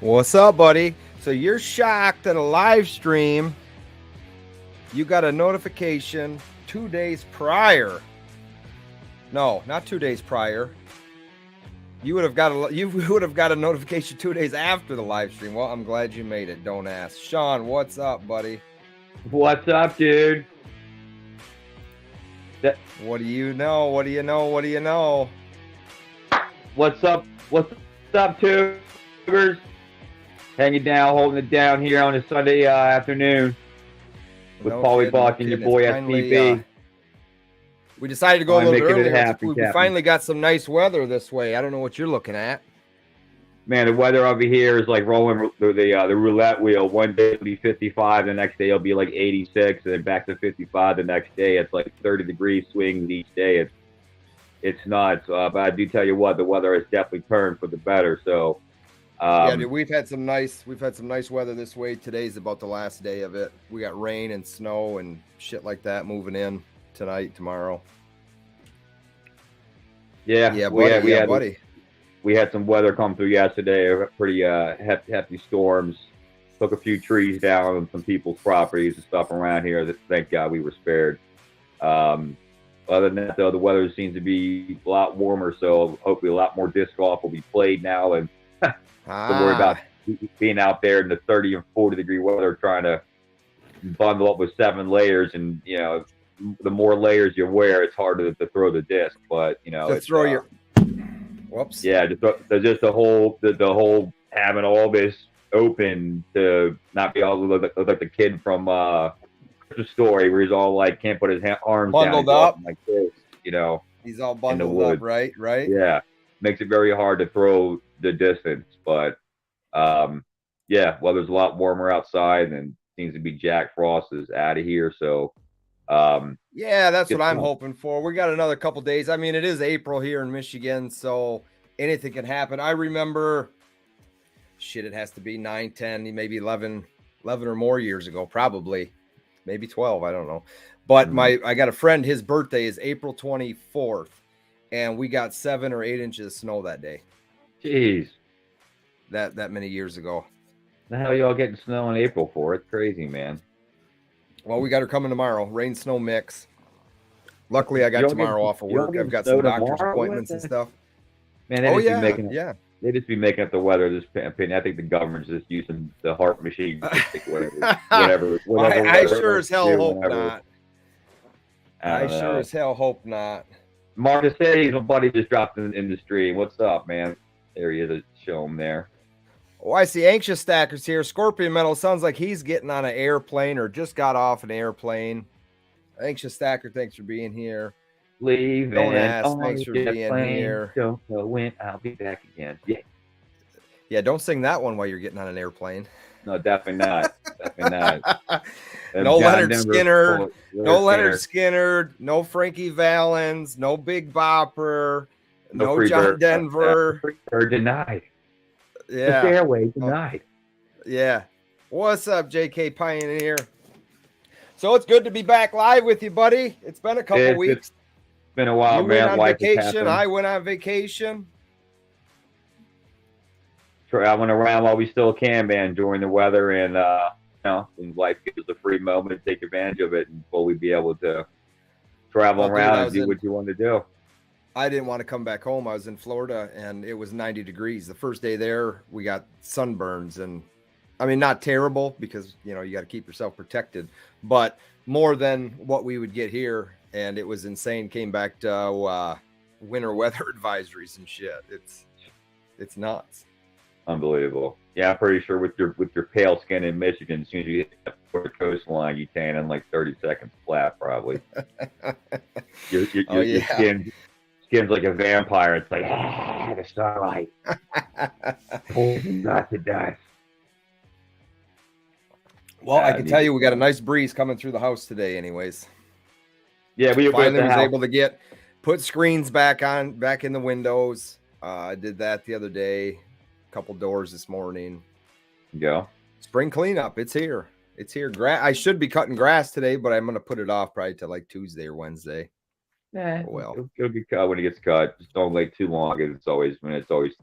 What's up, buddy? So you're shocked at a live stream. You got a notification 2 days prior. No, not 2 days prior. You would have got a notification 2 days after the live stream. Well, I'm glad you made it. Don't ask. Sean, what's up, buddy? What's up, dude? What do you know? What do you know? What do you know? What's up? What's up, Tubers? Hanging down, holding it down here on a Sunday afternoon with Paulybuck and your boy STB. We decided to go a little bit earlier. We finally got some nice weather this way. I don't know what you're looking at. Man, the weather over here is like rolling the roulette wheel. One day it'll be 55, the next day it'll be like 86, and then back to 55 the next day. It's like 30-degree swings each day. It's nuts. But I do tell you what, the weather has definitely turned for the better. So yeah, dude, we've had some nice weather this way. Today's about the last day of it. We got rain and snow and shit like that moving in tonight, tomorrow. Yeah, buddy. We had some weather come through yesterday, pretty hefty storms. Took a few trees down on some people's properties and stuff around here. Thank God we were spared. Other than that, though, the weather seems to be a lot warmer, so hopefully a lot more disc golf will be played now, and don't worry about being out there in the 30 and 40-degree weather trying to bundle up with 7 layers. And, you know, the more layers you wear, it's harder to throw the disc. But, you know, throw your... Whoops. Yeah, just the whole having all this open to not be all look like the kid from the story where he's all like can't put his arms bundled down up like this, you know. He's all bundled up, right? Yeah, makes it very hard to throw the distance. But yeah, well, there's a lot warmer outside, and seems to be Jack Frost is out of here, so. Yeah, that's what I'm hoping for. We got another couple days. I mean, it is April here in Michigan, so anything can happen. I remember, shit, it has to be 9, 10, maybe 11 or more years ago, probably, maybe 12. I don't know. But I got a friend, his birthday is April 24th, and we got 7 or 8 inches of snow that day. Jeez. That many years ago. The hell y'all getting snow in April for? It's crazy, man. Well, we got her coming tomorrow. Rain, snow mix. Luckily, I got tomorrow off of work. I've got some doctor's appointments and stuff. Man, they just be making up the weather. This opinion. I think the government's just using the heart machine. Whatever. I sure as hell hope not. I sure as hell hope not. Marcus said my buddy just dropped in the stream. What's up, man? There he is. Show him there. Oh, I see Anxious Stackers here. Scorpion Metal sounds like he's getting on an airplane or just got off an airplane. Anxious Stacker, thanks for being here. Leave. Don't ask. Thanks for being here. Don't know when I'll be back again. Yeah. Yeah, don't sing that one while you're getting on an airplane. No, definitely not. Definitely not. No Leonard Skinner. No Leonard Skinner. No Frankie Valens. No Big Bopper. No John Denver. Or denied. Yeah. The fairway denied. Yeah. What's up, JK Pioneer? So it's good to be back live with you, buddy. It's been a couple weeks. It's been a while, man. You went on vacation. I went on vacation. Traveling around while we still can, man, enjoying the weather, and when life gives us a free moment, take advantage of it, and fully be able to travel around and do what you want to do. I didn't want to come back home. I was in Florida, and it was 90 degrees. The first day there, we got sunburns, and I mean, not terrible because, you know, you got to keep yourself protected, but more than what we would get here. And it was insane. Came back to winter weather advisories and shit. It's nuts. Unbelievable. Yeah, I'm pretty sure with your pale skin in Michigan, as soon as you hit the coastline, you tan in like 30 seconds flat, probably. your skin's like a vampire. It's like, the starlight. Not to die. Well, I can tell you we got a nice breeze coming through the house today anyways. Yeah, we finally was able to put screens back in the windows. I did that the other day. A couple doors this morning. Yeah. Spring cleanup. It's here. It's here. I should be cutting grass today, but I'm going to put it off probably to like Tuesday or Wednesday. Well, it'll get cut when it gets cut. Just don't wait too long. 'Cause it's always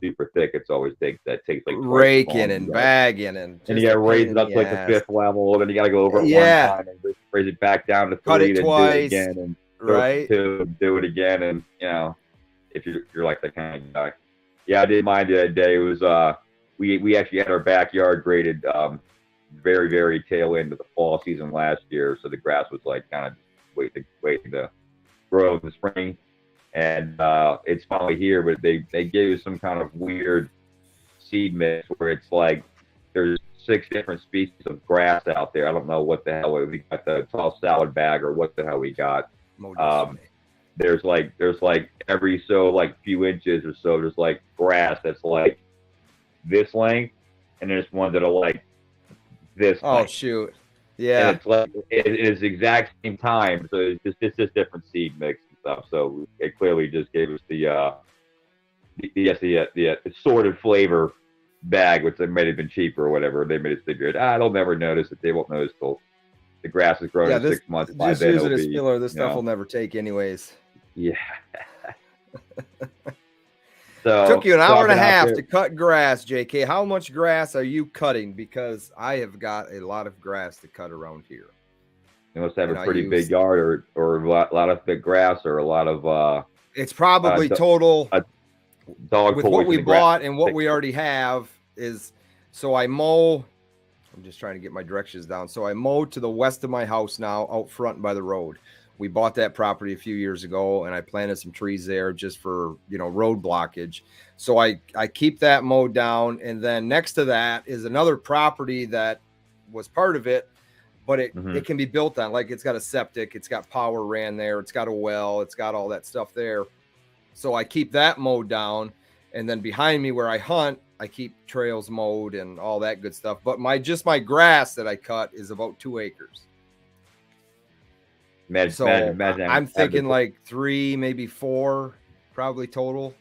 super thick. Takes like twice as raking long. and bagging and And you just got a to pain raise in it up the to like the ass. 5th level. Then you got to go over it one Yeah, time and raise it back down to cut 3, it then do it twice, again and go for right? 2, do it again. And if you're like that kind of guy, yeah, I did mine the other day. It was we actually had our backyard graded very very tail end of the fall season last year, so the grass was like kind of waiting to grow in the spring, and it's finally here. But they gave us some kind of weird seed mix where it's like there's 6 different species of grass out there. I don't know what the hell we got, the tall salad bag or what the hell we got. There's like every so like few inches or so there's like grass that's like this length, and there's ones that are like this Oh length. shoot. Yeah. And it's like it is the exact same time, so it's just different seed mix and stuff. So it clearly just gave us the assorted flavor bag, which they might have been cheaper or whatever. They made us figure they'll never notice it. They won't notice till the grass is grown in 6 months. By Just then use it it'll as be, filler. This stuff will never take anyways. Yeah. So took you an hour and a half there to cut grass, JK. How much grass are you cutting? Because I have got a lot of grass to cut around here. You must have a pretty big yard, or a lot of thick grass, or a lot of it's probably total dog with what we bought and what we already have is. So I mow. I'm just trying to get my directions down. So I mow to the west of my house now, out front by the road. We bought that property a few years ago, and I planted some trees there just for, road blockage. So I keep that mowed down. And then next to that is another property that was part of it, but it can be built on. Like, it's got a septic, it's got power ran there, it's got a well, it's got all that stuff there. So I keep that mowed down. And then behind me where I hunt, I keep trails mowed and all that good stuff. But my grass that I cut is about 2 acres. Imagine I'm thinking like 3, maybe 4, probably total.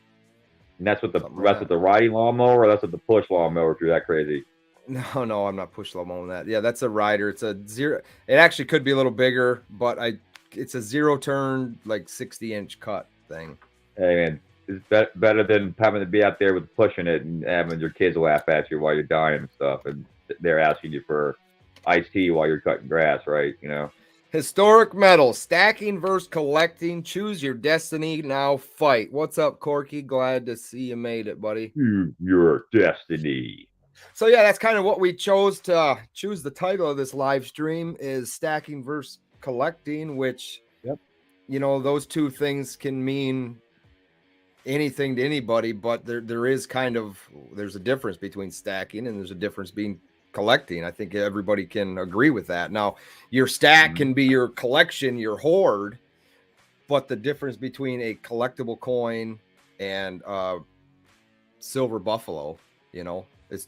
And that's with the riding lawnmower, or that's with the push lawnmower? If you're that crazy. No, I'm not push lawnmowing that. Yeah, that's a rider. It's a 0. It actually could be a little bigger, but it's a 0 turn, like 60-inch cut thing. Hey man, it's better than having to be out there with pushing it and having your kids laugh at you while you're dying and stuff, and they're asking you for iced tea while you're cutting grass, right? Historic metal, stacking versus collecting. Choose your destiny now. Fight. What's up, Corky? Glad to see you made it, buddy. Your destiny. So yeah, that's kind of what we chose to choose. The title of this live stream is stacking versus collecting, which, those two things can mean anything to anybody, but there's a difference between stacking and there's a difference being collecting. I think everybody can agree with that. Now, your stack can be your collection, your hoard, but the difference between a collectible coin and silver buffalo, is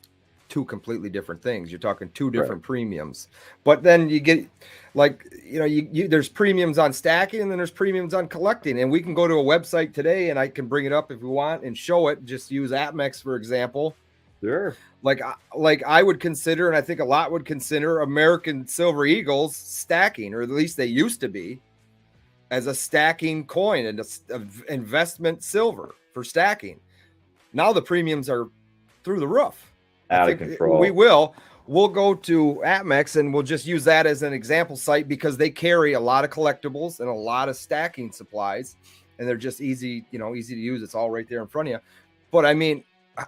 2 completely different things. You're talking 2 different premiums. But then you get there's premiums on stacking and then there's premiums on collecting. And we can go to a website today and I can bring it up if we want and show it. Just use APMEX, for example. Sure. Like I would consider, and I think a lot would consider, American Silver Eagles stacking, or at least they used to be, as a stacking coin and a investment silver for stacking. Now the premiums are through the roof. Out of control. We'll go to APMEX and we'll just use that as an example site because they carry a lot of collectibles and a lot of stacking supplies, and they're just easy to use. It's all right there in front of you. But I mean,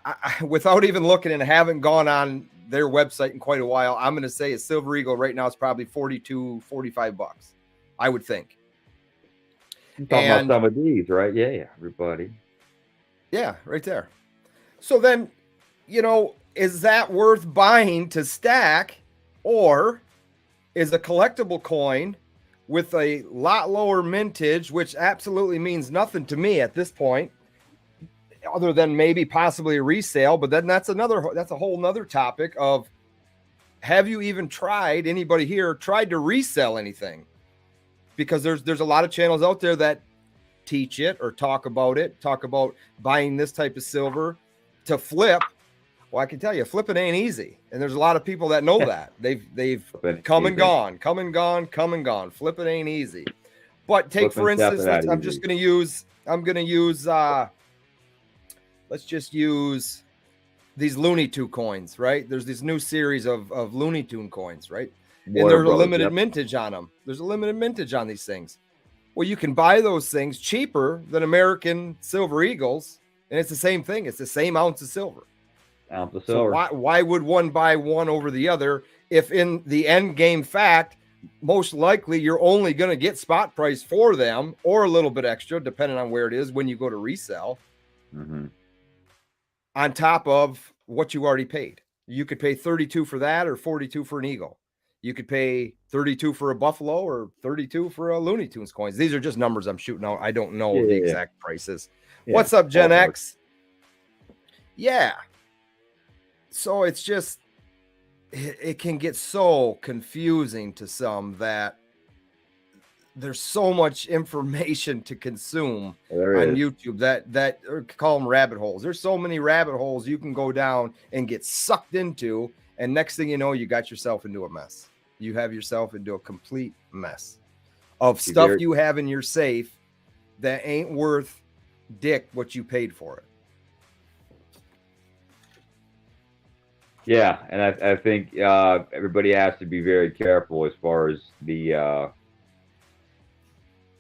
I, without even looking, and haven't gone on their website in quite a while, I'm going to say a Silver Eagle right now is probably $42-$45, I would think. You're talking about some of these, right? Yeah, everybody. Yeah, right there. So then, is that worth buying to stack, or is a collectible coin with a lot lower mintage, which absolutely means nothing to me at this point, other than maybe possibly a resale? But then that's a whole nother topic of, have you even anybody here tried to resell anything? Because there's a lot of channels out there that teach it or talk about buying this type of silver to flip. Well, I can tell you, flipping ain't easy. And there's a lot of people that know that. They've come and gone. Flipping ain't easy. But take, for instance, that I'm going to use, let's just use these Looney Tune coins, right? There's this new series of Looney Tune coins, right? And there's a limited mintage on them. There's a limited mintage on these things. Well, you can buy those things cheaper than American Silver Eagles, and it's the same thing. It's the same ounce of silver. So why would one buy one over the other if in the end game fact, most likely you're only going to get spot price for them or a little bit extra, depending on where it is when you go to resell, on top of what you already paid. You could pay 32 for that or 42 for an Eagle. You could pay 32 for a Buffalo or 32 for a Looney Tunes coins. These are just numbers I'm shooting out. I don't know the exact prices. What's up, Gen X? Yeah. So it's just, it can get so confusing to some that there's so much information to consume on YouTube that or call them rabbit holes. There's so many rabbit holes you can go down and get sucked into. And next thing you know, you got yourself into a mess. You have yourself into a complete mess of stuff you have in your safe that ain't worth dick what you paid for it. Yeah, and I think everybody has to be very careful as far as the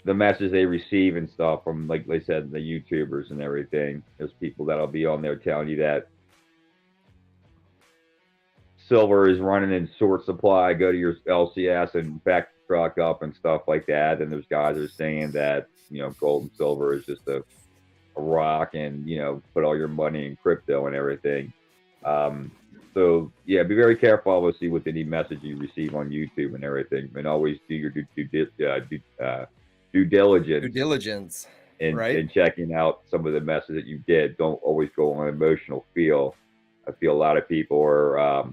message they receive and stuff from, like they said, the YouTubers and everything. There's people that'll be on there telling you that silver is running in short supply. Go to your LCS and back the truck up and stuff like that. And there's guys that are saying that, you know, gold and silver is just a rock, and, you know, put all your money in crypto and everything. So yeah, be very careful, obviously, with any message you receive on YouTube and everything, and always do your due diligence. And checking out some of the messages that you did. Don't always go on emotional feel. I feel a lot of people are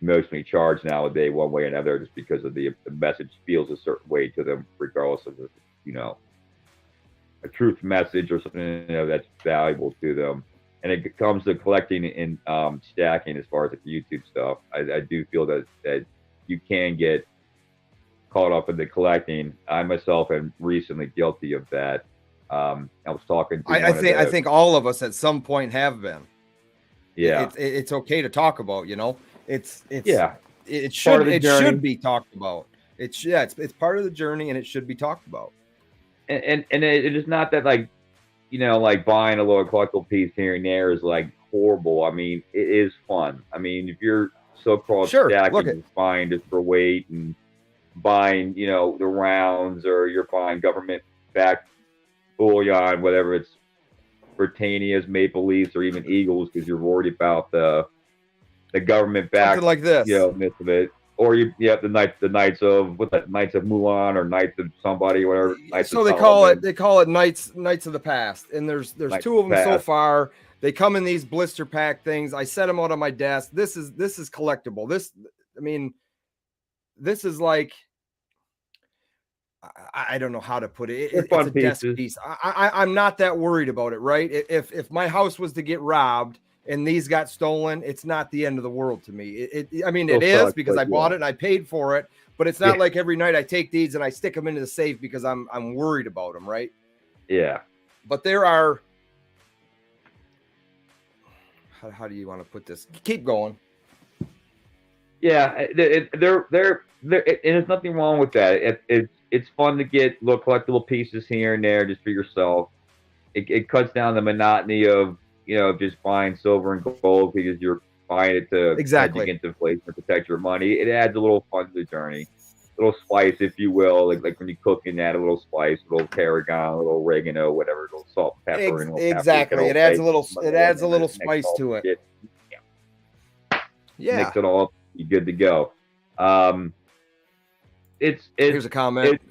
emotionally charged nowadays, one way or another, just because of the message feels a certain way to them, regardless of the, you know, a truth message or something, you know, that's valuable to them. And it comes to collecting and stacking as far as the YouTube stuff. I do feel that you can get caught up in the collecting. I myself am recently guilty of that. I was talking to I think all of us at some point have been. Yeah. It's okay to talk about, you know. It should be talked about. It's part of the journey, and it should be talked about. And it is not that, like, you know, like buying a little collectible piece here and there is like horrible. I mean, it is fun. I mean, if you're so-called stacking and buying just for weight and buying, you know, the rounds, or you're buying government-backed bullion, whatever it's Britannias, Maple Leafs, or even Eagles, because you're worried about the government-backed, something like this, you know, myth of it. Or you have the Knights of Mulan, or Knights of somebody, whatever. So they call it Knights of the Past, and there's two of them so far. They come in these blister pack things. I set them out on my desk. This is collectible. This is like, I don't know how to put it. It's a desk piece. I'm not that worried about it, right? If my house was to get robbed and these got stolen, it's not the end of the world to me. It is, because I bought it and I paid for it, but it's not like every night I take these and I stick them into the safe because I'm worried about them, right? Yeah. But there are, how do you want to put this? Keep going. Yeah, there's nothing wrong with that. It's fun to get little collectible pieces here and there just for yourself. It cuts down the monotony of, you know, just buying silver and gold because you're buying it to hedge against inflation to protect your money. It adds a little fun to the journey, a little spice, if you will, like when you cook and add a little spice, a little tarragon, a little oregano, whatever, a little salt and pepper. Exactly, it adds a little spice to it. Yeah, mix it all up, you're good to go. Here's a comment.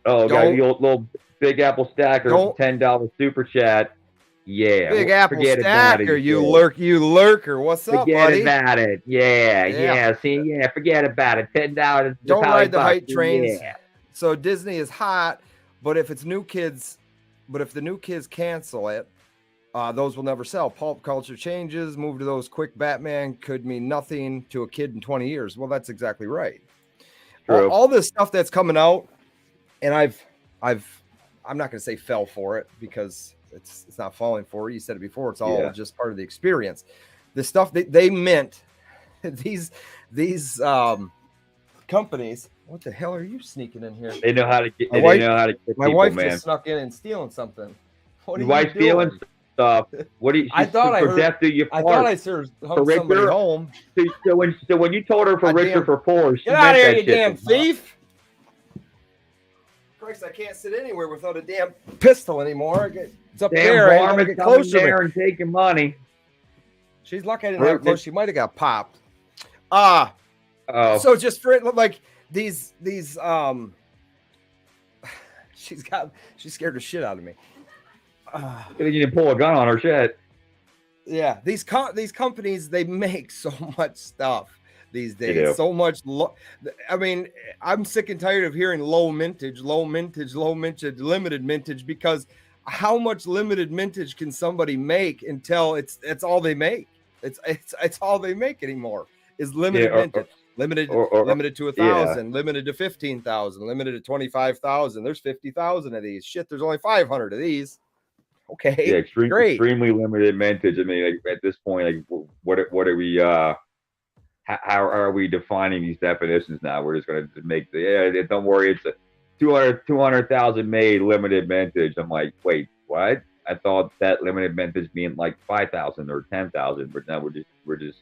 Got a little Big Apple Stacker, $10 super chat. Yeah, Big Apple Stacker, you lurker. What's up, buddy? Forget about it. Yeah. Forget about it. $10. Don't ride the hype trains. Yeah. So Disney is hot, but if the new kids cancel it, those will never sell. Pulp culture changes. Move to those quick Batman could mean nothing to a kid in 20 years. Well, that's exactly right. All this stuff that's coming out, and I'm not going to say fell for it because it's not falling for it. You said it before. It's all just part of the experience. The stuff that they meant, these companies. What the hell are you sneaking in here? They know how to get. My wife just snuck in and stealing something. What Your wife's stealing stuff. What do you? I thought I heard. I thought I heard somebody home. So when you told her for Richard for four, get out of here, you damn thief! Christ, I can't sit anywhere without a damn pistol anymore. It's up there. I get close to there and taking money. She's lucky I didn't have close. She might have got popped. So just for like these she's scared the shit out of me. You didn't pull a gun on her, shit. Yeah, these companies, they make so much stuff these days. So much. I mean, I'm sick and tired of hearing low mintage, limited mintage, because how much limited mintage can somebody make until it's all they make? It's all they make anymore is limited mintage. Limited to 1,000, limited to 15,000, limited to 25,000. There's 50,000 of these. Shit, there's only 500 of these. Okay. Yeah, extremely limited mintage. I mean, like, at this point, like, what are we? How are we defining these definitions now? We're just going to make don't worry, it's a 200,000 made limited mintage. I'm like, wait, what? I thought that limited mintage mean like 5,000 or 10,000, but now we're just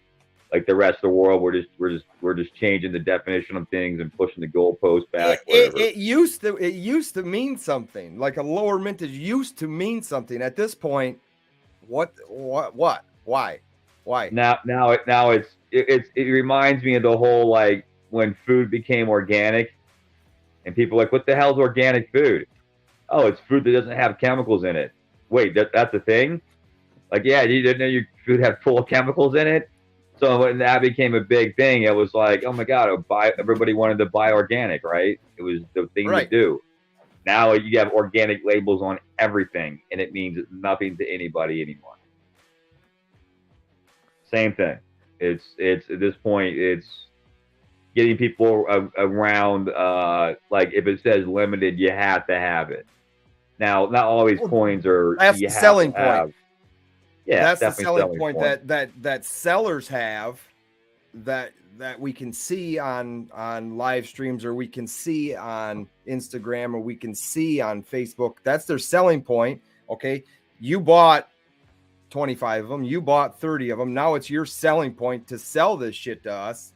like the rest of the world. We're just changing the definition of things and pushing the goalpost back. It used to mean something. Like a lower mintage used to mean something. At this point, what? Why? Now it reminds me of the whole, like, when food became organic, and people are like, what the hell's organic food? Oh, it's food that doesn't have chemicals in it. Wait, that's a thing? Like, yeah, you didn't know your food had full of chemicals in it? So when that became a big thing, it was like, oh my God, everybody wanted to buy organic, right? It was the thing to do. Now you have organic labels on everything, and it means nothing to anybody anymore. Same thing. It's at this point, it's getting people around. Like, if it says limited, you have to have it. Now, not all these coins are. That's the selling point. Yeah, that's the selling point that sellers have that we can see on live streams, or we can see on Instagram, or we can see on Facebook. That's their selling point. Okay, you bought 25 of them, you bought 30 of them. Now it's your selling point to sell this shit to us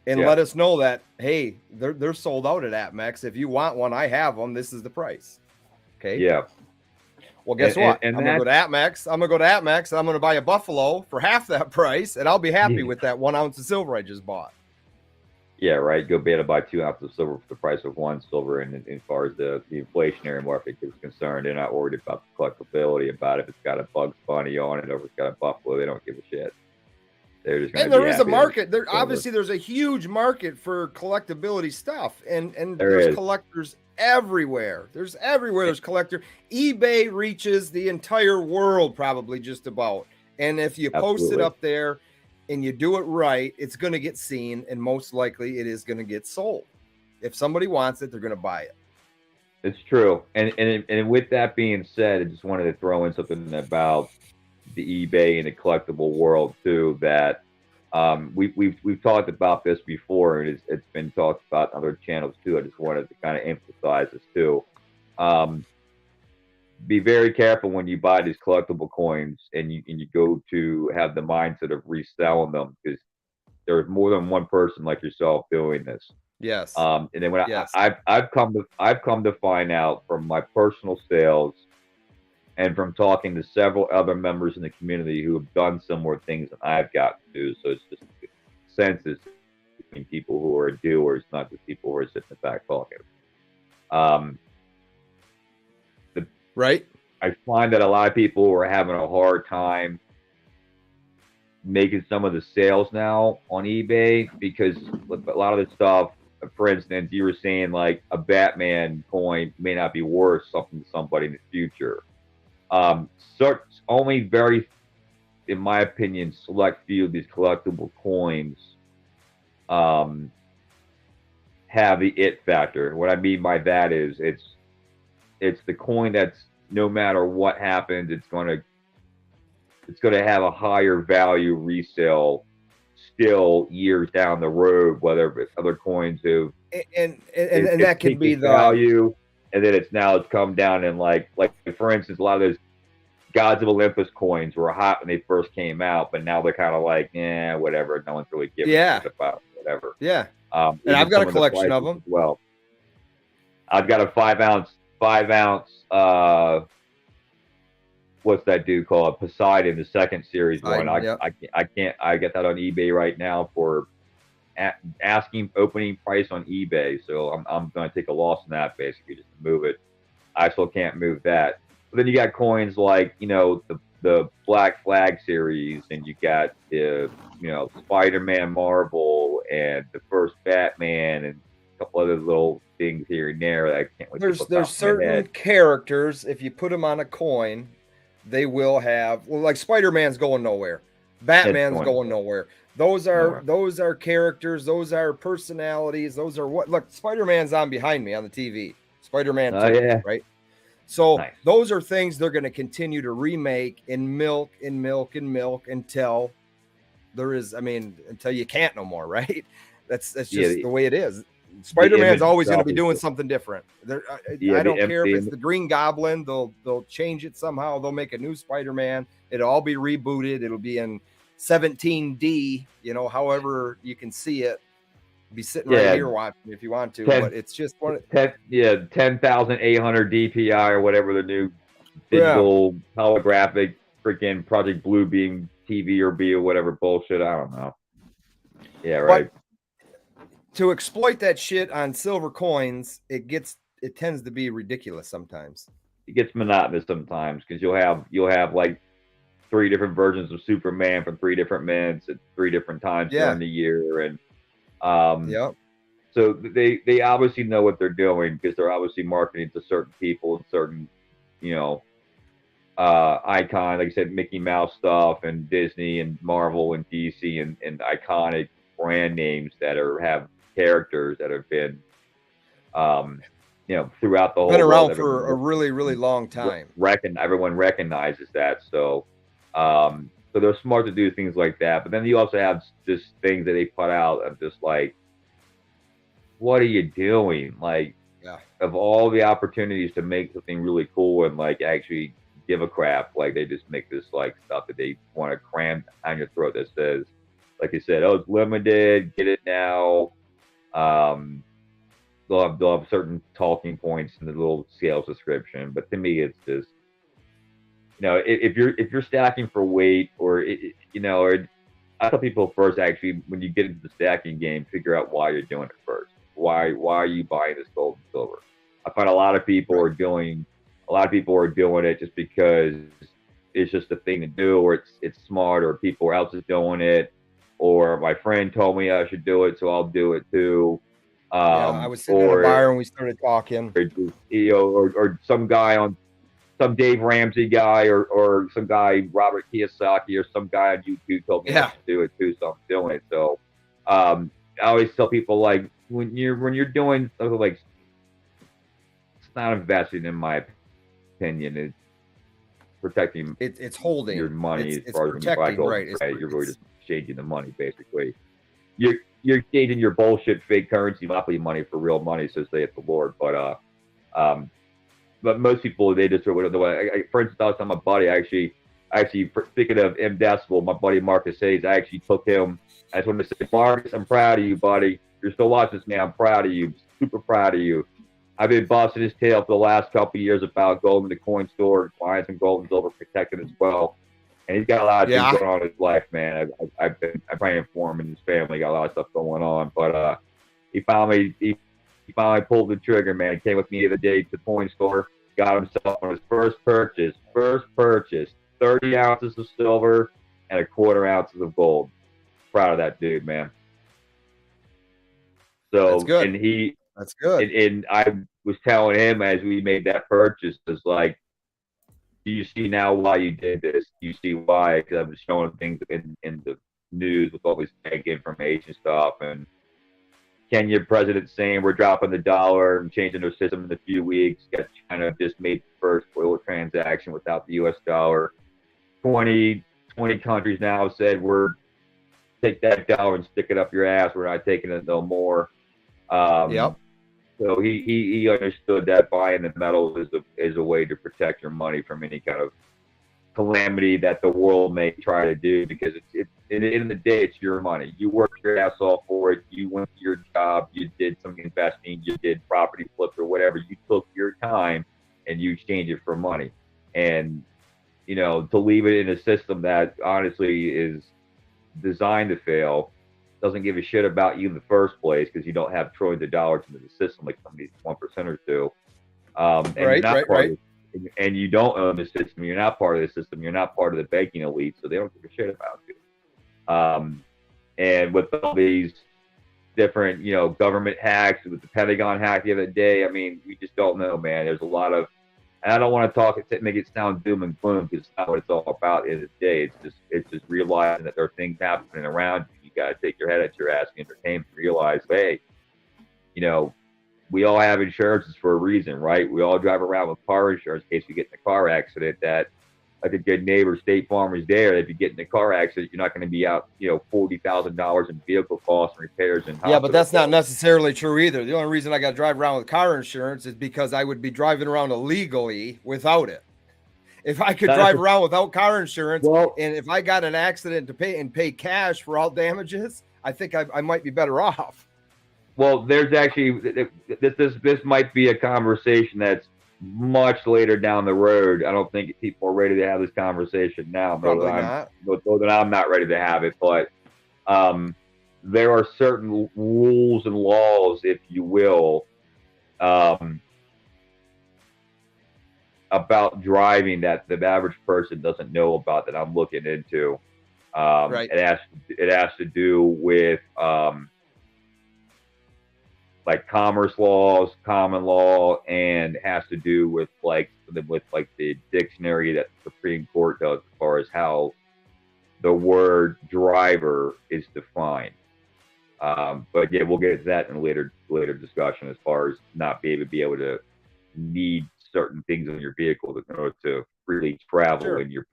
and let us know that, hey, they're sold out at APMEX. If you want one, I have them. This is the price. Okay. Yeah. Well, guess what? I'm going to go to APMEX. I'm going to buy a Buffalo for half that price, and I'll be happy with that 1 ounce of silver I just bought. Yeah, right. Go be able to buy 2 ounces of silver for the price of one silver. And as far as the inflationary market is concerned, they're not worried about the collectability, about if it's got a Bugs Bunny on it or if it's got a Buffalo. They don't give a shit. They're just and there is a market. Obviously, there's a huge market for collectability stuff, and there's collectors everywhere. There's collector. eBay reaches the entire world, probably, just about. And if you post it up there and you do it right, it's going to get seen, and most likely it is going to get sold. If somebody wants it, they're going to buy it. It's true. And with that being said, I just wanted to throw in something about the eBay and the collectible world too, that we've talked about this before, and it's been talked about on other channels too. I just wanted to kind of emphasize this too. Be very careful when you buy these collectible coins and you go to have the mindset of reselling them, because there's more than one person like yourself doing this. Yes. And then when I've come to find out from my personal sales and from talking to several other members in the community who have done similar things that I've got to do. So it's just consensus between people who are doers, not just people who are sitting in the back talking. Right. I find that a lot of people are having a hard time making some of the sales now on eBay, because a lot of the stuff, for instance, you were saying like a Batman coin may not be worth something to somebody in the future. Only very, in my opinion, select few of these collectible coins have the it factor. What I mean by that is it's the coin that's no matter what happens, it's gonna have a higher value resale still years down the road, whether it's other coins who and that could be the value, and then it's come down and like for instance, a lot of those Gods of Olympus coins were hot when they first came out, but now they're kind of like, whatever. No one's really giving a shit about whatever. Yeah. And I've got a collection of them as well. I've got a 5 ounce. What's that dude called? Poseidon, the second series one. I can't. I get that on eBay right now for asking opening price on eBay. So I'm going to take a loss on that basically just to move it. I still can't move that. But then you got coins like the Black Flag series, and you got the Spider-Man Marvel and the first Batman and a couple other little things here and there that I can't wait. There's certain characters, if you put them on a coin, they will have, like Spider-Man's going nowhere, Batman's going nowhere. Those are characters, those are personalities, those are what. Look, Spider-Man's on behind me on the TV. Spider-Man 2, right? So those are things they're going to continue to remake and milk until there is, until you can't no more, right? That's just the way it is. Spider-Man's always going to be doing something different. I don't care if it's the Green Goblin, they'll change it somehow. They'll make a new Spider-Man. It'll all be rebooted. It'll be in 17D, however you can see it. Be sitting right here watching if you want to, but it's just 10,800 DPI or whatever the new digital holographic freaking Project Blue Beam TV or B or whatever bullshit. I don't know. Yeah, right. But to exploit that shit on silver coins, it tends to be ridiculous sometimes. It gets monotonous sometimes because you'll have like 3 different versions of Superman from 3 different mints at 3 different times during the year, and so they obviously know what they're doing because they're obviously marketing to certain people and certain icon, like I said, Mickey Mouse stuff and Disney and Marvel and DC and iconic brand names that have characters that have been throughout the whole been around for a really, really long time. Everyone recognizes that. So so they're smart to do things like that. But then you also have just things that they put out of just like, what are you doing? Like, of all the opportunities to make something really cool and like actually give a crap, like they just make this like stuff that they want to cram down your throat that says, like you said, it's limited, get it now. They'll have certain talking points in the little sales description, but to me, it's just, if you're stacking for weight or I tell people first, actually, when you get into the stacking game, figure out why you're doing it first. Why are you buying this gold and silver? I find a lot of people are doing it just because it's just a thing to do, or it's smart, or people else is doing it, or my friend told me I should do it, so I'll do it too. I was sitting at a bar and we started talking. Or some some Dave Ramsey guy or some guy, Robert Kiyosaki, or some guy on YouTube told me I should do it too, so I'm doing it. So I always tell people, like, when you're doing something like, it's not investing, in my opinion. It's protecting. It's holding your money. It's protecting, right? You're really just exchanging the money, basically. You're exchanging your bullshit fake currency monopoly money for real money, so saith the Lord. But most people, they just throw it away. For instance, I was telling my buddy, actually, speaking of M Decibel, my buddy Marcus Hayes, I actually took him. I just wanted to say, Marcus, I'm proud of you, buddy. You're still watching this, man. I'm proud of you. Super proud of you. I've been busting his tail for the last couple of years about going to the coin store, buying some gold and silver, protecting as well. And he's got a lot of things going on in his life, man. I'm praying for him and his family. Got a lot of stuff going on, but he finally pulled the trigger, man. He came with me the other day to the coin store, got himself on his first purchase, 30 ounces of silver and 1/4 ounces of gold. Proud of that dude, man. So that's good. And that's good. And I was telling him as we made that purchase, is like, do you see now why you did this? Do you see why? Because I was showing things in the news with all this fake information stuff, and Kenya president saying we're dropping the dollar and changing their system in a few weeks. China just made the first oil transaction without the U.S. dollar. 20 countries now have said we're take that dollar and stick it up your ass. We're not taking it no more. Yep. So he understood that buying the metals is a way to protect your money from any kind of calamity that the world may try to do, because at the end of the day, it's your money. You worked your ass off for it. You went to your job. You did some investing. You did property flips or whatever. You took your time and you exchanged it for money. And, you know, to leave it in a system that honestly is designed to fail, doesn't give a shit about you in the first place because you don't have trillions of dollars into the system like some of these 1%ers do. Right. And you don't own the system. You're not part of the system. You're not part of the banking elite, so they don't give a shit about you. And with all these different, you know, government hacks, with the Pentagon hack the other day, I mean, we just don't know, man. There's a lot of, and I don't want to make it sound doom and gloom, because it's not what it's all about at the end of the day. It's just realizing that there are things happening around you. You got to take your head out your ass and entertain and realize, hey, you know, we all have insurances for a reason, right? We all drive around with car insurance in case we get in a car accident. That, like a good neighbor, State Farm is there. If you get in a car accident, you're not going to be out, you know, $40,000 in vehicle costs and repairs and yeah, but that's not necessarily true either. The only reason I got to drive around with car insurance is because I would be driving around illegally without it. If I could drive around without car insurance, and if I got an accident to pay cash for all damages, I think I might be better off. Well, there's actually this might be a conversation that's much later down the road. I don't think people are ready to have this conversation now. Probably not. Though that I'm not ready to have it, but there are certain rules and laws, if you will, about driving that the average person doesn't know about, that I'm looking into. Right. It has to do with like commerce laws, common law, and has to do with the dictionary that the Supreme Court does as far as how the word driver is defined. But yeah, we'll get to that in a later discussion as far as not being able to need certain things in your vehicle in order to freely travel in your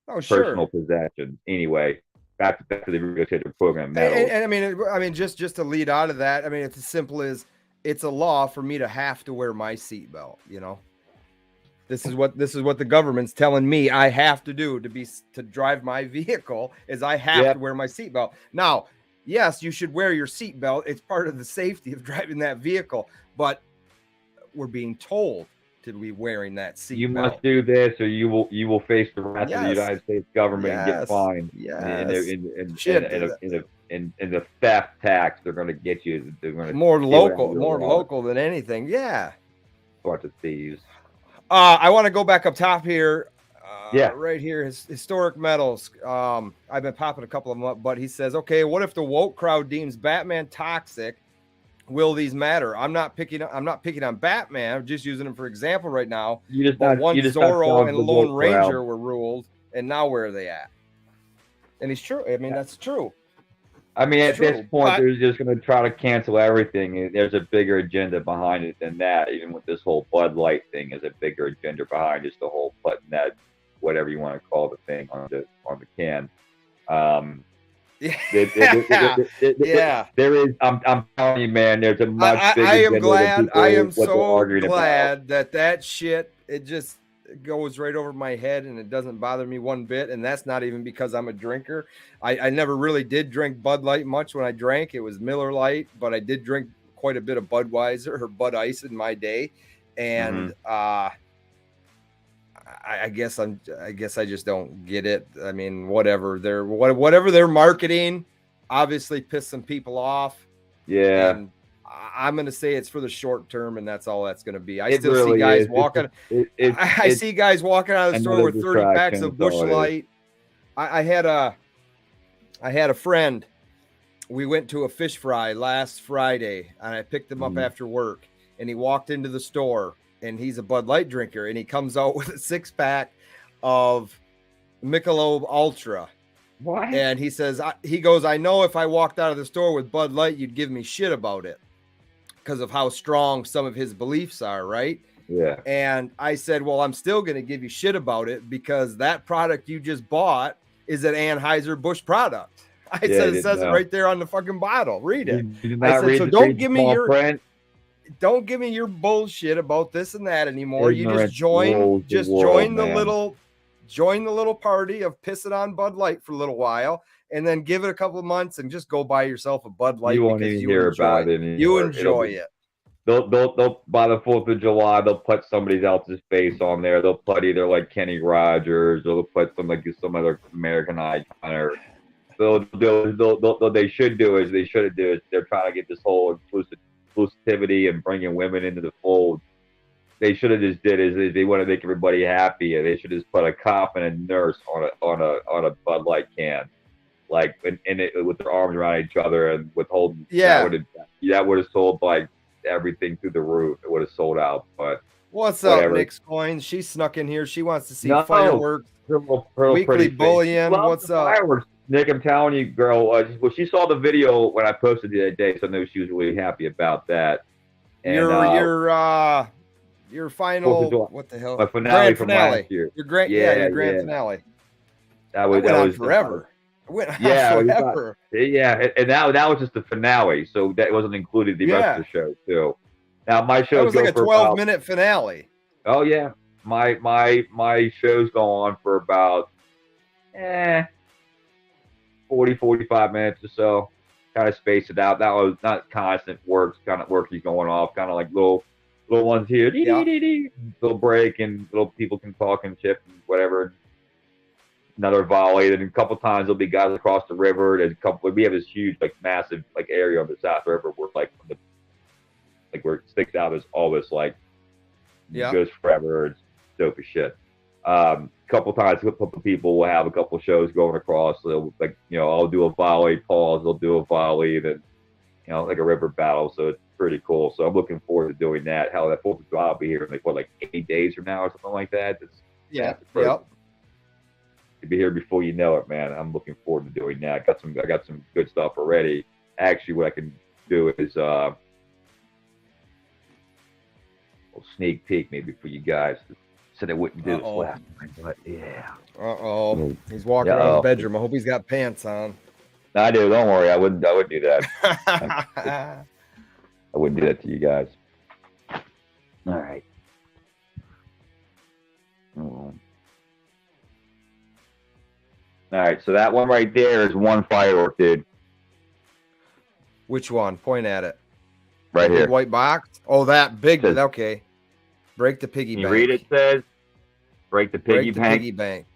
personal possessions. Anyway, back to the rehabilitative program. And I mean, just to lead out of that, I mean, it's as simple as it's a law for me to have to wear my seatbelt. You know, this is what the government's telling me I have to do to drive my vehicle, is I have to wear my seatbelt. Now, yes, you should wear your seatbelt. It's part of the safety of driving that vehicle, but we're being told to be wearing that seatbelt. You must do this, or you will face the wrath of the United States government and get fined. In the theft tax, they're going to get you. They're going to more local than anything. Yeah. Bunch of thieves. I want to go back up top here. Right here, historic metals. I've been popping a couple of them up, but he says, okay, what if the woke crowd deems Batman toxic? Will these matter? I'm not picking on Batman. I'm just using him for example right now. Zorro and Lone Ranger were ruled, and now where are they at? And he's true. I mean, that's true. I mean, at this point, they're just going to try to cancel everything. There's a bigger agenda behind it than that. Even with this whole Bud Light thing, is a bigger agenda behind just the whole putting that, whatever you want to call the thing, on the can. There is. I'm telling you, man. There's a much bigger. I am so glad that shit. It just goes right over my head, and it doesn't bother me one bit. And that's not even because I'm a drinker. I never really did drink Bud Light much when I drank. It was Miller Lite, but I did drink quite a bit of Budweiser or Bud Ice in my day, and I guess I just don't get it. I mean, whatever they're marketing obviously pissed some people off. Yeah. And I'm going to say it's for the short term, and that's all that's going to be. I still see guys walking. I see guys walking out of the store with 30 packs of Busch Light. I had a friend. We went to a fish fry last Friday, and I picked him up after work, and he walked into the store, and he's a Bud Light drinker, and he comes out with a 6-pack of Michelob Ultra. What? And he says, he goes, I know if I walked out of the store with Bud Light, you'd give me shit about it because of how strong some of his beliefs are, right? Yeah. And I said, well, I'm still going to give you shit about it because that product you just bought is an Anheuser-Busch product. I said, it says it right there on the fucking bottle. Read it. I said, so don't give me your bullshit about this and that anymore. You just join the little party of pissing on Bud Light for a little while, and then give it a couple of months and just go buy yourself a Bud Light because you enjoy it. You enjoy it. They'll by the 4th of July, they'll put somebody else's face on there. They'll put either like Kenny Rogers, or they'll put some other American icon. Or they should do is they're trying to get this whole exclusivity and bringing women into the fold. They should have just did is they want to make everybody happy, and they should just put a cop and a nurse on a Bud Light can, like in it with their arms around each other and withholding. Yeah, that would have sold like everything through the roof. It would have sold out. But what's up, Nick's Coins? She snuck in here. She wants to see fireworks, weekly bullion. What's up? Fireworks. Nick, I'm telling you, girl. Well, she saw the video when I posted the other day, so I know she was really happy about that. And, your final, what the hell? My finale from last year. Your grand finale. That was forever. It went on forever. And that was just the finale, so that wasn't included the rest of the show too. Now my show was like a 12-minute finale. Oh yeah, my shows go on for about 40-45 minutes or so. Kind of space it out. That was not constant work. Kind of work he's going off. Kind of like little ones here, little break, and little people can talk and chip and whatever. Another volley, and a couple times there'll be guys across the river. There's a couple. We have this huge, like, massive, like, area on the South River where, like, where it sticks out as all this, like, goes forever. It's dope as shit. Couple times, a couple people will have a couple shows going across. So they'll, like, I'll do a volley, pause. They'll do a volley, then, like a river battle. So it's pretty cool. So I'm looking forward to doing that. Hell, that 4th of July will be here in like 8 days from now or something like that. It'll be here before you know it, man. I'm looking forward to doing that. I got some good stuff already. Actually, what I can do is a sneak peek maybe for you guys. Said I wouldn't do this last night, but yeah. He's walking around his bedroom. I hope he's got pants on. I do. Don't worry. I wouldn't do that. I wouldn't do that to you guys. All right. All right, so that one right there is one firework, dude. Which one? Point at it. Right here. Big white box? Oh, that big. Says, okay. Break the piggy bank. You read it says, break the piggy bank. Piggy bank.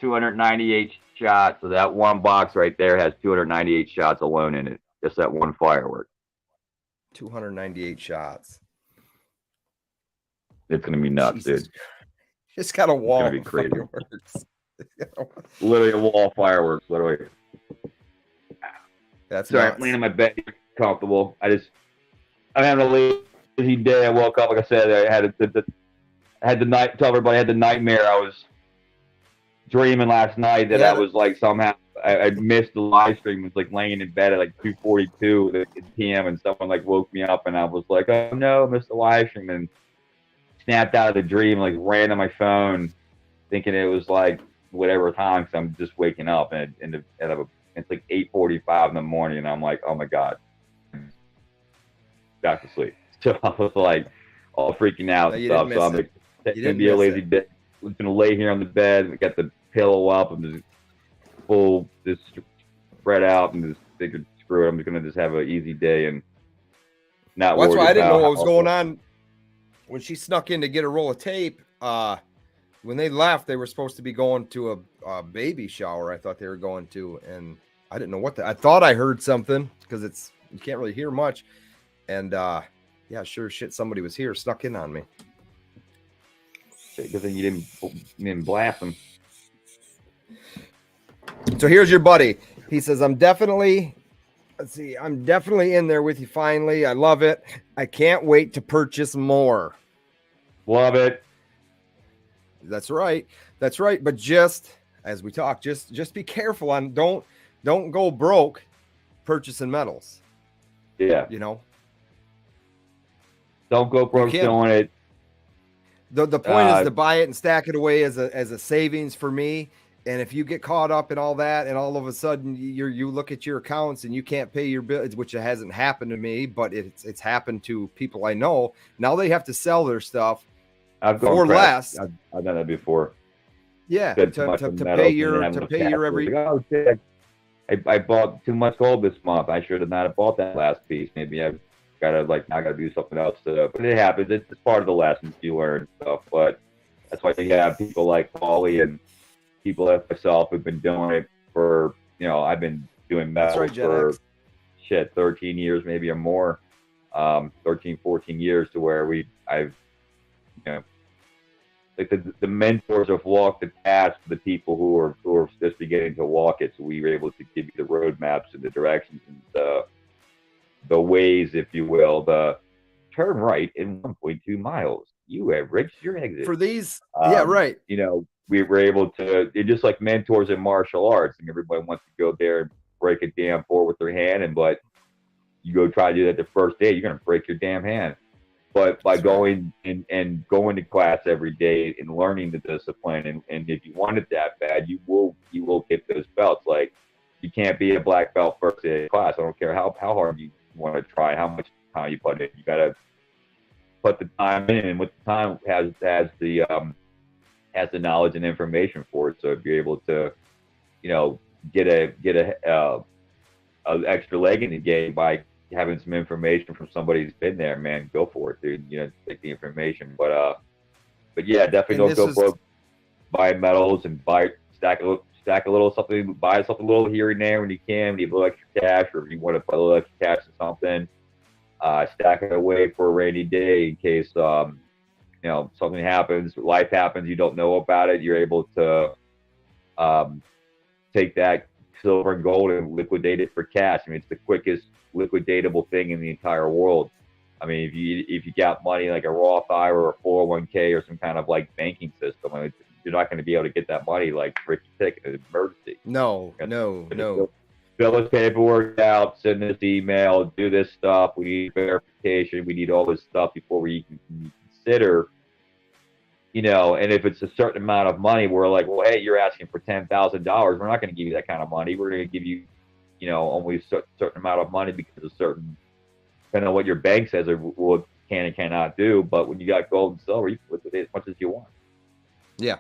298 shots. So that one box right there has 298 shots alone in it. Just that one firework. 298 shots. It's going to be nuts, dude. It's got a wall. It's going to be crazy. Literally a wall of fireworks, literally. That's sorry. I'm laying in my bed, comfortable. I'm having a lazy day. I woke up, like I said, I had the night. Tell everybody I had the nightmare. I was dreaming last night that I was like somehow I missed the live stream. I was like laying in bed at like 2:42 p.m. and someone like woke me up, and I was like, oh no, I missed the live stream, and snapped out of the dream, like ran on my phone, thinking it was like whatever time, because I'm just waking up, and it's like 8:45 in the morning, and I'm like, oh my god, back to sleep. So I was like all freaking out and stuff. So I'm like, it's gonna be a lazy day. I'm gonna lay here on the bed, got the pillow up, and just just spread out, and just figured, screw it, I'm just gonna just have an easy day and not. Well, that's why I didn't know what was going on when she snuck in to get a roll of tape. When they left, they were supposed to be going to a baby shower. I thought they were going to, and I didn't know what I thought I heard something, because you can't really hear much. And yeah, sure shit, somebody was here, snuck in on me. Good thing you didn't blast them. So here's your buddy. He says, I'm definitely in there with you finally. I love it. I can't wait to purchase more. Love it. That's right. But just as we talk, just be careful on don't go broke purchasing metals. Yeah. You know, Don't go broke doing it. The point is to buy it and stack it away as a savings for me. And if you get caught up in all that, and all of a sudden you look at your accounts and you can't pay your bills, which it hasn't happened to me, but it's happened to people I know. Now they have to sell their stuff for less. I've done that before. Yeah, to pay your every. Like, oh shit, I bought too much gold this month. I should have not have bought that last piece. Maybe I've got to do something else. But it happens. It's part of the lessons you learn and stuff. But that's why you have people like Pauly and people like myself who've been doing it for, I've been doing metals for 13 years, maybe or more, 13, 14 years, to where I've like the mentors have walked the path for the people who are just beginning to walk it. So we were able to give you the roadmaps and the directions and the ways, if you will, the turn right in 1.2 miles. You have reached your exit. For these, yeah, right. We were able to, it's just like mentors in martial arts, and everybody wants to go there and break a damn board with their hand. But you go try to do that the first day, you're going to break your damn hand. But by going and going to class every day and learning the discipline, and if you want it that bad, you will get those belts. Like, you can't be a black belt first day of class. I don't care how hard you want to try, how much time you put in. You got to put the time in, and with the time has the knowledge and information for it. So if you're able to, get a extra leg in the game by having some information from somebody who's been there, man, go for it, dude. Take the information. But yeah, definitely don't go broke. Buy metals and stack a little something, buy something a little here and there when you can. When you have a little extra cash, or if you want to put a little extra cash in something, stack it away for a rainy day in case something happens, life happens, you don't know about it. You're able to take that silver and gold and liquidate it for cash. I mean, it's the quickest liquidatable thing in the entire world. I mean, if you got money like a Roth IRA or a 401k or some kind of like banking system, I mean, you're not going to be able to get that money like Ricky Tick in an emergency. No. Fill this paperwork out, send this email, do this stuff. We need verification. We need all this stuff before we can consider, and if it's a certain amount of money, we're like, well, hey, you're asking for $10,000. We're not going to give you that kind of money. We're going to give you, only a certain amount of money because of certain, depending on what your bank says or what can and cannot do. But when you got gold and silver, you can liquidate as much as you want. Yeah.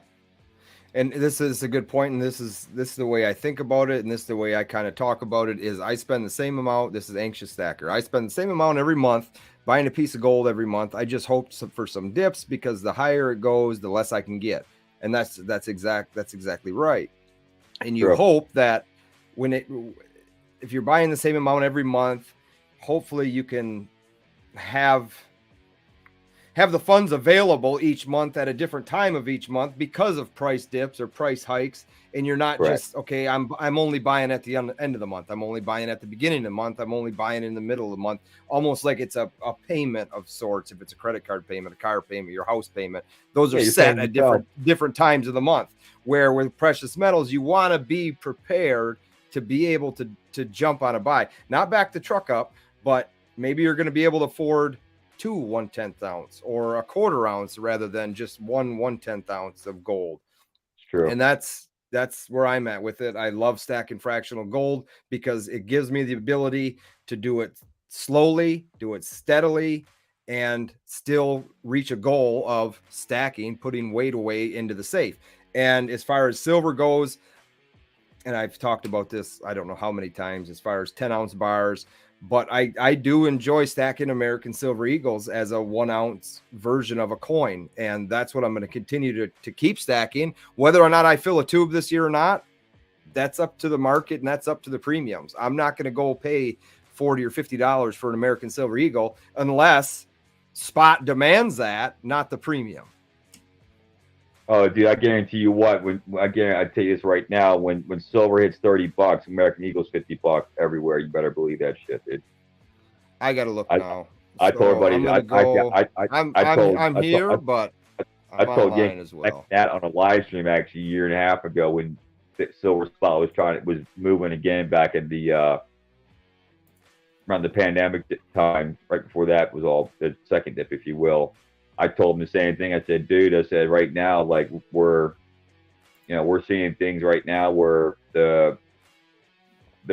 And this is a good point, and this is the way I think about it, and this is the way I kind of talk about it, is I spend the same amount. This is Anxious Stacker. I spend the same amount every month buying a piece of gold every month. I just hope for some dips, because the higher it goes, the less I can get. And that's exactly right. And you hope that if you're buying the same amount every month, hopefully you can have the funds available each month at a different time of each month because of price dips or price hikes. And you're not just, okay, I'm only buying at the end of the month. I'm only buying at the beginning of the month. I'm only buying in the middle of the month, almost like it's a payment of sorts. If it's a credit card payment, a car payment, your house payment, those are set at different times of the month. Where with precious metals, you want to be prepared to be able to jump on a buy, not back the truck up, but maybe you're going to be able to afford 2 1/10 ounce or a 1/4 ounce rather than just 1 1/10 ounce of gold. It's true. And that's where I'm at with it. I love stacking fractional gold because it gives me the ability to do it slowly, do it steadily, and still reach a goal of stacking, putting weight away into the safe. And as far as silver goes, and I've talked about this, I don't know how many times, as far as 10-ounce bars, but I do enjoy stacking American Silver Eagles as a 1 ounce version of a coin. And that's what I'm going to continue to keep stacking. Whether or not I fill a tube this year or not, that's up to the market and that's up to the premiums. I'm not going to go pay $40 or $50 for an American Silver Eagle unless spot demands that, not the premium. Oh, dude, I guarantee you what, I tell you this right now, when silver hits $30, American Eagle's $50 everywhere. You better believe that shit, dude. I gotta look now. I told everybody, I'm here, but I'm online as well. That on a live stream actually a year and a half ago when the silver spot was moving again back in the around the pandemic time, right before that was all the second dip, if you will. I told him the same thing. I said, dude, I said, right now, like we're seeing things right now where they're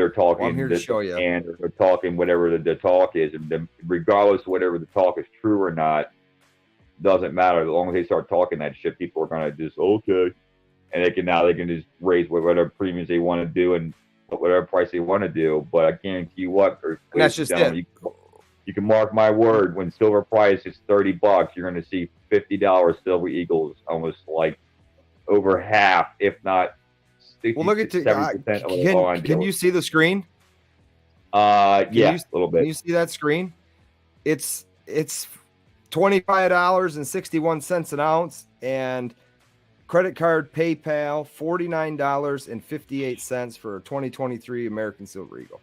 talking, well, I'm here to show you, and they're talking whatever the talk is, and regardless of whatever the talk is true or not, doesn't matter. As long as they start talking that shit, people are gonna just okay, and they can just raise whatever premiums they want to do and whatever price they want to do. But I guarantee you what, that's just it. You can mark my word, when silver price is $30, you're going to see $50 Silver Eagles, almost like over half, if not 60, well, look at 70%. Can you see the screen? Yeah, a little bit. Can you see that screen? It's $25.61 an ounce, and credit card, PayPal, $49.58 for a 2023 American Silver Eagle.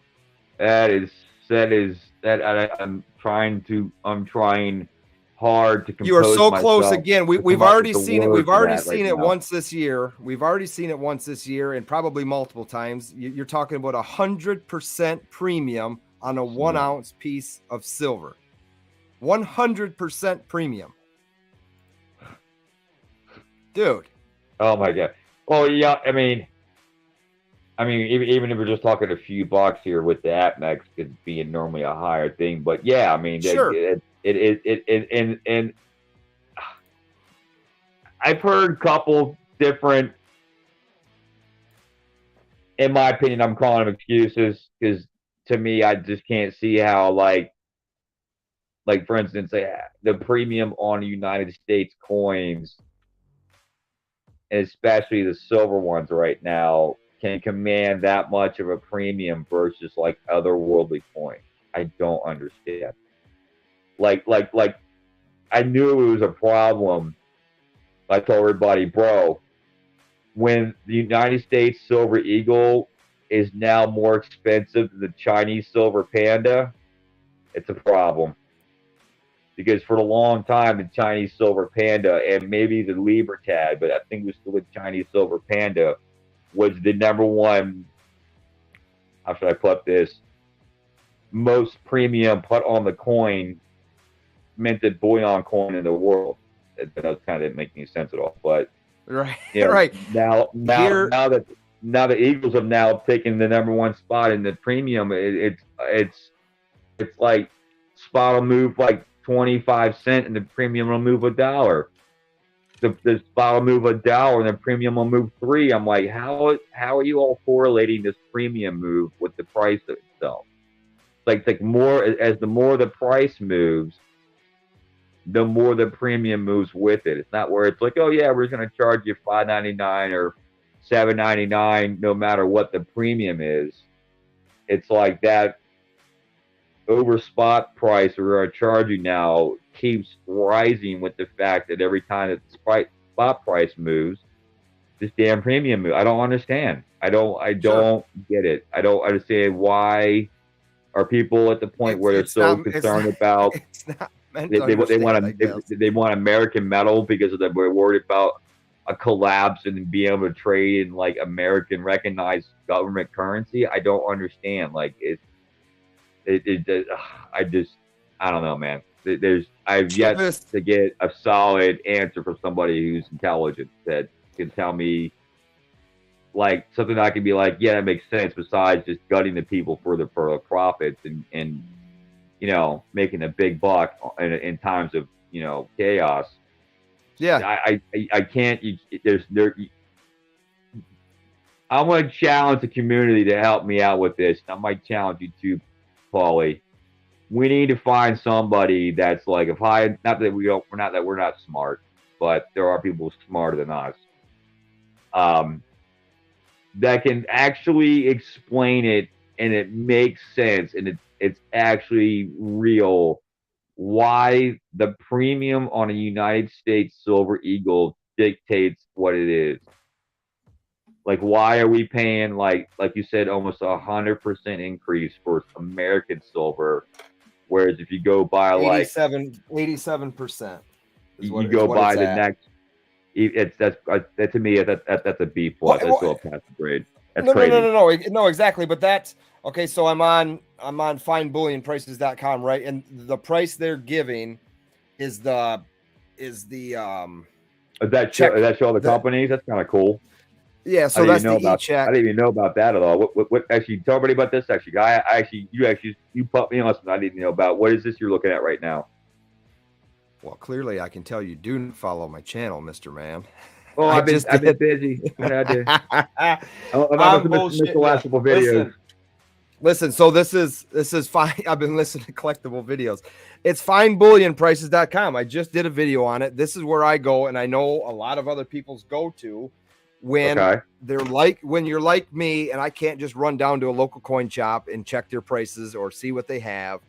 I'm trying hard to compose. You are so close again. We've already seen it. We've already seen it once this year. We've already seen it once this year, and probably multiple times. You're talking about 100% premium on a 1 ounce piece of silver. 100% premium, dude. Oh my god. Well, yeah. I mean, even if we're just talking a few bucks here with the APMEX could being normally a higher thing, but yeah, I mean, sure. And I've heard a couple different, in my opinion, I'm calling them excuses, because to me, I just can't see how, like for instance, the premium on United States coins, especially the silver ones right now, can command that much of a premium versus like other worldly coins. I don't understand. Like I knew it was a problem. I told everybody, bro, when the United States Silver Eagle is now more expensive than the Chinese Silver Panda, it's a problem. Because for a long time, the Chinese Silver Panda, and maybe the Libertad, but I think it was still the Chinese Silver Panda, was the number one, how should I put this, most premium put on the coin, minted bullion coin in the world. That kind of didn't make any sense at all. But right, you know, right. Now that the Eagles have now taken the number one spot in the premium, it's like spot will move like 25 cents and the premium will move $1. The spot will move $1 and the premium will move $3. I'm like, how are you all correlating this premium move with the price itself? Like more, as the more the price moves, the more the premium moves with it. It's not where it's like, oh yeah, we're going to charge you $5.99 or $7.99 no matter what the premium is. It's like that over spot price we're going to charge you now keeps rising with the fact that every time that the spot price moves, this damn premium moves. I don't understand. I don't get it. I don't understand why are people at the point where they're so concerned about they want American metal because they're worried about a collapse and being able to trade in like American recognized government currency. I don't understand. Like I don't know, man. I've yet to get a solid answer from somebody who's intelligent that can tell me like something I can be like, yeah, that makes sense. Besides just gutting the people for the profits and you know, making a big buck in times of, you know, chaos. Yeah, I can't. I want to challenge the community to help me out with this. I might challenge you too, Paulie. We need to find somebody that's like, we're not smart, but there are people smarter than us. That can actually explain it and it makes sense and it's actually real why the premium on a United States Silver Eagle dictates what it is. Like, why are we paying like you said, almost 100% increase for American silver, whereas if you go buy like 87%, you go buy the next It's that to me that's a B plus. That's still a passing grade. That's no, crazy. No, exactly. But that's okay. So I'm on finebullionprices.com, right? And the price they're giving is the Is that show the companies? That's kind of cool. Yeah, so that's the e-check. I didn't even know about that at all. What actually tell everybody about this actually. You put me on something I didn't know about. What is this you're looking at right now? Well, clearly I can tell you do not follow my channel, Mr. Man. Oh, I've been busy. I had to. I'm missed the last couple videos. Listen, so this is fine. I've been listening to collectible videos. It's finebullionprices.com. I just did a video on it. This is where I go, and I know a lot of other people's go to when when you're like me, and I can't just run down to a local coin shop and check their prices or see what they have,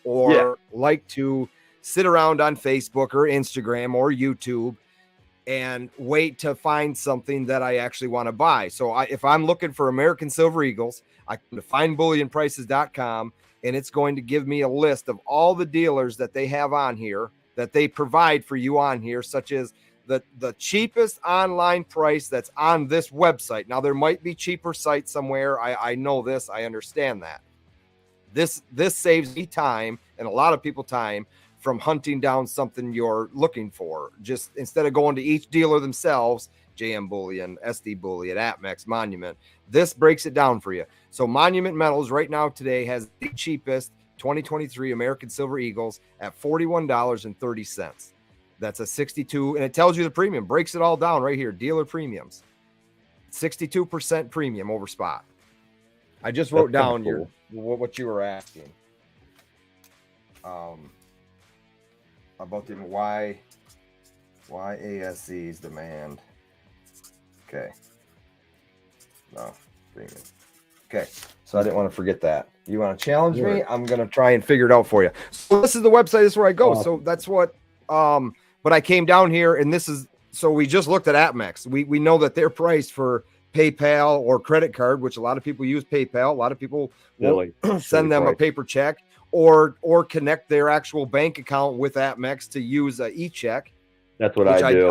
or like to sit around on Facebook or Instagram or YouTube and wait to find something that I actually want to buy. So if I'm looking for American Silver Eagles, I come to finebullionprices.com, and it's going to give me a list of all the dealers that they have on here, that they provide for you on here, such as the cheapest online price that's on this website. Now, there might be cheaper sites somewhere. I know this. I understand that. This saves me time, and a lot of people time, from hunting down something you're looking for. Just instead of going to each dealer themselves, JM Bullion, SD Bullion, Atmex, Monument, this breaks it down for you. So Monument Metals right now today has the cheapest 2023 American Silver Eagles at $41.30. That's a 62, and it tells you the premium, breaks it all down right here. Dealer premiums, 62% premium over spot. I just wrote down what you were asking. About the why ASC's demand. Okay. No, premium. Okay. So I didn't want to forget that. You want to challenge me? I'm going to try and figure it out for you. So this is the website. This is where I go. So that's what, but I came down here, and this is, so we just looked at Atmex. We know that they're priced for PayPal or credit card, which a lot of people use PayPal. A lot of people will send them a paper check or connect their actual bank account with Atmex to use an e-check. That's what I do.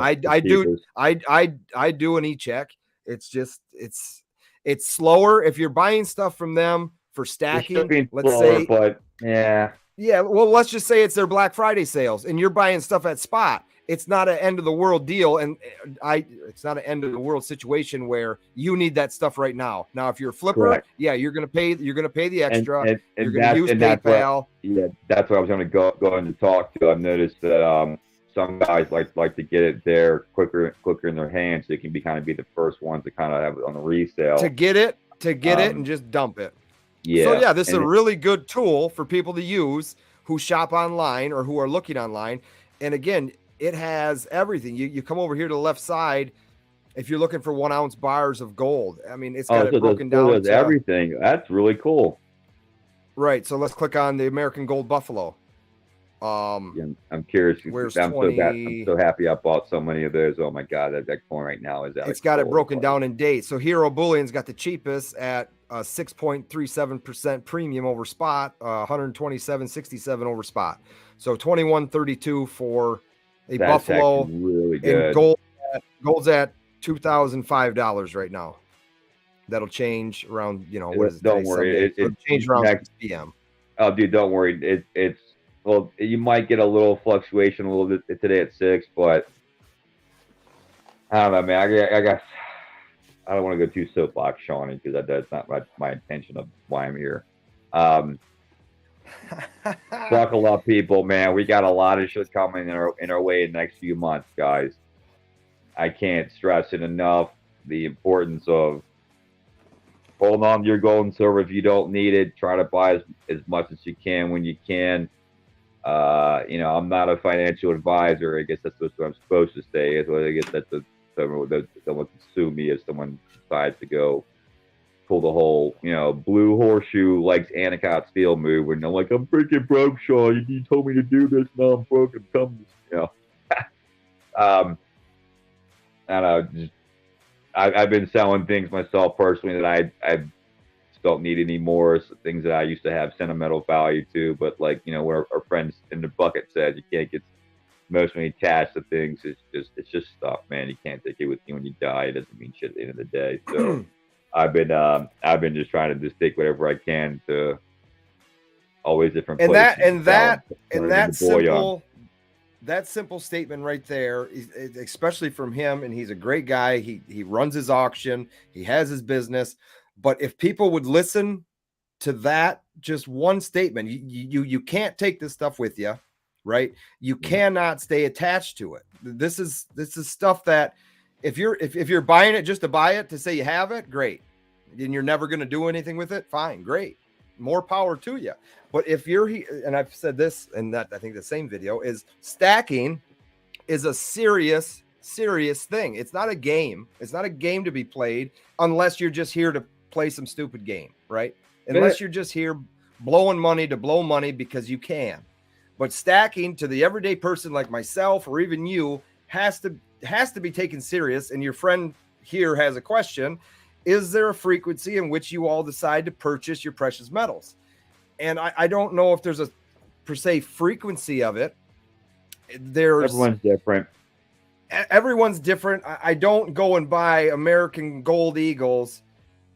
I do an e-check. It's just it's slower if you're buying stuff from them for stacking. But well, let's just say it's their Black Friday sales, and you're buying stuff at spot. It's not an end of the world deal, and it's not an end of the world situation where you need that stuff right now. Now, if you're a flipper, you're gonna pay the extra. You're gonna use PayPal. That's what I was gonna go in to talk to. I've noticed that some guys like to get it there quicker in their hands, so they can be the first ones to kind of have it on the resale. To get it and just dump it. Yeah. So this is a really good tool for people to use who shop online or who are looking online. And again, it has everything. You come over here to the left side if you're looking for 1 ounce bars of gold. I mean, it's got it broken down to everything. That's really cool. Right. So let's click on the American Gold Buffalo. I'm curious. I'm so happy I bought so many of those. Oh my God, that coin right now is out. It's got it broken down in date. So Hero Bullion's got the cheapest at 6.37% premium over spot, 127.67 over spot. So 21.32 for a That's Buffalo. Really good. And gold's at $2,005 right now. That'll change around, what is it? Don't worry. It'll change around 6 p.m. Oh, dude, don't worry. Well, you might get a little fluctuation a little bit today at 6, but I don't know, man. I don't want to go too soapbox, Shawnee, because that's not my intention of why I'm here. Buckle up, people, man. We got a lot of shit coming in our way in the next few months, guys. I can't stress it enough. The importance of holding on to your gold and silver if you don't need it. Try to buy as much as you can when you can. I'm not a financial advisor. I guess that's what I'm supposed to say. I guess that's someone can sue me if someone decides to go pull the whole, blue horseshoe likes Anacott Steel move. And I'm like, I'm freaking broke, Sean. You told me to do this. Now I'm broke and come, I don't know. I've been selling things myself personally that I don't need anymore. So things that I used to have sentimental value to, but what our friends in the bucket said, you can't get emotionally attached to things. It's just stuff, man. You can't take it with you when you die. It doesn't mean shit at the end of the day. So I've been just trying to just take whatever I can to always different places. That simple statement right there, especially from him, and he's a great guy. He runs his auction, he has his business. But if people would listen to that, just one statement, you can't take this stuff with you, right? You cannot stay attached to it. This is stuff that if you're buying it just to buy it, to say you have it, great. And you're never going to do anything with it, fine, great. More power to you. But if you're, and I've said this, and that I think the same video is, stacking is a serious thing. It's not a game. It's not a game to be played unless you're just here to play some stupid game, right? Unless you're just here blowing money to blow money because you can. But stacking to the everyday person like myself or even you has to be taken serious. And your friend here has a question. Is there a frequency in which you all decide to purchase your precious metals? And I don't know if there's a per se frequency of it. Everyone's different. Everyone's different. I don't go and buy American Gold Eagles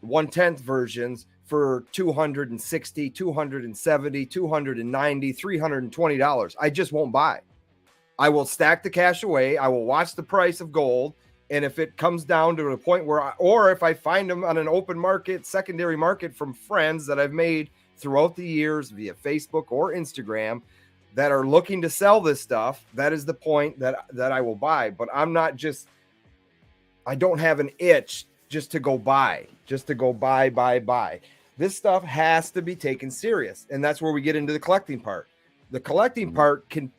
1/10 versions for $260, $270, $290, $320. I just won't buy. I will stack the cash away. I will watch the price of gold. And if it comes down to a point where, or if I find them on an open market, secondary market from friends that I've made throughout the years via Facebook or Instagram that are looking to sell this stuff, that is the point that I will buy. But I'm not just, I don't have an itch just to go buy. This stuff has to be taken serious. And that's where we get into the collecting part. The collecting part can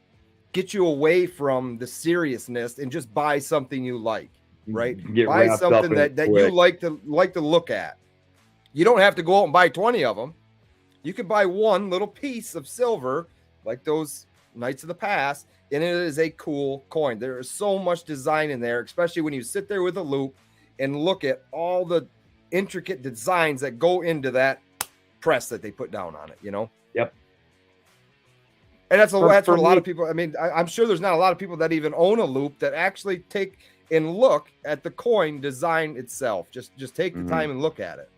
get you away from the seriousness and just buy something you like, right? Buy something that you like to look at. You don't have to go out and buy 20 of them. You can buy one little piece of silver like those Knights of the Past, and it is a cool coin. There is so much design in there, especially when you sit there with a loop and look at all the intricate designs that go into that press that they put down on it, you know? Yep. And that's what a lot of people, I mean, I'm sure there's not a lot of people that even own a loop that actually take and look at the coin design itself. Just take the time and look at it.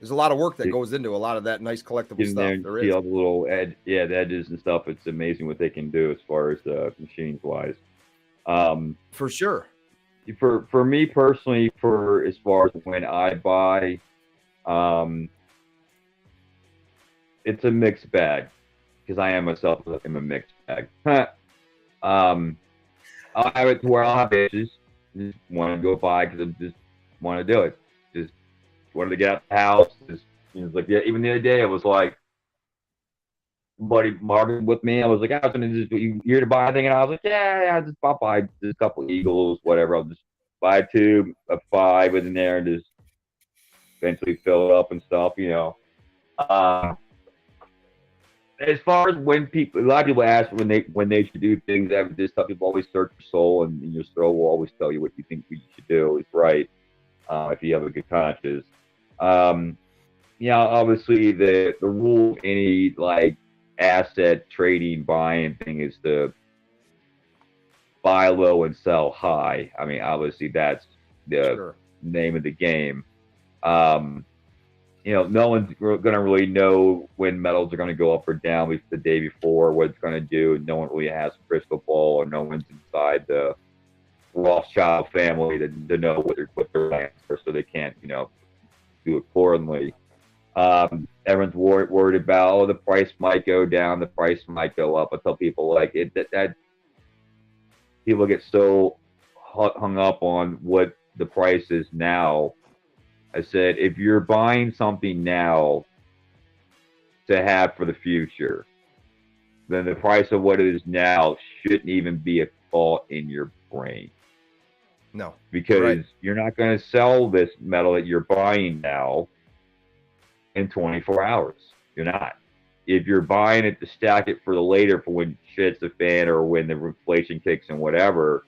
There's a lot of work that goes into a lot of that nice collectible stuff. There is. See all the little the edges and stuff. It's amazing what they can do as far as machines wise. For sure. For me personally, for as far as when I buy, it's a mixed bag because I am myself in a mixed bag. I'll have it to where I'll have itches. Just want to go buy because I just want to do it. Just wanted to get out the house. Just, like even the other day, I was like, buddy Marvin with me. I was like, I was gonna just, you here to buy anything? And I was like, yeah, I'll buy just a couple Eagles, whatever. I'll just buy 2 of 5 in there and just eventually fill it up and stuff, As far as when people, a lot of people ask when they should do things, this stuff, people always search your soul, and your soul will always tell you what you think you should do is right, if you have a good conscience. Obviously the rule of any like asset trading buying thing is to buy low and sell high. I mean, obviously that's the name of the game. No one's going to really know when metals are going to go up or down the day before, what it's going to do. No one really has a crystal ball, or no one's inside the Rothschild family to know what their plans are, so they can't, do accordingly. Everyone's worried about, the price might go down, the price might go up. I tell people that people get so hung up on what the price is now. I said, if you're buying something now to have for the future, then the price of what it is now shouldn't even be a thought in your brain. No. Because you're not going to sell this metal that you're buying now in 24 hours. You're not. If you're buying it to stack it for the later, for when shit's the fan or when the inflation kicks and whatever,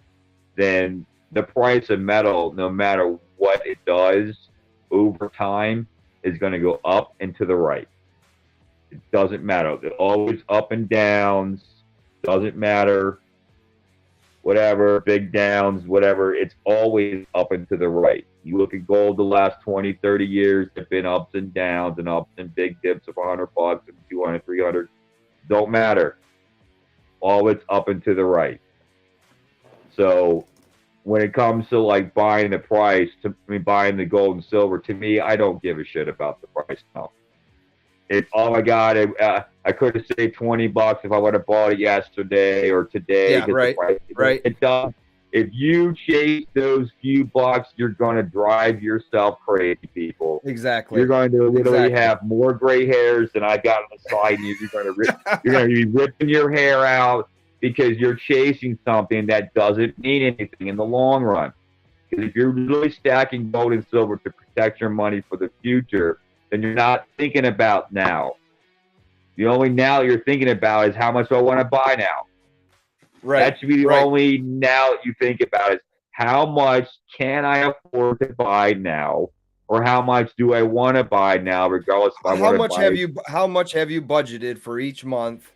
then the price of metal, no matter what it does over time, is going to go up and to the right. It doesn't matter. It always up and downs. Doesn't matter. whatever, big downs, whatever, it's always up and to the right. You look at gold the last 20, 30 years, there've been ups and downs and ups and big dips of $100 and 200, 300. Don't matter. Always up and to the right. So when it comes to like buying the price, buying the gold and silver, to me, I don't give a shit about the price now. Oh my God, I could have saved $20 if I would have bought it yesterday or today. Yeah, right, right. It does. If you chase those few bucks, you're going to drive yourself crazy, people. Exactly. You're going to literally have more gray hairs than I got on the side, and you're going to be ripping your hair out because you're chasing something that doesn't mean anything in the long run. Because if you're really stacking gold and silver to protect your money for the future, then you're not thinking about now. The only now you're thinking about is how much do I want to buy now. Right. That should be the only now that you think about is how much can I afford to buy now, or how much do I want to buy now, regardless if I want to buy. How much have you budgeted for each month?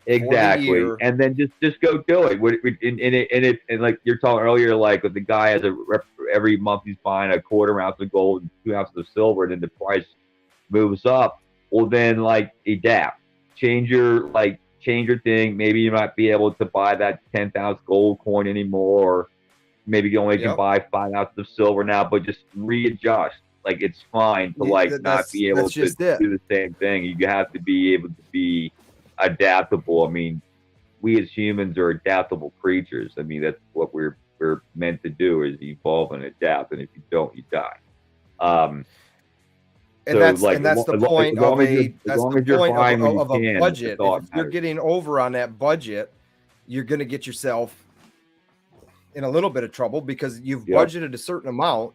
Exactly, and then just go do it. And like you're talking earlier, like with the guy has every month he's buying a quarter ounce of gold and 2 ounces of silver, and then the price moves up. Well, then like adapt, change your thing. Maybe you might be able to buy that 10th ounce gold coin anymore, or maybe you only can buy 5 ounces of silver now, but just readjust. Like it's fine to not be able to do the same thing. You have to be able to be adaptable. I mean, we as humans are adaptable creatures. I mean, that's what we're meant to do, is evolve and adapt. And if you don't, you die. And that's the point of a budget. If you're getting over on that budget, you're going to get yourself in a little bit of trouble because you've budgeted a certain amount.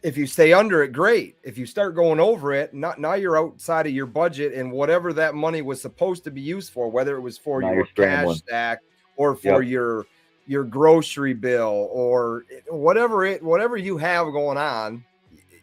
If you stay under it, great. If you start going over it, now you're outside of your budget, and whatever that money was supposed to be used for, whether it was for your cash stack or for your grocery bill or whatever you have going on,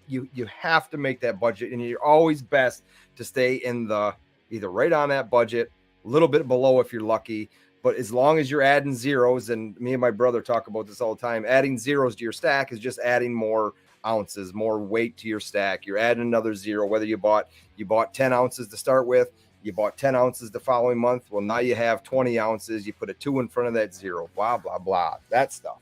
you have to make that budget, and you're always best to stay in the either right on that budget, a little bit below if you're lucky. But as long as you're adding zeros, and me and my brother talk about this all the time, adding zeros to your stack is just adding more ounces, more weight to your stack. You're adding another zero, whether you bought 10 ounces to start with, you bought 10 ounces the following month. Well, now you have 20 ounces. You put a 2 in front of that zero, blah, blah, blah, that stuff.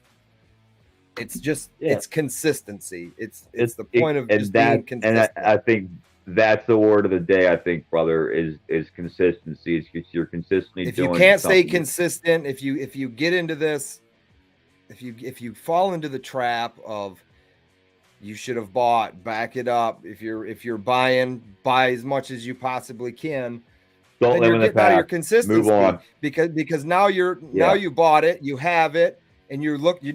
It's just, it's consistency. It's the point of just being consistent. And I think that's the word of the day, I think, brother, is consistency. It's you're consistently if you can't stay consistent, if you get into this, if you fall into the trap of you should have bought, back it up. If you're buying, buy as much as you possibly can. Don't live in the past. Your consistency. Move on. Because now now you bought it, you have it, and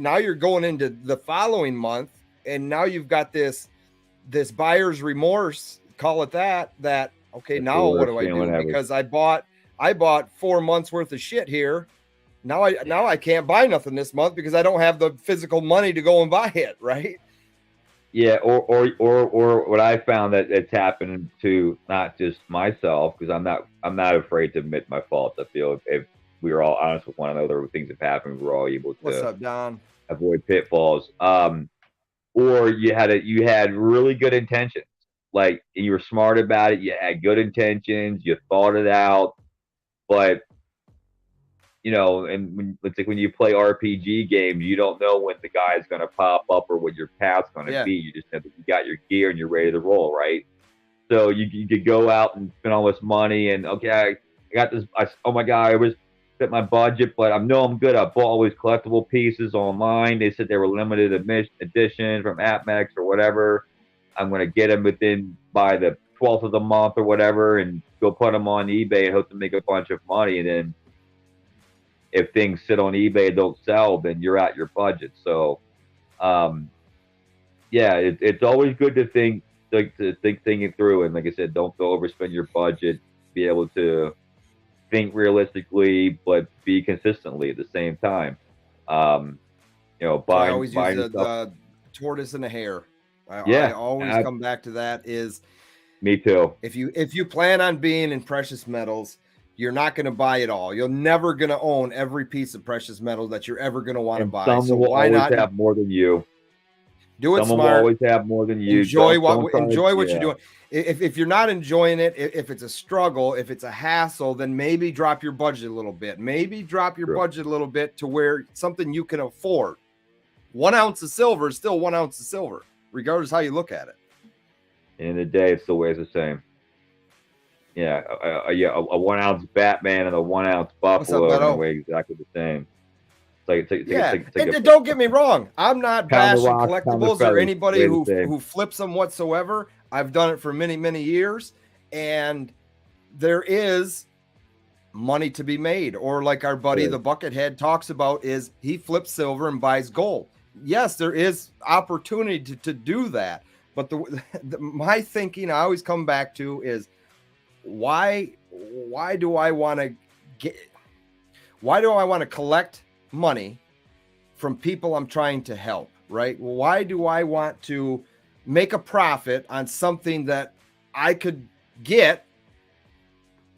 now you're going into the following month, and now you've got this buyer's remorse, call it that okay, now what do I do? Because I bought 4 months worth of shit here. Now I can't buy nothing this month because I don't have the physical money to go and buy it, right? Yeah, or what I found that it's happened to not just myself, because I'm not afraid to admit my faults. I feel if we were all honest with one another, things have happened, we're all able to What's up, Don? avoid pitfalls. Or you had really good intentions, like you were smart about it, you had good intentions, you thought it out, but and when you play RPG games, you don't know when the guy's going to pop up or what your path's going to be. You just know that you got your gear and you're ready to roll, right? So you could go out and spend all this money and, okay, I got this. Oh my God, I was fit my budget, but I'm good. I bought all these collectible pieces online. They said they were limited edition from AppMex or whatever. I'm going to get them by the 12th of the month or whatever, and go put them on eBay and hope to make a bunch of money. And then if things sit on eBay and don't sell, then you're at your budget. So, it's always good to think it through. And like I said, don't overspend your budget. Be able to think realistically, but be consistently at the same time. I always use the tortoise and the hare. I always come back to that. Is me too. If you plan on being in precious metals, You're not going to buy it all. You're never going to own every piece of precious metal that you're ever going to want to buy. Someone will always have more than you. Do it Someone smart. will always have more than you. Enjoy what you're doing. If you're not enjoying it, if it's a struggle, if it's a hassle, then maybe drop your budget a little bit. Maybe drop your budget a little bit to where something you can afford. 1 ounce of silver is still 1 ounce of silver, regardless of how you look at it. In the day, it still weighs the same. Yeah, a 1 ounce Batman and a 1 ounce Buffalo weigh exactly the same. And don't get me wrong, I'm not bashing collectibles or anybody who flips them whatsoever. I've done it for many, many years, and there is money to be made. Or like our buddy, the Buckethead, talks about, is he flips silver and buys gold. Yes, there is opportunity to do that. But my thinking I always come back to is, why do I want to collect money from people I'm trying to help, right? Why do I want to make a profit on something that I could get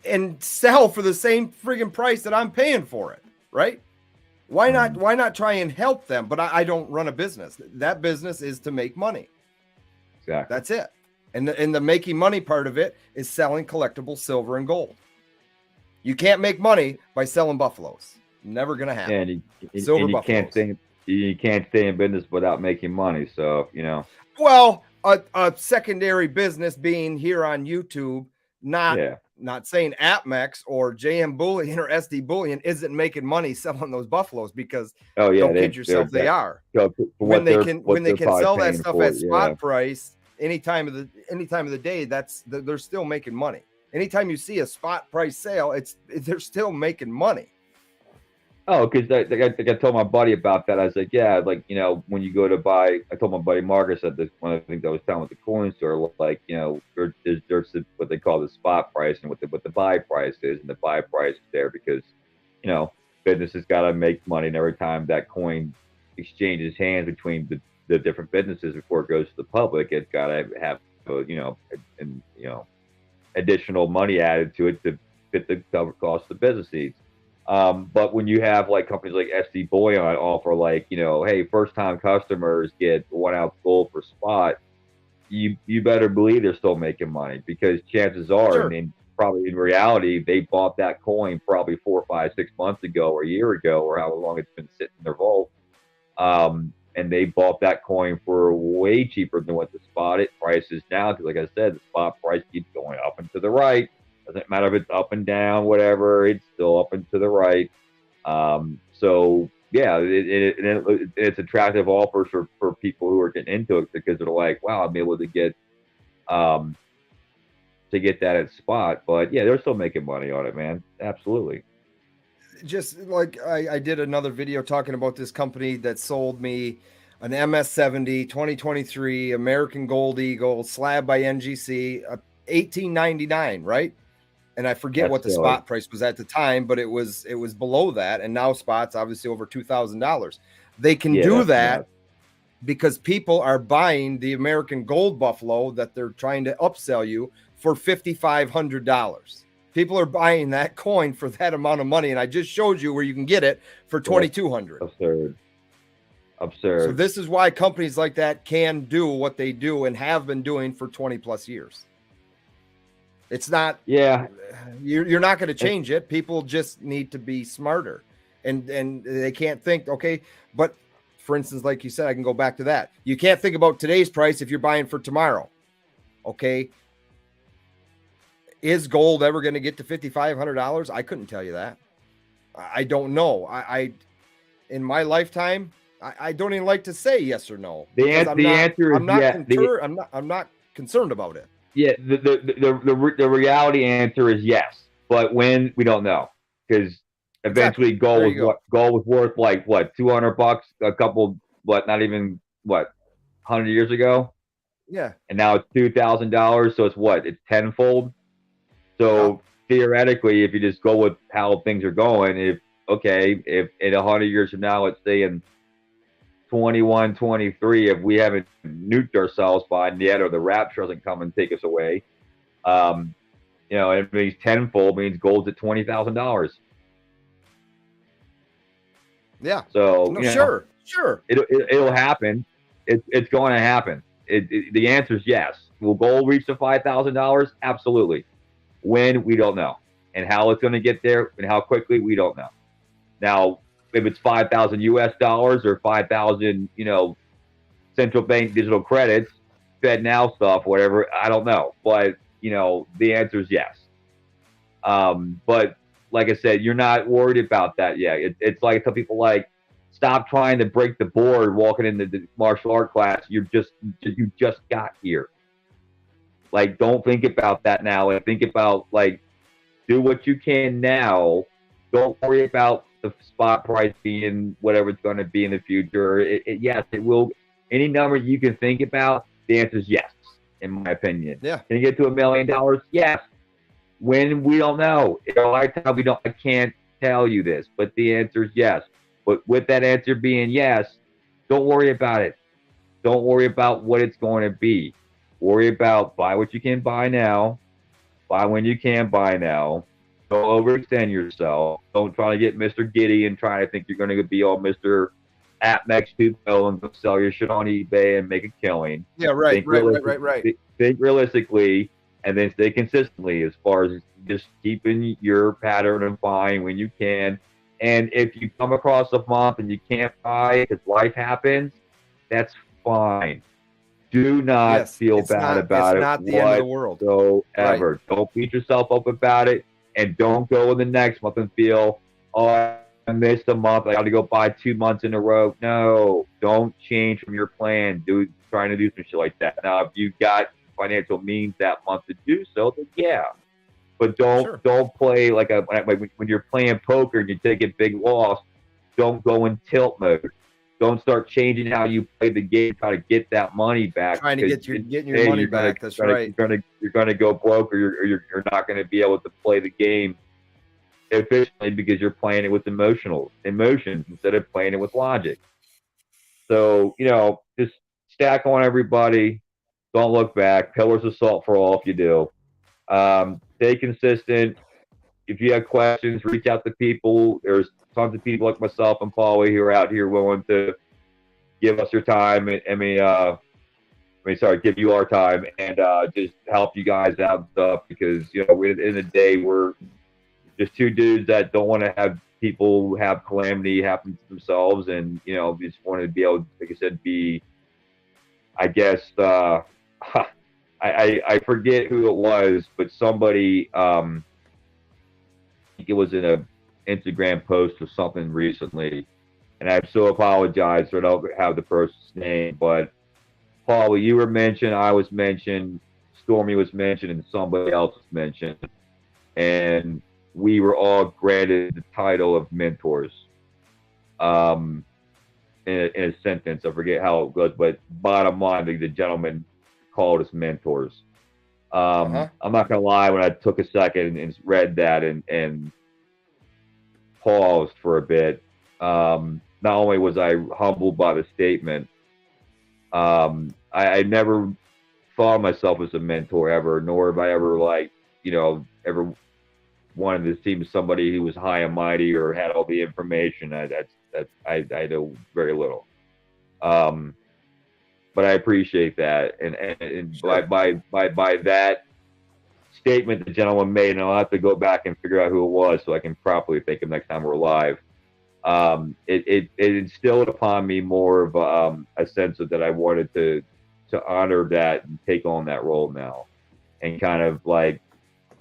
and sell for the same friggin' price that I'm paying for it, right? Why not try and help them? But I don't run a business. That business is to make money. Exactly. That's it. And the making money part of it is selling collectible silver and gold. You can't make money by selling buffaloes. Never gonna happen. And you can't stay in business without making money. So Well, a secondary business being here on YouTube, not saying AppMex or JM Bullion or SD Bullion isn't making money selling those buffaloes, because don't kid yourself, they are. When they can sell that stuff at spot price any time of the day, they're still making money. Anytime you see a spot price sale, they're still making money. Oh, because I told my buddy about that. I was like, yeah, like, when you go to buy, I told my buddy Marcus that one of the things I was telling with the coin store, like, there's what they call the spot price and what the buy price is, and the buy price is there because, businesses got to make money, and every time that coin exchanges hands between the different businesses before it goes to the public, it's got to have, additional money added to it to fit the cost of the business needs. But when you have like companies like SD Bullion offer, like, hey, first time customers get 1 ounce gold for spot, you better believe they're still making money, because chances are, and probably in reality, they bought that coin probably 4, 5, 6 months ago or a year ago, or however long it's been sitting in their vault. And they bought that coin for way cheaper than what the spot price is now. Because like I said, the spot price keeps going up and to the right. Doesn't matter if it's up and down, whatever, it's still up and to the right. So yeah, it's attractive offers for people who are getting into it, because they're like, wow, I'm able to get that at spot. But yeah, they're still making money on it, man. Absolutely. Just like I did another video talking about this company that sold me an MS-70 2023 American Gold Eagle slab by NGC, $18.99, right? And I forget what the spot price was at the time, but it was below that, and now spot's obviously over $2,000. They can do that because people are buying the American Gold Buffalo that they're trying to upsell you for $5,500. People are buying that coin for that amount of money, and I just showed you where you can get it for $2,200. Absurd. So this is why companies like that can do what they do and have been doing for 20 plus years. It's not. Yeah, you're not going to change it. People just need to be smarter, and they can't think. Okay, but for instance, like you said, I can go back to that. You can't think about today's price if you're buying for tomorrow. Okay. Is gold ever going to get to $5,500? I couldn't tell you that. I don't know. I in my lifetime, I don't even like to say yes or no. The answer is yes. I'm not concerned about it. Yeah, the reality answer is yes, but when, we don't know, because eventually gold was worth like what, $200 a couple, not even 100 years ago. Yeah, and now it's $2,000, so it's tenfold. So theoretically, if you just go with how things are going, if in 100 years from now, let's say in 21, 23, if we haven't nuked ourselves by yet, or the rapture doesn't come and take us away, You know, it means tenfold means gold's at $20,000. Yeah. So No, you know, sure. It'll happen. It's going to happen. The answer is yes. Will gold reach the $5,000? Absolutely. When, we don't know, and how it's going to get there and how quickly, we don't know. Now, if it's 5,000 US dollars or 5,000, you know, central bank digital credits, Fed now stuff, whatever, I don't know. But you know, the answer is yes. But like I said, you're not worried about that yet. It's like I tell people, like, stop trying to break the board walking into the martial art class. You just got here. Like, don't think about that now, and think about, like, do what you can now. Don't worry about the spot price being whatever it's going to be in the future. Yes, it will. Any number you can think about, the answer is yes, in my opinion. Yeah. Can you get to $1 million? Yes. When, we don't know. In our lifetime, we don't. I can't tell you this, but the answer is yes. But with that answer being yes, don't worry about it. Don't worry about what it's going to be. Worry about buy what you can buy now, buy when you can buy now. Don't overextend yourself. Don't try to get Mr. Giddy and try to think you're going to be all Mr. AppMex 2.0 and go sell your shit on eBay and make a killing. Yeah, right. Think realistically, and then stay consistently as far as just keeping your pattern of buying when you can. And if you come across a month and you can't buy because life happens, that's fine. Do not feel bad about it. It's not the end of the world. Whatsoever. Right. Don't beat yourself up about it, and don't go in the next month and feel, oh, I missed a month, I got to go buy 2 months in a row. No, don't change from your plan. Trying to do some shit like that. Now, if you got financial means that month to do so, then yeah. But don't play like when you're playing poker and you take a big loss, don't go in tilt mode. Don't start changing how you play the game, try to get that money back. Trying to getting your money back. That's right. You're gonna go broke, or you're not gonna be able to play the game efficiently because you're playing it with emotions instead of playing it with logic. So, you know, just stack on everybody. Don't look back. Pillars of salt for all if you do. Stay consistent. If you have questions, reach out to people. There's tons of people like myself and Paulie who are out here willing to give us your time. Give you our time and just help you guys out and stuff, because, you know, at the end of the day, we're just two dudes that don't want to have people have calamity happen to themselves, and, you know, just want to be able, like I said, be, I guess, I forget who it was, but somebody, I think it was in a Instagram post or something recently, and I so apologize for I don't have the person's name, but Paul, you were mentioned, I was mentioned, Stormy was mentioned, and somebody else was mentioned, and we were all granted the title of mentors. In a sentence, I forget how it goes, but bottom line, the gentleman called us mentors. I'm not gonna lie, when I took a second and read that and paused for a bit, not only was I humbled by the statement, I never thought of myself as a mentor ever, nor have I ever, like, you know, ever wanted to seem somebody who was high and mighty or had all the information. I know very little. But I appreciate that, and sure. by that statement the gentleman made, and I'll have to go back and figure out who it was so I can properly thank him next time we're live. It instilled upon me more of a sense of that I wanted to honor that and take on that role now, and kind of like,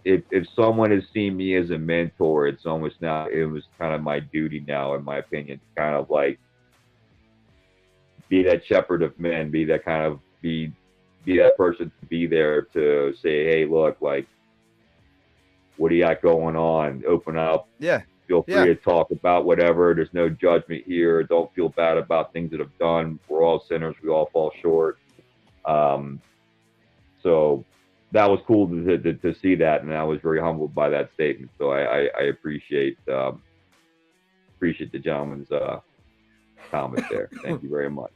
if someone has seen me as a mentor, it was kind of my duty now, in my opinion, to kind of like be that shepherd of men, be that kind of be that person to be there to say, hey, look, like, what do you got going on? Open up. Yeah. Feel free to talk about whatever. There's no judgment here. Don't feel bad about things that have done. We're all sinners. We all fall short. So that was cool to see that, and I was very humbled by that statement. So I appreciate the gentleman's comment there. Thank you very much.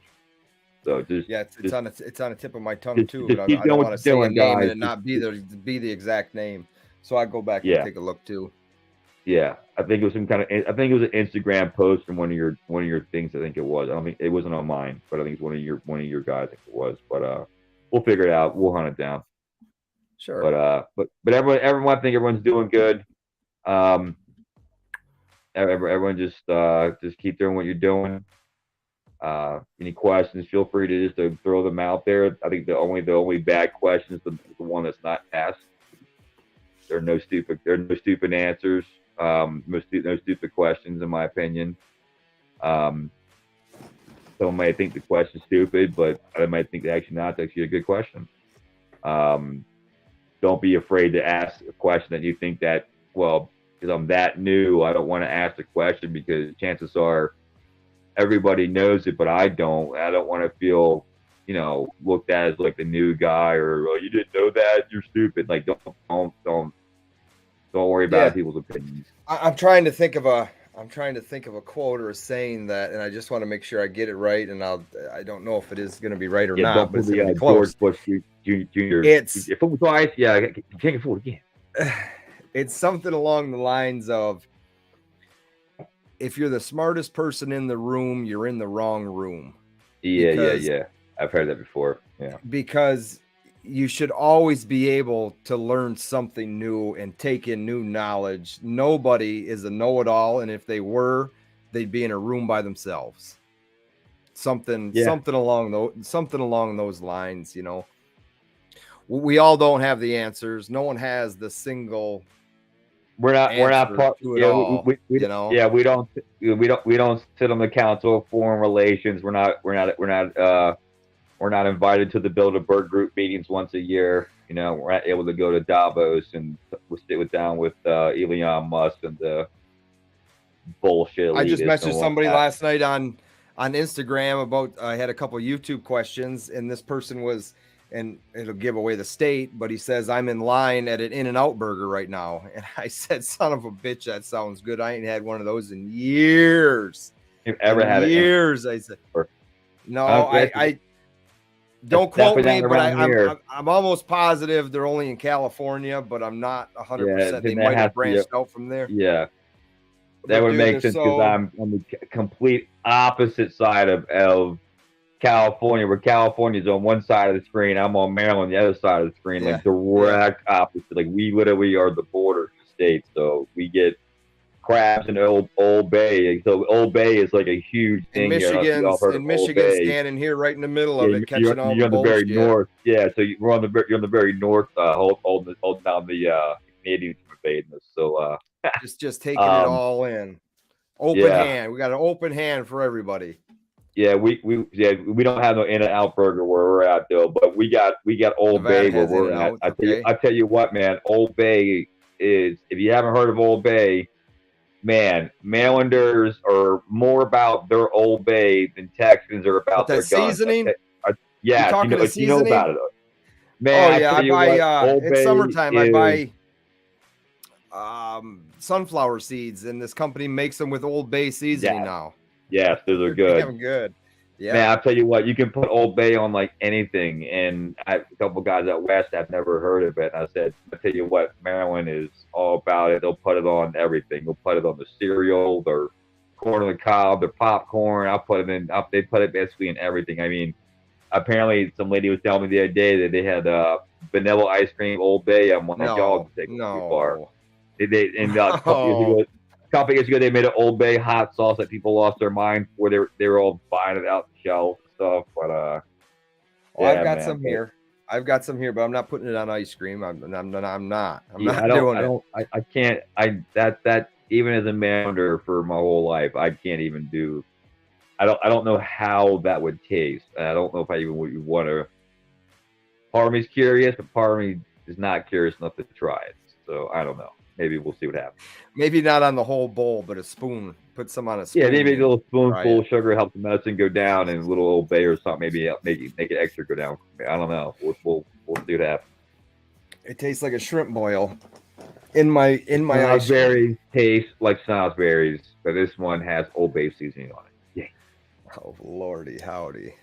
So it's on the tip of my tongue too, but I don't want to say a name and it not be the exact name. So I go back and take a look too. Yeah, I think it was some kind of. I think it was an Instagram post from one of your things. I think it was. I don't think it wasn't on mine, but I think it's one of your guys. I think it was. But we'll figure it out. We'll hunt it down. Sure. But everyone, I think everyone's doing good. Everyone just keep doing what you're doing. Any questions? Feel free to just to throw them out there. I think the only bad question is the one that's not asked. There are no stupid answers. No stupid questions, in my opinion. Someone might think the question's stupid, but I might think it's actually a good question. Don't be afraid to ask a question that you think that, well, because I'm that new, I don't want to ask the question because chances are everybody knows it, but I don't. I don't want to feel, looked at as like the new guy or, oh, you didn't know that, you're stupid. Like don't worry about people's opinions. I'm trying to think of a quote or a saying that, and I just want to make sure I get it right. And I don't know if it is going to be right or not, but it's going to be close. George Bush Jr. It's football twice. Yeah, you can't afford again. It's something along the lines of, if you're the smartest person in the room, you're in the wrong room. Yeah. I've heard that before. Yeah. Because you should always be able to learn something new and take in new knowledge. Nobody is a know-it-all, and if they were, they'd be in a room by themselves. Something along those lines, We all don't have the answers. No one has the single. We're not part. We don't sit on the council of foreign relations. We're not invited to the Bilderberg group meetings once a year. We're not able to go to Davos and we'll sit down with Elon Musk and the bullshit. I just messaged somebody last night on Instagram about, I had a couple YouTube questions, and this person was, and it'll give away the state, but he says, I'm in line at an In-N-Out burger right now. And I said, son of a bitch, that sounds good. I ain't had one of those in years. You've ever had years? I said, no, I don't quote me, but I'm almost positive they're only in California, but I'm not 100%. They might have branched out from there. Yeah. That would make sense because I'm on the complete opposite side of California, where California's on one side of the screen, I'm on Maryland, the other side of the screen, like direct opposite. Like we literally are the border of the state, so we get crabs in Old Bay. So Old Bay is like a huge thing. Michigan's standing here right in the middle of it, catching all the bullshit. Very north. Yeah, so you're on the very north, holding down the Canadians invading us. So just taking it all in. Open hand. We got an open hand for everybody. Yeah, we don't have no In-N-Out burger where we're at though, but we got Old Bay where we're at. I tell you what, man, Old Bay is, if you haven't heard of Old Bay, man, Marylanders are more about their Old Bay than Texans are about their guns. Seasoning? Yeah, you know about it. Man, I buy it's summertime. I buy sunflower seeds, and this company makes them with Old Bay seasoning now. Yes, those are good. Damn good. Yeah. Man, I'll tell you what, you can put Old Bay on like anything. And a couple guys out west have never heard of it. And I said, I'll tell you what, Maryland is all about it. They'll put it on everything. They'll put it on the cereal, their corn on the cob, their popcorn. They put it basically in everything. I mean, apparently some lady was telling me the other day that they had vanilla ice cream Old Bay. I'm like, y'all take it too far. A couple years ago, they made an Old Bay hot sauce that people lost their mind where they were all buying it out the shelf and stuff. But I've got some here. But I'm not putting it on ice cream. I'm not doing it. I can't. That even as a Marylander for my whole life, I can't even do. I don't know how that would taste. I don't know if I even would want to. Part of me's curious, but part of me is not curious enough to try it. So I don't know. Maybe we'll see what happens. Maybe not on the whole bowl, but a spoon. Put some on a spoon. Yeah, maybe a little spoonful of sugar helps the medicine go down, and a little Old Bay or something maybe make it extra go down. I don't know. We'll see what happens. It tastes like a shrimp boil in my ice berries taste like snozzberries, but this one has Old Bay seasoning on it. Yeah. Oh lordy, howdy.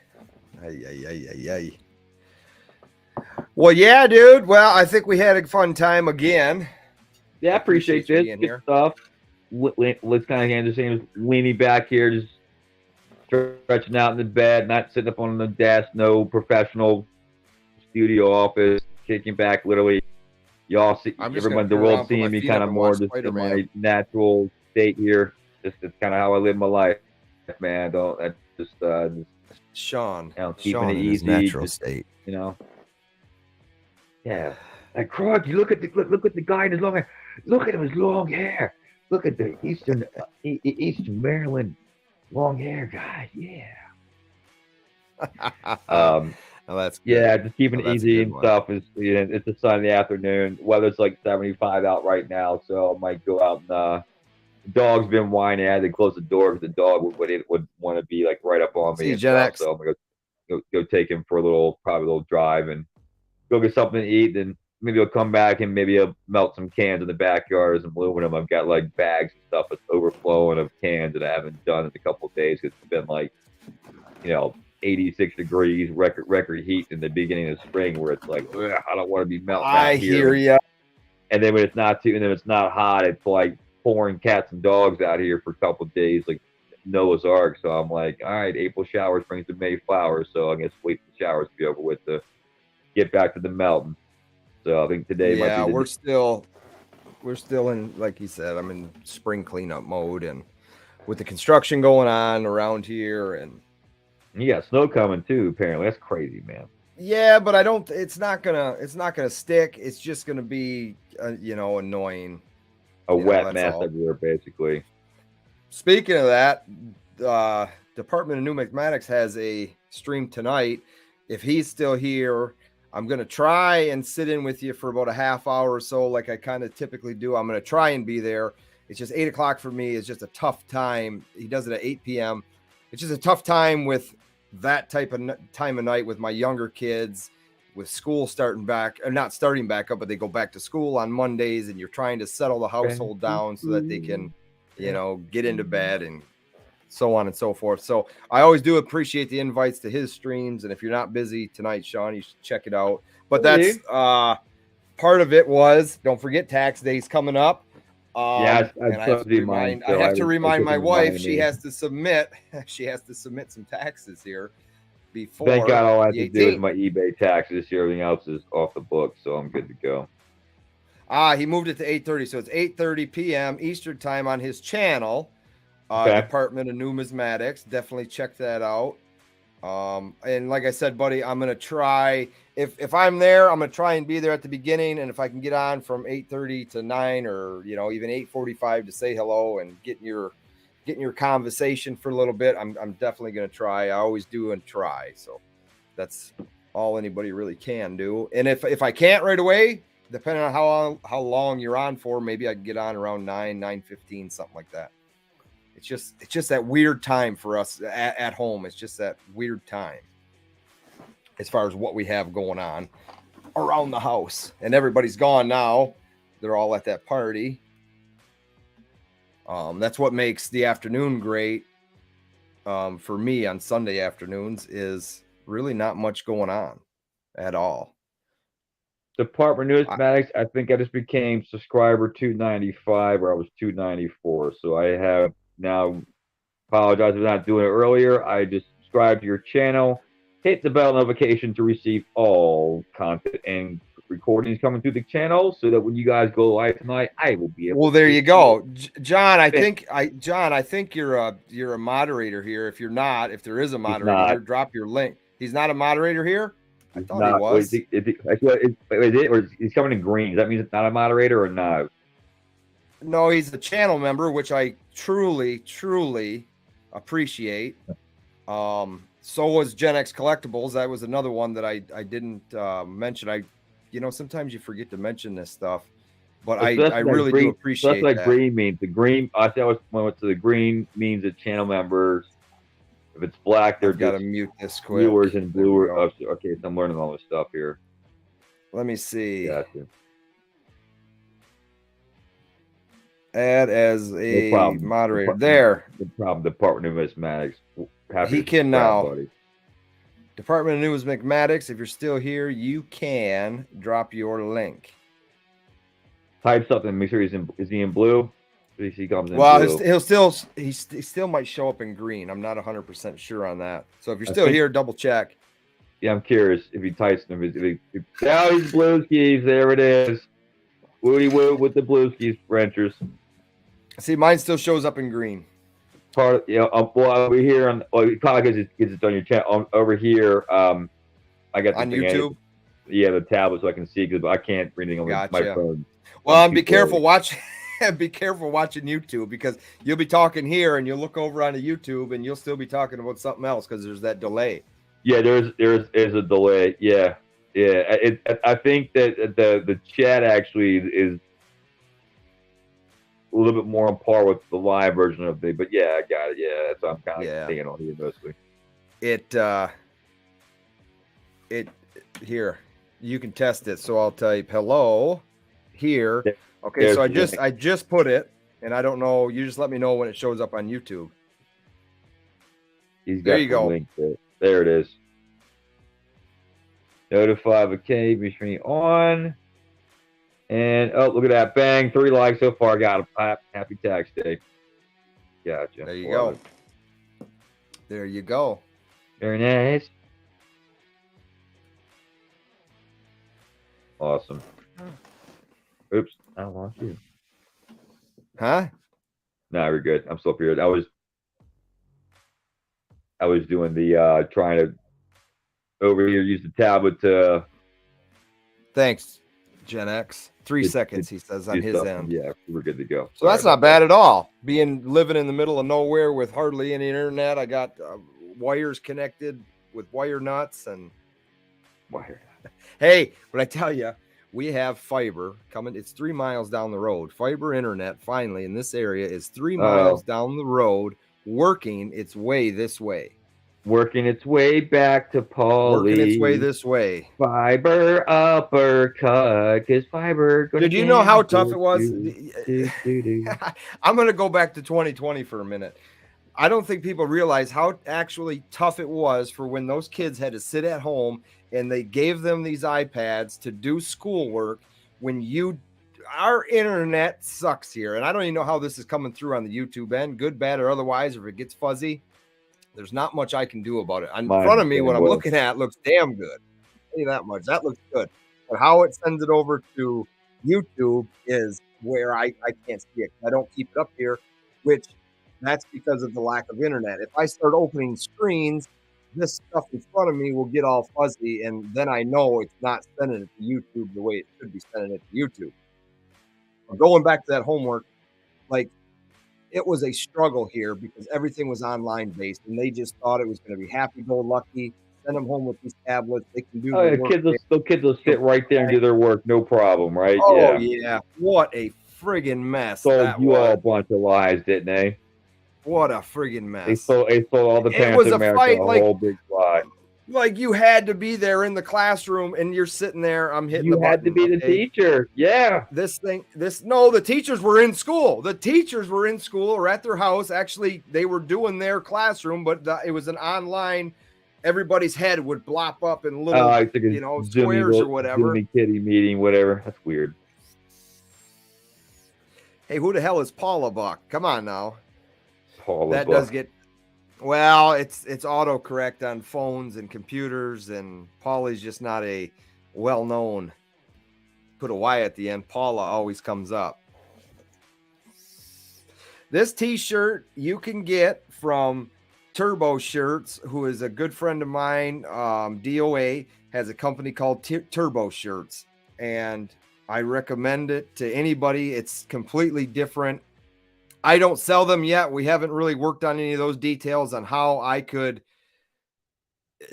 Well, yeah, dude. Well, I think we had a fun time again. Yeah, I appreciate this. Being Good here. stuff. Let's kind of hand the same leaning back here, just stretching out in the bed, not sitting up on the desk, no professional studio office, kicking back literally. Y'all see, I'm just everyone gonna in the turn world around, put my seeing me feet kind up, of and more watch just in Spider-Man. my natural state here. Just it's kind of how I live my life, man. Don't I just Sean, you know, keeping it in his easy, natural just, state. you know. Yeah, like Crog, you look at the guy in his long hair. Look at him, his long hair. Look at the Eastern Maryland long hair guy. Yeah. Oh, that's good. Yeah, just keeping it That's a easy good and one. stuff. Is it's a sunny afternoon. Weather's like 75 out right now, so I might go out and the dog's been whining. I had to close the door because the dog would want to be like right up on me See, and Gen stuff. X. So I'm gonna go take him for probably a little drive and go get something to eat. And maybe I'll come back and maybe I'll melt some cans in the backyard, some aluminum. I've got like bags and stuff that's overflowing of cans that I haven't done in a couple of days because it's been like, 86 degrees, record heat in the beginning of spring, where it's like, I don't want to be melting out here. Hear ya. And then when it's not and then it's not hot, it's like pouring cats and dogs out here for a couple of days, like Noah's Ark. So I'm like, all right, April showers brings the May flowers. So I guess wait for the showers to be over with to get back to the melting. So I think today might be we're still in, like you said, I'm in spring cleanup mode, and with the construction going on around here, and you got snow coming too. Apparently, that's crazy, man. yeah, but it's not gonna stick. It's just gonna be annoying. A wet mess everywhere, basically. Speaking of that, Department of Numismatics has a stream tonight. If he's still here, I'm going to try and sit in with you for about a half hour or so, like I kind of typically do. I'm going to try and be there. It's just 8 o'clock for me. It's just a tough time. He does it at 8 p.m. It's just a tough time with that type of time of night with my younger kids, with school starting back, or not starting back up, but they go back to school on Mondays, and you're trying to settle the household down so that they can, get into bed and so on and so forth. So I always do appreciate the invites to his streams. And if you're not busy tonight, Sean, you should check it out. But that's part of it was, don't forget, tax day's coming up. I have to remind my wife she has to submit some taxes here before. Thank God all I have to do is my eBay taxes. Everything else is off the books, so I'm good to go. He moved it to 8:30, so it's 8:30 p.m. Eastern time on his channel, Department of Numismatics. Definitely check that out. And like I said, buddy, I'm gonna try. If I'm there, I'm gonna try and be there at the beginning, and if I can get on from 8:30 to 9, or even 8:45 to say hello and getting your conversation for a little bit, I'm definitely gonna try. I always do and try. So that's all anybody really can do. And if I can't right away, depending on how long you're on for, maybe I can get on around 9:15, something like that. It's just that weird time for us at home. It's just that weird time as far as what we have going on around the house. And everybody's gone now. They're all at that party. That's what makes the afternoon great for me on Sunday afternoons, is really not much going on at all. Department of Numismatics, I think I just became subscriber 295, or I was 294. So I have now, apologize for not doing it earlier. I just subscribe to your channel, hit the bell notification to receive all content and recordings coming through the channel, so that when you guys go live tonight, I will be able. Well, there you go, John. I think you're a moderator here. If you're not, if there is a moderator here, drop your link. He's not a moderator here. I thought he was. Is it, or he's coming in green? Does that mean it's not a moderator or no? No, he's a channel member, which I truly, truly appreciate. So was Gen X Collectibles. That was another one that I didn't mention. Sometimes you forget to mention this stuff, but I really do appreciate that. That's what green means. The green, I went to the green means that channel members. If it's black, they're got to mute this quick. Viewers and blue. Okay, so I'm learning all this stuff here. Let me see. Gotcha. Add as a moderator. There. The problem. Department of Numismatics. He can now. Buddy. Department of Numismatics. If you're still here, you can drop your link. type something. Make sure is he in blue? He comes in Well, blue. he still might show up in green. I'm not 100% sure on that. So if you're I still think- here, double check. Yeah, I'm curious if he types them. Now he's blue skis. There it is. Woody woo with the blue skis, renters. See, mine still shows up in green. Part of, well, over here on probably because it's on your channel. Over here, I got the On thing, YouTube. Yeah, the tablet, so I can see because I can't read anything on my phone. Well, be careful. Be careful watching YouTube because you'll be talking here and you'll look over onto YouTube and you'll still be talking about something else because there's that delay. Yeah, there's a delay. Yeah. I think that the chat actually is a little bit more on par with the live version of but yeah, I got it. Yeah, that's what I'm kind of thinking on here mostly. It here, you can test it. So I'll type hello here. Okay, so I just put it, and I don't know. You just let me know when it shows up on YouTube. There you go. Link there it is. Notify the K between on. And oh, look at that. Bang. 3 likes so far. Got a happy tax day. Gotcha. There you go. There you go. Very nice. Awesome. Oops. I lost you. Huh? No, we're good. I'm still up here. I was doing the trying to over here use the tablet to. Thanks, Gen X. 3 seconds, he says on his end. Yeah, we're good to go. So that's not bad at all. Living in the middle of nowhere with hardly any internet. I got wires connected with wire nuts and wire. Hey, when I tell you, we have fiber coming. It's 3 miles down the road. Fiber internet finally in this area is 3 miles down the road, working its way this way. Working its way back to Pauly. Working its way this way. Fiber uppercut. Is fiber going to Did you know how tough it was? I'm going to go back to 2020 for a minute. I don't think people realize how actually tough it was for when those kids had to sit at home and they gave them these iPads to do schoolwork when our internet sucks here. And I don't even know how this is coming through on the YouTube end, good, bad, or otherwise. If it gets fuzzy, there's not much I can do about it. In front of me, what I'm looking at looks damn good. I'll tell you that much. That looks good. But how it sends it over to YouTube is where I can't see it. I don't keep it up here, which that's because of the lack of internet. If I start opening screens, this stuff in front of me will get all fuzzy, and then I know it's not sending it to YouTube the way it should be sending it to YouTube. But going back to that homework, it was a struggle here because everything was online based, and they just thought it was going to be happy-go-lucky. Send them home with these tablets; they can do. The kids will sit right there and do their work, no problem, right? Oh yeah. What a friggin' mess! Told you all a bunch of lies, didn't they? What a friggin' mess! They sold all the parents in America a whole big lie. Like you had to be there in the classroom, and you're sitting there. I'm hitting. You had to be the teacher. Yeah. The teachers were in school. The teachers were in school or at their house. Actually, they were doing their classroom, but it was an online. Everybody's head would blop up in little, squares or whatever. Zoomy kitty meeting, whatever. That's weird. Hey, who the hell is Paulybuck? Come on now. Paulybuck. That does get. Well, it's autocorrect on phones and computers, and Pauly's just not a well-known. Put a Y at the end. Paula always comes up. This T-shirt you can get from Turbo Shirts, who is a good friend of mine. DOA has a company called Turbo Shirts, and I recommend it to anybody. It's completely different. I don't sell them yet. We haven't really worked on any of those details on how I could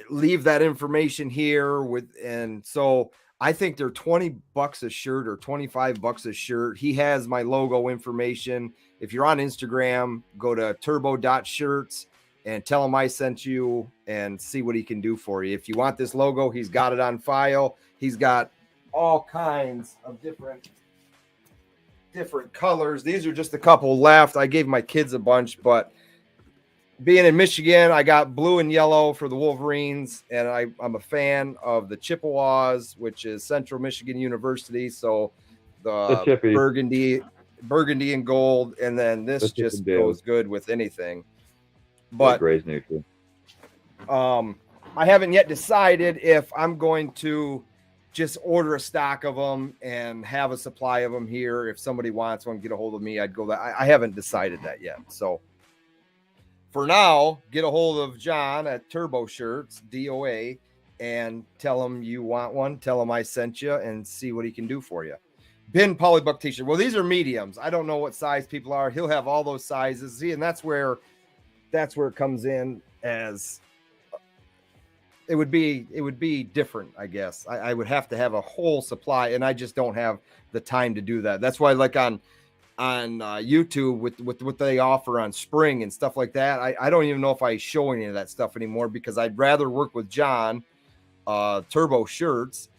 leave that information here and so I think they're $20 a shirt or $25 a shirt. He has my logo information. If you're on Instagram, go to turbo.shirts and tell him I sent you and see what he can do for you. If you want this logo, he's got it on file. He's got all kinds of different colors. These are just a couple left. I gave my kids a bunch, but being in Michigan, I got blue and yellow for the Wolverines, and I'm a fan of the Chippewas, which is Central Michigan University. So chippy. burgundy and gold, and then this just goes good with anything. But gray's neutral. I haven't yet decided if I'm going to just order a stock of them and have a supply of them here. If somebody wants one, get a hold of me. I'd go that. I haven't decided that yet. So for now, get a hold of John at Turbo Shirts, DOA, and tell him you want one. Tell him I sent you and see what he can do for you. Ben Paulybuck t-shirt. Well, these are mediums. I don't know what size people are. He'll have all those sizes. See, and that's where it comes in as it would be different, I guess. I would have to have a whole supply, and I just don't have the time to do that. That's why, like on YouTube with what they offer on spring and stuff like that, I don't even know if I show any of that stuff anymore, because I'd rather work with John, Turbo Shirts,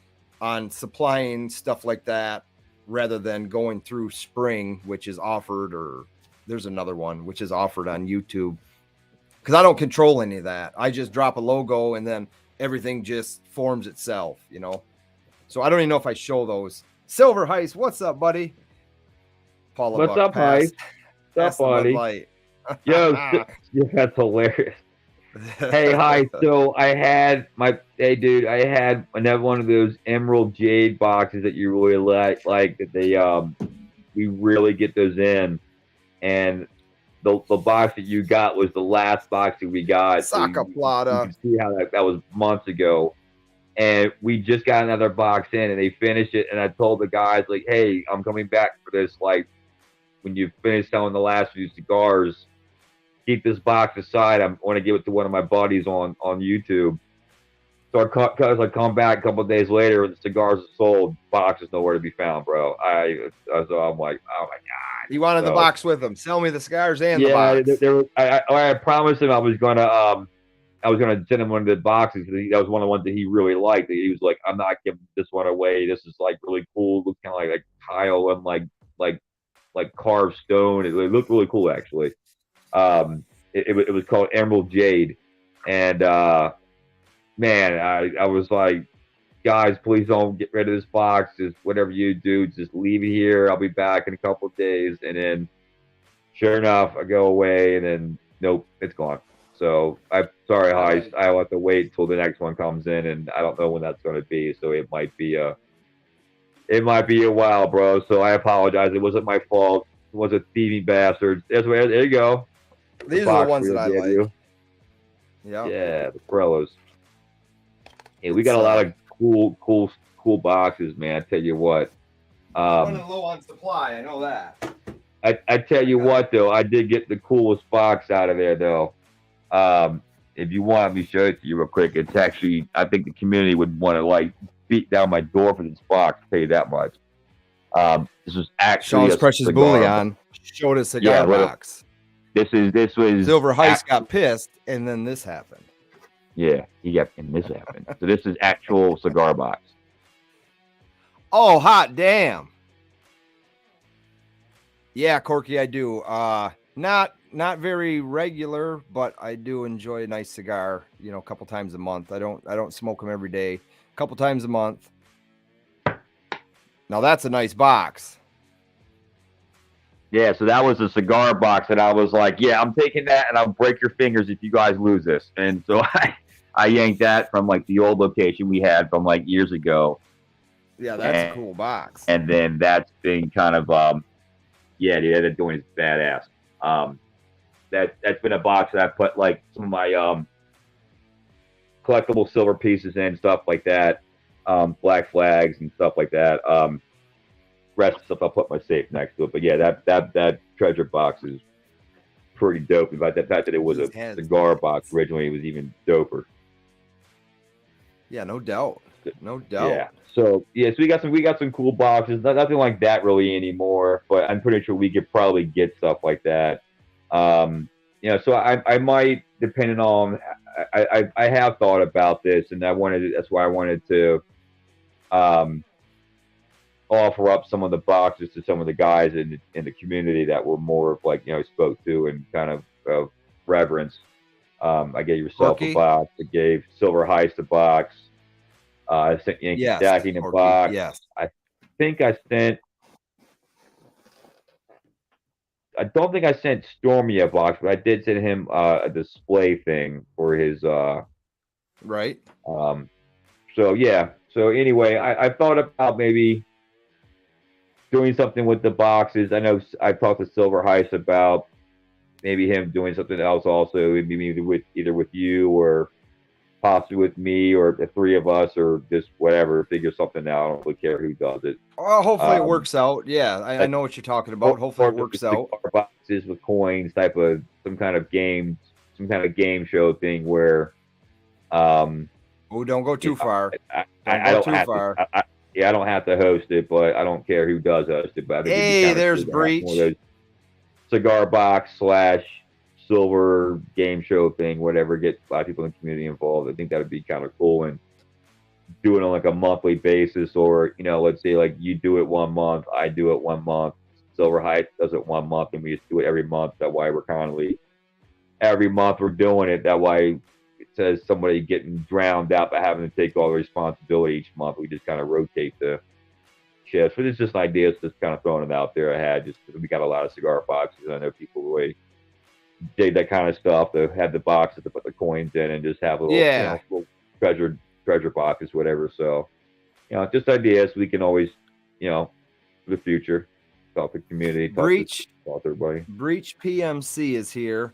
on supplying stuff like that rather than going through spring, which is offered, or there's another one which is offered on YouTube, because I don't control any of that. I just drop a logo and then everything just forms itself, you know. So I don't even know if I show those. Silver Heist, what's up, buddy? Paulybuck, what's up, Heist? What's up, buddy? Yo, that's hilarious. Hey, hi. So I had another one of those emerald jade boxes that you really like that they we really get those in, and the box that you got was the last box that we got. Saka Plata. You can see how that was months ago, and we just got another box in, and they finished it. And I told the guys, like, hey, I'm coming back for this. Like, when you finish selling the last few cigars, keep this box aside. I want to give it to one of my buddies on YouTube. So I come back a couple of days later, and the cigars are sold. Box is nowhere to be found, bro. So I'm like, oh my god. He wanted the box with him. Sell me the cigars and the box. I promised him I was gonna send him one of the boxes. That was one of the ones that he really liked. He was like, I'm not giving this one away. This is like really cool. It looks kind of like tile and like carved stone. It looked really cool, actually. It was called Emerald Jade, and man, I was like, guys, please don't get rid of this box. Just whatever you do, just leave it here. I'll be back in a couple of days. And then, sure enough, I go away, and then nope, it's gone. So I'm sorry, Heist. I'll have to wait till the next one comes in, and I don't know when that's going to be. So it might be a while, bro. So I apologize. It wasn't my fault. It was a thieving bastard. There you go. These are the ones that I like. Yeah, the Corellos. Yeah, we got a lot of cool boxes, man. I tell you what. Running low on supply, I know that. I tell you what, though, I did get the coolest box out of there, though. If you want me to show it to you real quick, it's actually, I think the community would want to like beat down my door for this box. I'll tell you that much. This was actually Sean's Precious Bullion showed a cigar box. This was Silver Heist got pissed, and then this happened. Yeah, this happened. So this is actual cigar box. Oh, hot damn! Yeah, Corky, I do. Not very regular, but I do enjoy a nice cigar. You know, a couple times a month. I don't smoke them every day. A couple times a month. Now that's a nice box. Yeah, so that was a cigar box, and I was like, yeah, I'm taking that, and I'll break your fingers if you guys lose this. And so I yanked that from like the old location we had from like years ago. Yeah, that's a cool box. And then that's been kind of, yeah, dude, that doing is badass. That's been a box that I put like some of my collectible silver pieces in, stuff like that, black flags and stuff like that. Rest of stuff I'll put my safe next to it. But yeah, that treasure box is pretty dope. In fact, the fact that it was a cigar box originally was even doper. Yeah, no doubt. No doubt. Yeah. So we got some cool boxes. Nothing like that really anymore, but I'm pretty sure we could probably get stuff like that. So I might, depending on, I have thought about this, and that's why I wanted to offer up some of the boxes to some of the guys in the community that were more of like, spoke to and kind of reverence. I gave yourself a box. I gave Silver Heist a box. I sent Yankee Stacking a box. Yes. I think I sent I don't think I sent Stormy a box, but I did send him a display thing for his Right. um so yeah. So anyway, I thought about maybe doing something with the boxes. I know I talked to Silver Heist about maybe him doing something else also, maybe either with you or possibly with me or the three of us or just whatever, figure something out. I don't really care who does it. Well, hopefully it Um, works out. Yeah, I like know what you're talking about. Hopefully it or works the out. cigar boxes with coins type of some kind of game show thing where um Oh, don't go too far. Don't I go don't too have to far. yeah, I don't have to host it, but I don't care who does host it. But I think it'd be Hey, kind of there's cool to have one of Breach. those cigar box / silver game show thing, whatever, get a lot of people in the community involved. I think that would be kind of cool, and do it on like a monthly basis, or let's say like you do it 1 month, I do it 1 month, Silver Heights does it 1 month, and we just do it every month. That way we're constantly every month we're doing it. That way it says somebody getting drowned out by having to take all the responsibility each month. We just kind of rotate the shifts. But it's just ideas, just kind of throwing it out there. I had just we got a lot of cigar boxes. I know people really dig that kind of stuff to have the boxes to put the coins in and just have little Yeah. little treasure boxes, whatever. So just ideas we can always for the future talk to the community, talk to everybody. Breach PMC is here,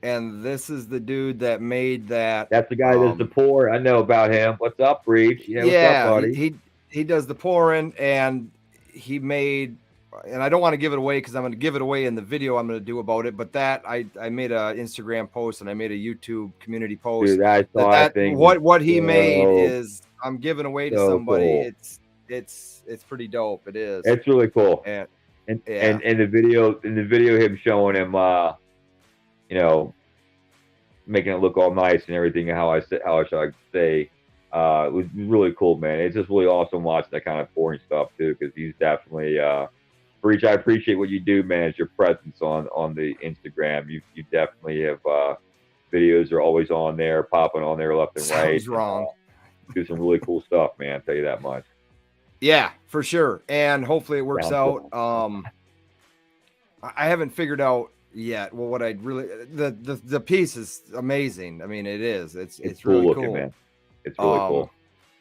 and this is the dude that made that. That's the guy that's the pour. I know about him. What's up, Breach? Yeah, what's up, buddy? He does the pouring, and he made, and I don't want to give it away because I'm going to give it away in the video I'm going to do about it. But that I made a Instagram post and I made a YouTube community post. Dude, I saw that thing. What he made is I'm giving away to somebody. Cool. It's pretty dope. It is. It's really cool. And the video him showing him making it look all nice and everything, how I should say, it was really cool, man. It's just really awesome watching that kind of pouring stuff too, because he's definitely Breach. I appreciate what you do, man. It's your presence on the Instagram. You definitely have videos are always on there, popping on there left and right. Sounds wrong. Do some really cool stuff, man. I'll tell you that much. Yeah, for sure. And hopefully it works out. I haven't figured out yet. Well, what I'd really the piece is amazing. I mean, it is. It's cool really looking, cool, man. It's really cool.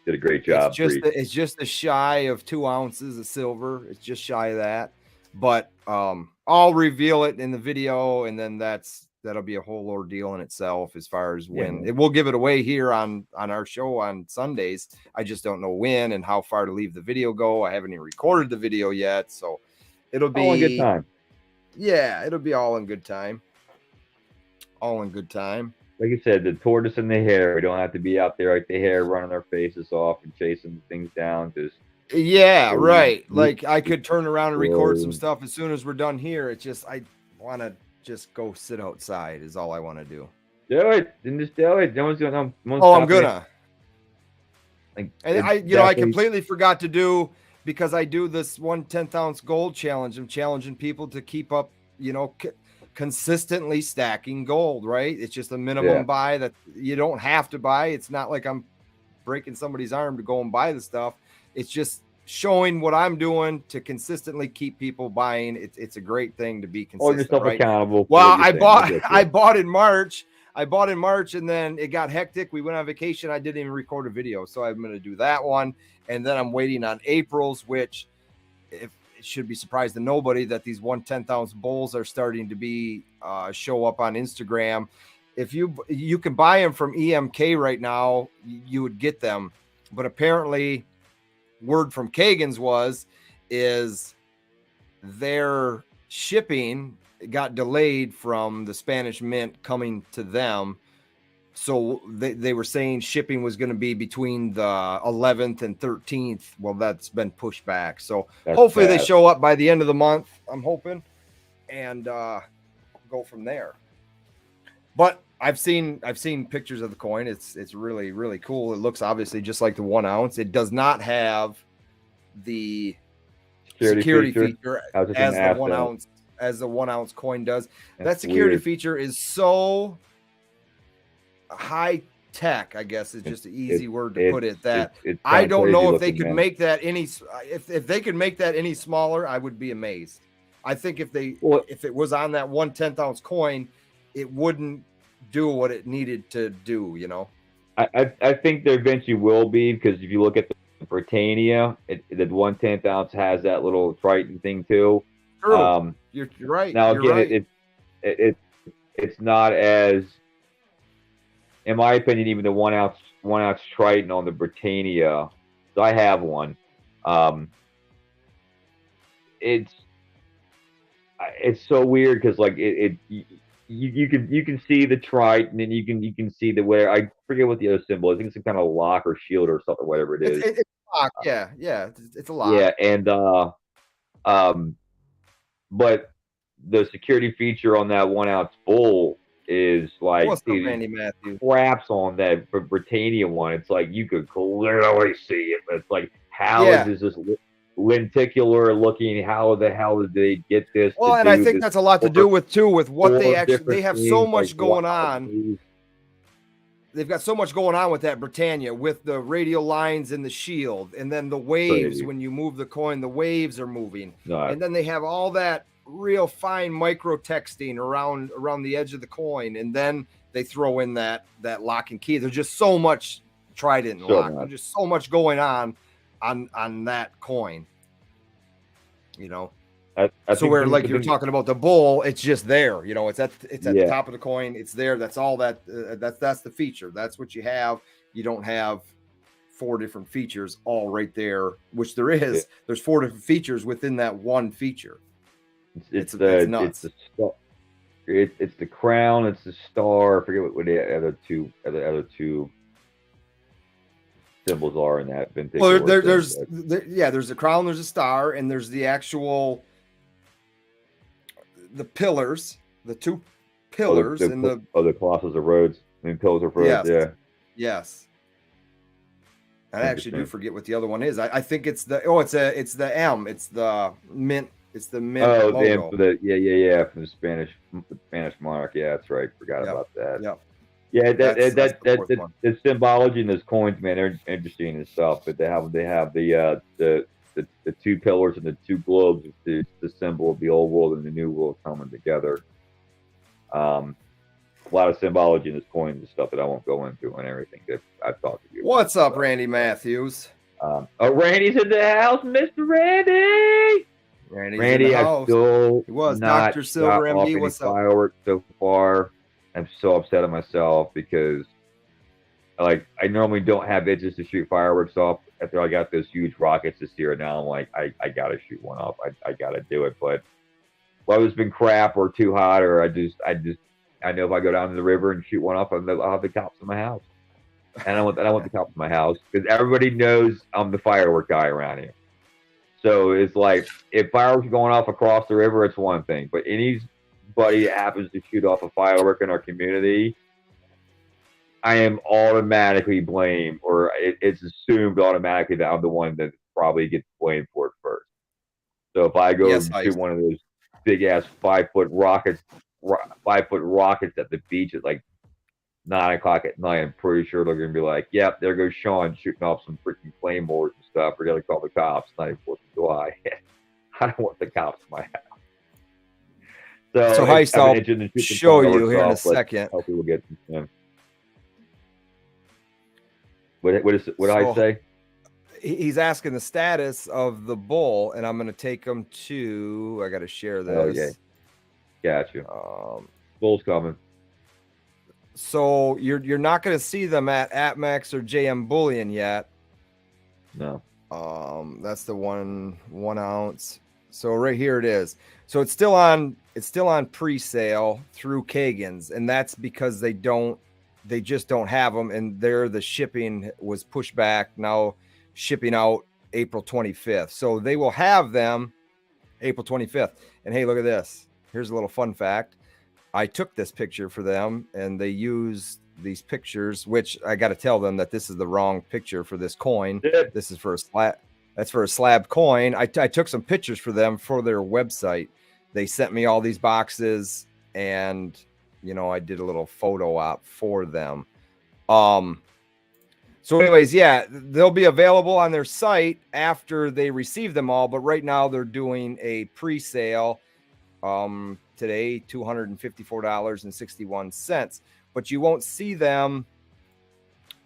Did a great job. It's just a shy of 2 ounces of silver. It's just shy of that. But I'll reveal it in the video, and then that'll be a whole ordeal in itself as far as when it will give it away here on our show on Sundays. I just don't know when and how far to leave the video go. I haven't even recorded the video yet, so it'll be all in good time. Yeah, it'll be all in good time. All in good time. Like you said, the tortoise and the hare. We don't have to be out there like the hare running our faces off and chasing things down. Just right. Like I could turn around and record some stuff as soon as we're done here. It's just I want to just go sit outside is all I want to do. Do it. Then just do it. No one's gonna. I'm gonna. And I completely forgot to do, because I do this 1/10 ounce gold challenge. I'm challenging people to keep up, consistently stacking gold, right? It's just a minimum buy that you don't have to buy. It's not like I'm breaking somebody's arm to go and buy the stuff. It's just showing what I'm doing to consistently keep people buying. It's a great thing to be consistent. Hold yourself accountable. Well, I bought in March. And then it got hectic. We went on vacation. I didn't even record a video. So I'm going to do that one. And then I'm waiting on April's, which it should be surprised to nobody that these 1/10 ounce bowls are starting to be show up on Instagram. If you can buy them from EMK right now, you would get them. But apparently word from Kagan's is their shipping got delayed from the Spanish Mint coming to them. So they were saying shipping was going to be between the 11th and 13th. Well, that's been pushed back. So hopefully they show up by the end of the month. I'm hoping, and go from there. But I've seen pictures of the coin. It's really, really cool. It looks obviously just like the 1 ounce. It does not have the security feature as the 1 ounce. As the 1 ounce coin does. That security feature is so high tech, I guess is just an easy word to put it, that I don't know if they could make that any, if they could make that any smaller, I would be amazed. I think if it was on that 1/10 ounce coin, it wouldn't do what it needed to do, you know. I think there eventually will be, because if you look at the Britannia, the 1/10 ounce has that little Triton thing too. True. You're right. Now You're again, right. it's not as, in my opinion, even the 1 ounce Triton on the Britannia. So I have one. It's so weird because like you can see the Triton, and you can see the where, I forget what the other symbol is. I think it's some kind of lock or shield or something, whatever it is. It's a lock. Yeah. It's a lock. Yeah, and but the security feature on that 1 ounce bull is like, What's up, Randy Matthews? Craps on that Britannia one. It's like you could clearly see it, but it's like, how is this lenticular looking? How the hell did they get this? Well, and I think that's a lot to do with what they have so much like going on. They've got so much going on with that Britannia, with the radial lines and the shield, and then the waves. When you move the coin, the waves are moving, and then they have all that real fine micro texting around the edge of the coin, and then they throw in that lock and key. There's just so much Trident lock. There's just so much going on that coin, you know. So where, like you're talking about the bull, it's just there, you know, it's at the top of the coin. It's there. That's all that that's the feature. That's what you have. You don't have 4 different features all right there, which there is. There's 4 different features within that one feature. It's nuts. It's the crown. It's the star. I forget what the other two symbols are in that vintage. Well, there's the crown, there's a star, and there's the actual the pillars, the 2 pillars, and the Colossus of Rhodes. I mean, Pillars of Rhodes. Yes. I actually do forget what the other one is. I think it's the M. It's the mint. It's the mint. Oh, logo. from the Spanish monarch. Yeah, that's right. Forgot about that. Yep. Yeah, the symbology in those coins, man, they're interesting and stuff. But they have the 2 pillars and the 2 globes, the symbol of the old world and the new world coming together. A lot of symbology in this coins and stuff that I won't go into and everything that I've talked to you. What's up, Randy Matthews? Randy's in the house, Mr. Randy. Randy, I still not Dr. Silver MD. What's up? Fireworks so far. I'm so upset at myself because, like, I normally don't have itches to shoot fireworks off after I got those huge rockets this year. Now I'm like, I gotta shoot one off. I gotta do it. But weather's been crap or too hot, or I know if I go down to the river and shoot one off, I'll have the cops in my house. And I don't want the cops in my house because everybody knows I'm the firework guy around here. So it's like, if fireworks are going off across the river, it's one thing. But anybody that happens to shoot off a firework in our community, I am automatically blamed, or it's assumed automatically that I'm the one that probably gets blamed for it first. So if I go shoot one of those big ass 5-foot rockets at the beach at like 9 o'clock at night, I'm pretty sure they're gonna be like, "Yep, there goes Sean shooting off some freaking claymores and stuff. We're gonna call the cops." 4th of July. I don't want the cops in my house. So Heist, I'll show you here in a second. Hopefully we'll get them. What did I say? He's asking the status of the bull, and I'm going to take him to. I got to share this. Okay, got you. Bull's coming. So you're not going to see them at APMEX or JM Bullion yet. No. That's the 1 ounce. So right here it is. So it's still on pre-sale through Kagan's, and that's because they just don't have them, and the shipping was pushed back. Now shipping out April 25th. So they will have them April 25th. And hey, look at this. Here's a little fun fact. I took this picture for them, and they used these pictures, which I got to tell them that this is the wrong picture for this coin. This is for a slab. That's for a slab coin. I took some pictures for them for their website. They sent me all these boxes, and I did a little photo op for them. So So anyways, yeah, they'll be available on their site after they receive them all. But right now they're doing a pre-sale today, $254.61. But you won't see them.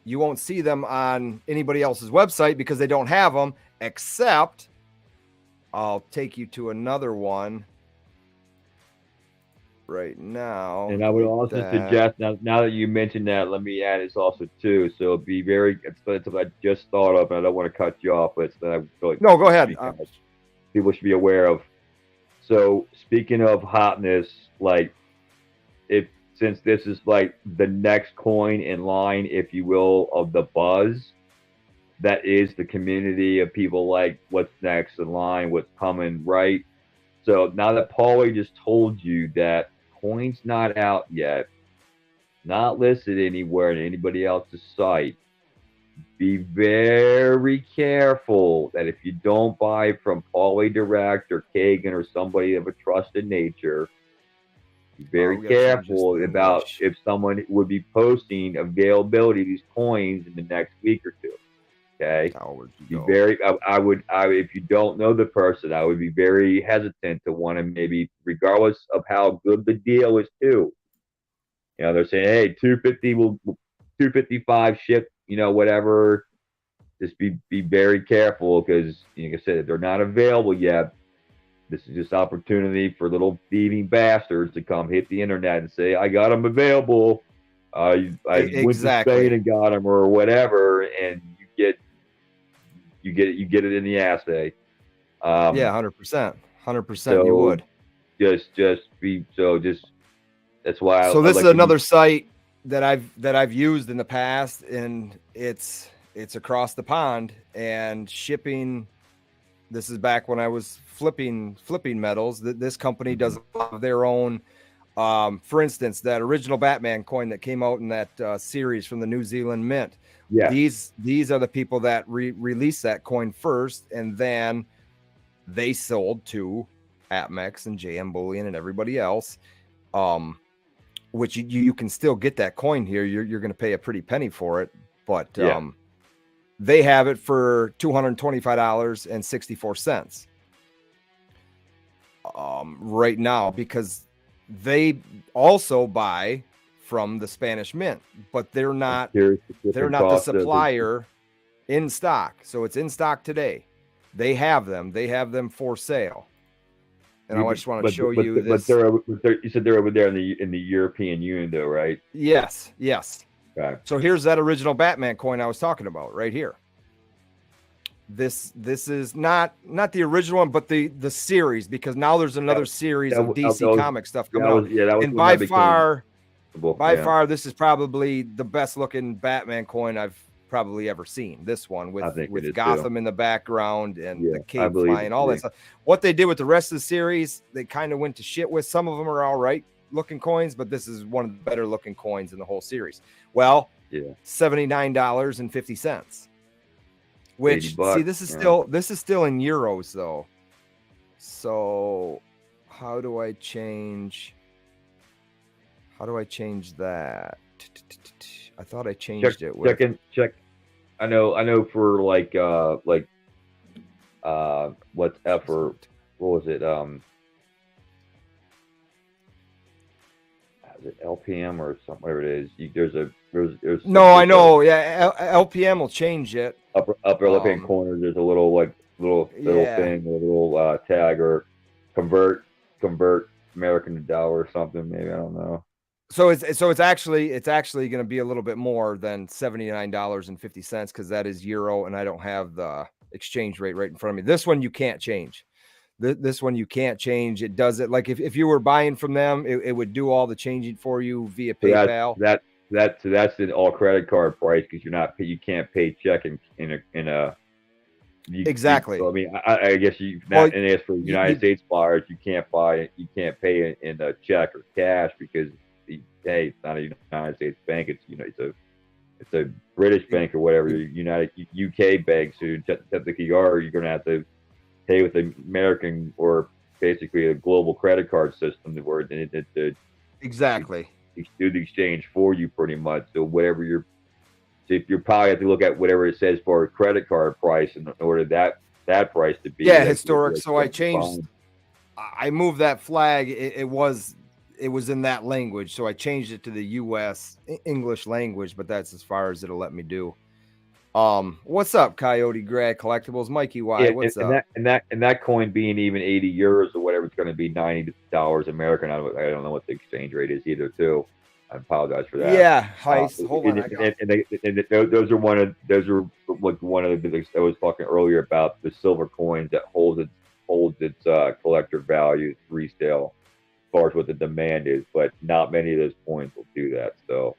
You won't see them on anybody else's website because they don't have them, except I'll take you to another one right now. And I would also suggest, now that you mentioned that, let me add this also too. So be very, it's what I just thought of, and I don't want to cut you off, but I feel like no, go ahead. People should be aware of. So speaking of hotness, like since this is like the next coin in line, if you will, of the buzz, that is the community of people like what's next in line, what's coming, right? So now that Paulie just told you that coin's not out yet, not listed anywhere in anybody else's site, be very careful that if you don't buy from Paulie Direct or Kagan or somebody of a trusted nature, be very careful about if someone would be posting availability of these coins in the next week or two. Okay. Be very. I would. If you don't know the person, I would be very hesitant to want to maybe, regardless of how good the deal is, too. You know, they're saying, hey, 250 will 255 ship. You know, whatever. Just be very careful because, like I said, they're not available yet. This is just opportunity for little thieving bastards to come hit the internet and say, I got them available. I went to Spain and got them or whatever, and you get it in the assay. Yeah, 100%. 100% you would. Just that's why. So this is another site that I've used in the past, and it's across the pond and shipping. This is back when I was flipping metals. This company does their own. For instance, that original Batman coin that came out in that series from the New Zealand Mint. Yeah. These are the people that released that coin first, and then they sold to APMEX and JM Bullion and everybody else. Which you can still get that coin here. You're going to pay a pretty penny for it, but they have it for $225.64 right now, because they also buy from the Spanish Mint, but they're not the supplier in stock. So it's in stock today. They have them for sale. And I just want to show you this. But you said they're over there in the European Union, though, right? Yes. Okay. So here's that original Batman coin I was talking about right here. This is not the original one, but the series, because now there's another series of DC comic stuff coming out. And by far, this is probably the best looking Batman coin I've probably ever seen. This one with Gotham in the background and the cape flying, all that stuff. What they did with the rest of the series, they kind of went to shit with. Some of them are all right looking coins, but this is one of the better looking coins in the whole series. Well, $79.50. Which, see, this is still in euros though. So how do I change that? I thought I changed it. Check. I know for like what's effort? What was it? Is it LPM or something? Whatever it is. There's no, I know. Yeah, LPM will change it. Upper left hand corner. There's a little thing, a little tag or convert American to dollar or something. Maybe, I don't know. So it's actually going to be a little bit more than $79.50 because that is euro, and I don't have the exchange rate right in front of me. This one you can't change. This one you can't change. It does it like if you were buying from them, it would do all the changing for you via PayPal. That's an all credit card price because you can't pay check in a. Exactly. So, I mean, I guess and as for United States buyers, you can't pay in a check or cash because it's not a United States bank. It's a British bank or whatever. UK banks who technically you're going to have to pay with the American or basically a global credit card system where exactly do the exchange for you pretty much. So whatever if you probably have to look at whatever it says for a credit card price in order that price to be historic. So I changed. I moved that flag. It was in that language, so I changed it to the U.S. English language. But that's as far as it'll let me do. What's up, Coyote Grad Collectibles, Mikey Y? What's up? And that coin being even 80 euros or whatever, it's going to be $90 American. I don't know what the exchange rate is either. Too. I apologize for that. Yeah, heist. Hold on. Those are one of the I was talking earlier about the silver coins that holds its collector value resale as far as what the demand is, but not many of those coins will do that. So,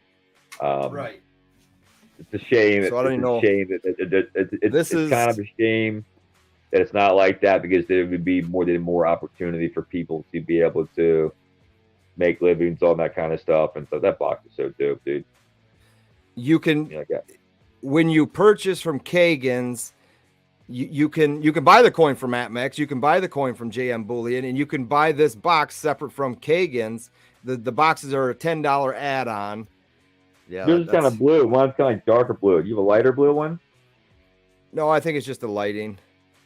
right. It's a shame. So I don't know. It's kind of a shame that it's not like that, because there would be more opportunity for people to be able to make livings on that kind of stuff. And so that box is so dope, dude. You can, when you purchase from Kagan's, you can buy the coin from AtMex, you can buy the coin from JM Bullion, and you can buy this box separate from Kagan's. The boxes are a $10 add-on. Yeah, this is kind of blue. One's kind of like darker blue. You have a lighter blue one? No, I think it's just the lighting.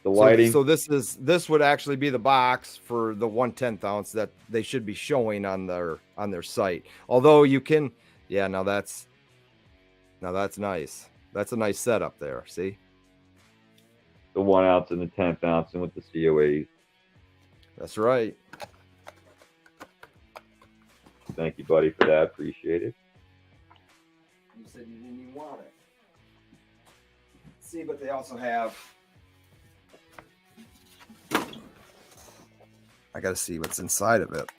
The lighting. So this would actually be the box for the 1/10 ounce that they should be showing on their site. Although you can, now that's nice. That's a nice setup there. See, the 1 ounce and the 10th ounce, and with the COAs. That's right. Thank you, buddy, for that. Appreciate it. You said you didn't even want it. See, but they also have. I got to see what's inside of it.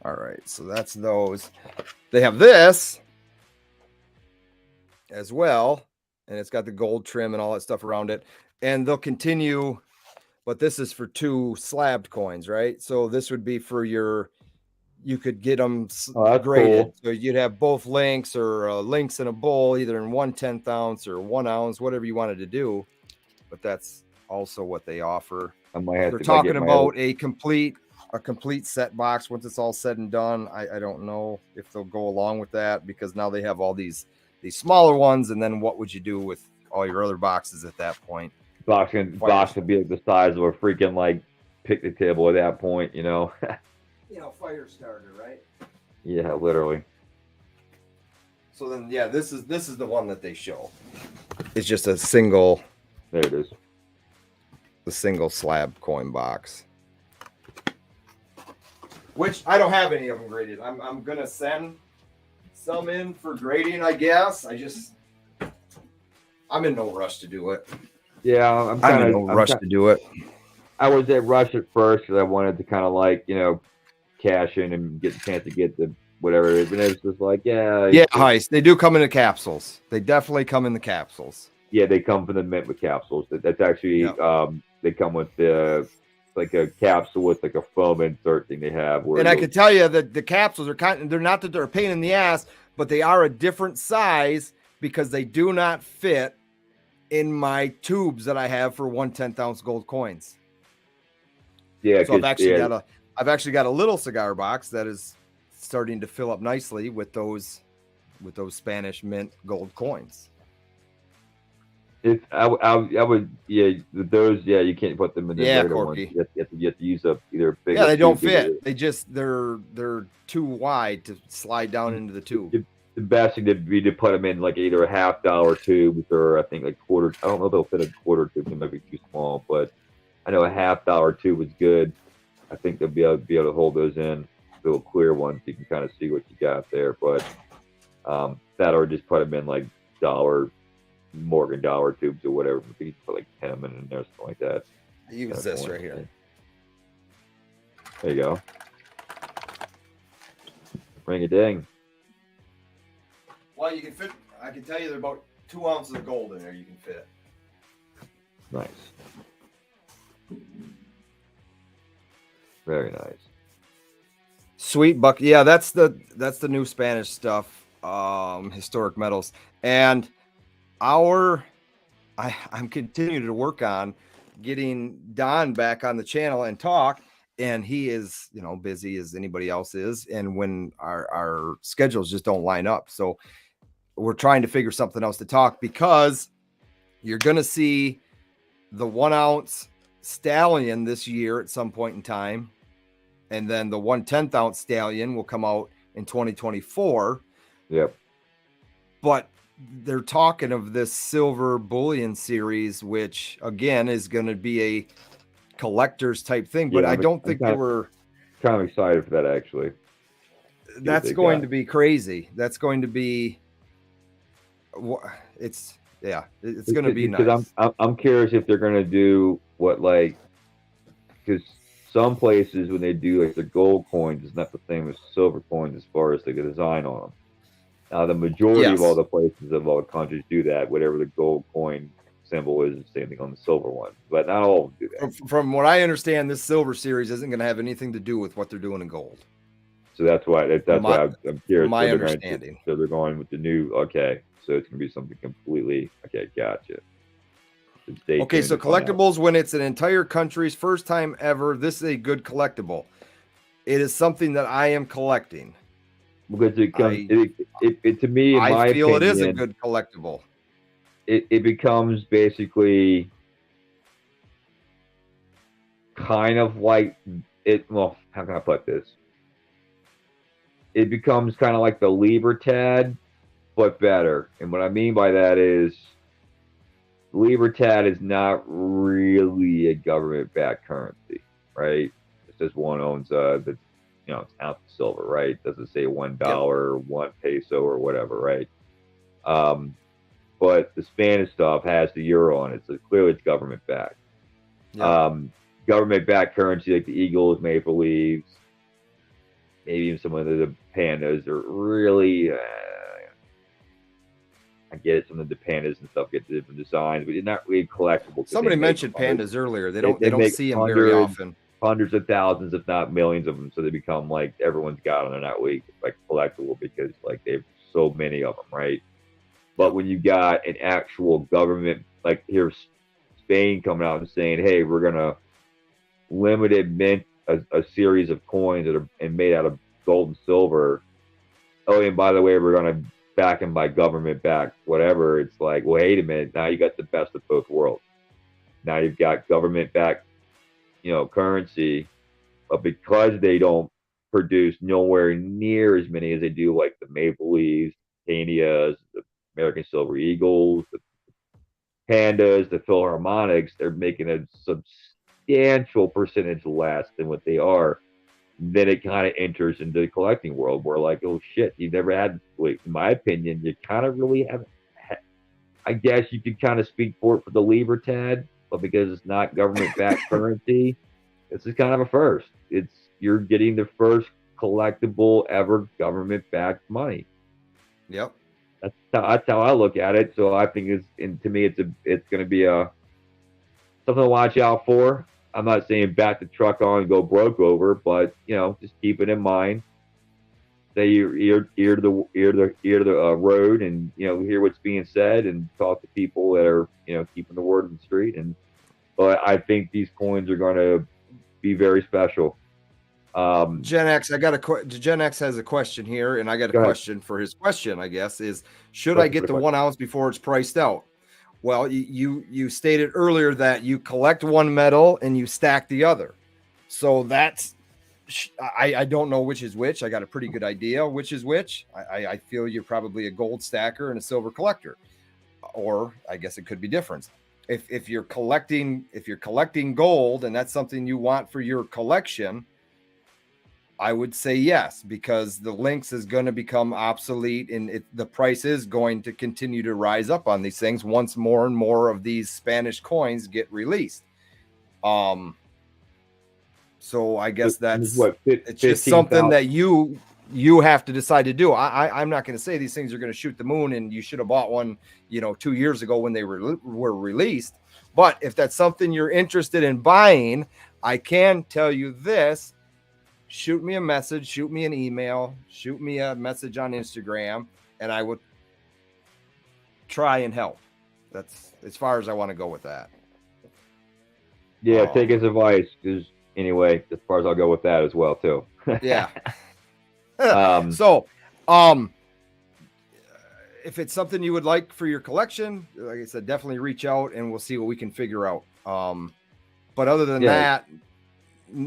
All right, so that's those. They have this as well, and it's got the gold trim and all that stuff around it. And they'll continue, but this is for 2 slabbed coins, right? So this would be for you could get them graded. Cool. So you'd have both links or links in a bowl, either in 1/10 ounce or 1 ounce, whatever you wanted to do. But that's also what they offer. They're talking about a complete set box once it's all said and done. I don't know if they'll go along with that, because now they have all these smaller ones, and then what would you do with all your other boxes at that point? Box would be like the size of a freaking like picnic table at that point, you know. Fire starter, right? Yeah, literally. So then, this is the one that they show. It's just a single. There it is. The single slab coin box, which I don't have any of them graded. I'm gonna send some in for grading, I guess. I'm in no rush to do it. Yeah, I'm in no rush to do it. I was at rush at first because I wanted to kind of like cash in and get the chance to get the whatever it is, and it's just like heist. They do come in the capsules. They definitely come in the capsules. Yeah, they come from the mint with capsules. That's actually they come with like a capsule with like a foam insert thing they have. And I can tell you that the capsules are they're not that they're a pain in the ass, but they are a different size because they do not fit in my tubes that I have for 1/10 ounce gold coins. Yeah, so I've actually got a little cigar box that is starting to fill up nicely with those Spanish mint gold coins. I would those you can't put them in the regular ones. You have to use either big. Yeah, they don't fit. They're too wide to slide down into the tube. The best thing would be to put them in like either a $50 tube or I think like quarter. I don't know if they'll fit a quarter tube. They might be too small, but I know a $50 tube is good. I think they'll be able to hold those in, little clear ones. You can kind of see what you got there, but that or just put them in like Morgan dollar tubes or whatever. You can put like 10 of them in there, something like that. Use this right here. There you go. Ring a ding. Well, you can fit. I can tell you there's about 2 ounces of gold in there. You can fit. Nice. Very nice. Sweet buck. Yeah, that's the new Spanish stuff. Historic metals. And I'm continuing to work on getting Don back on the channel and talk, and he is busy as anybody else is, and when our schedules just don't line up. So we're trying to figure something else to talk, because you're going to see the 1 ounce stallion this year at some point in time. And then the 1/10 ounce stallion will come out in 2024. Yep. But they're talking of this silver bullion series, which again is going to be a collector's type thing. But I don't think they were kind of excited for that, actually. That's going to be crazy. That's going to be, it's going to be nice. Because I'm curious if they're going to do what, like, because some places when they do like the gold coins, it's not the same as silver coins as far as the design on them. Now the majority of all the places of all the countries do that. Whatever the gold coin symbol is, the same thing on the silver one, but not all of them do that. From what I understand, this silver series isn't going to have anything to do with what they're doing in gold. So that's why I'm curious. My understanding. So they're going with the new. Okay, so it's going to be something completely. Okay, gotcha. Okay, so collectibles, when it's an entire country's first time ever, this is a good collectible. It is something that I am collecting. Because it comes, to me, in my opinion, it is a good collectible. It becomes basically kind of like it. Well, how can I put this? It becomes kind of like the Libertad, but better. And what I mean by that is, Libertad is not really a government-backed currency, right? It's just one owns the, it's ounce of silver, right? It doesn't say $1 or 1 peso or whatever, right? But the Spanish stuff has the euro on it, so clearly it's government-backed. Yeah. Government-backed currency like the Eagles, Maple Leafs, maybe even some of the Pandas are really. I get it. Some of the pandas and stuff get different designs, but they're not really collectible. Somebody mentioned pandas earlier. They don't see them very often. Hundreds of thousands, if not millions of them. So they become like everyone's got them. They're not really like collectible because like they've so many of them, right? But when you got an actual government, like here's Spain coming out and saying, "Hey, we're gonna limited mint a series of coins that are made out of gold and silver. Oh, and by the way, we're gonna back them by government back whatever." It's like, well, wait a minute, now you got the best of both worlds. Now you've got government backed currency, but because they don't produce nowhere near as many as they do like the Maple Leafs, Canias, the American Silver Eagles, the Pandas, the Philharmonics, they're making a substantial percentage less than what they are. Then it kind of enters into the collecting world where like, oh shit, you've never had, in my opinion, you kind of really haven't. I guess you could kind of speak for it for the Libertad, but because it's not government-backed currency, this is kind of a first. You're getting the first collectible ever government-backed money. Yep, that's how I look at it. So I think to me it's going to be something to watch out for. I'm not saying bat the truck on and go broke over, but just keep it in mind. Say your ear to the road, and hear what's being said, and talk to people that are keeping the word in the street. But I think these coins are going to be very special. Gen X, Gen X has a question here, and I got a question for his question. I guess is, should I get the 1 ounce before it's priced out? Well, you stated earlier that you collect one metal and you stack the other. So that's, I don't know which is which. I got a pretty good idea which is which. I feel you're probably a gold stacker and a silver collector, or I guess it could be different. If you're collecting gold and that's something you want for your collection, I would say yes, because the Lynx is going to become obsolete, and the price is going to continue to rise up on these things once more and more of these Spanish coins get released. So I guess it's just something that you have to decide to do. I'm not going to say these things are going to shoot the moon and you should have bought one, 2 years ago when they were released. But if that's something you're interested in buying, I can tell you this. Shoot me a message, shoot me an email, shoot me a message on Instagram, and I would try and help. That's as far as I want to go with that. Yeah, take his advice, because anyway, as far as I'll go with that as well too. Yeah. if it's something you would like for your collection, like I said, definitely reach out and we'll see what we can figure out. But other than that,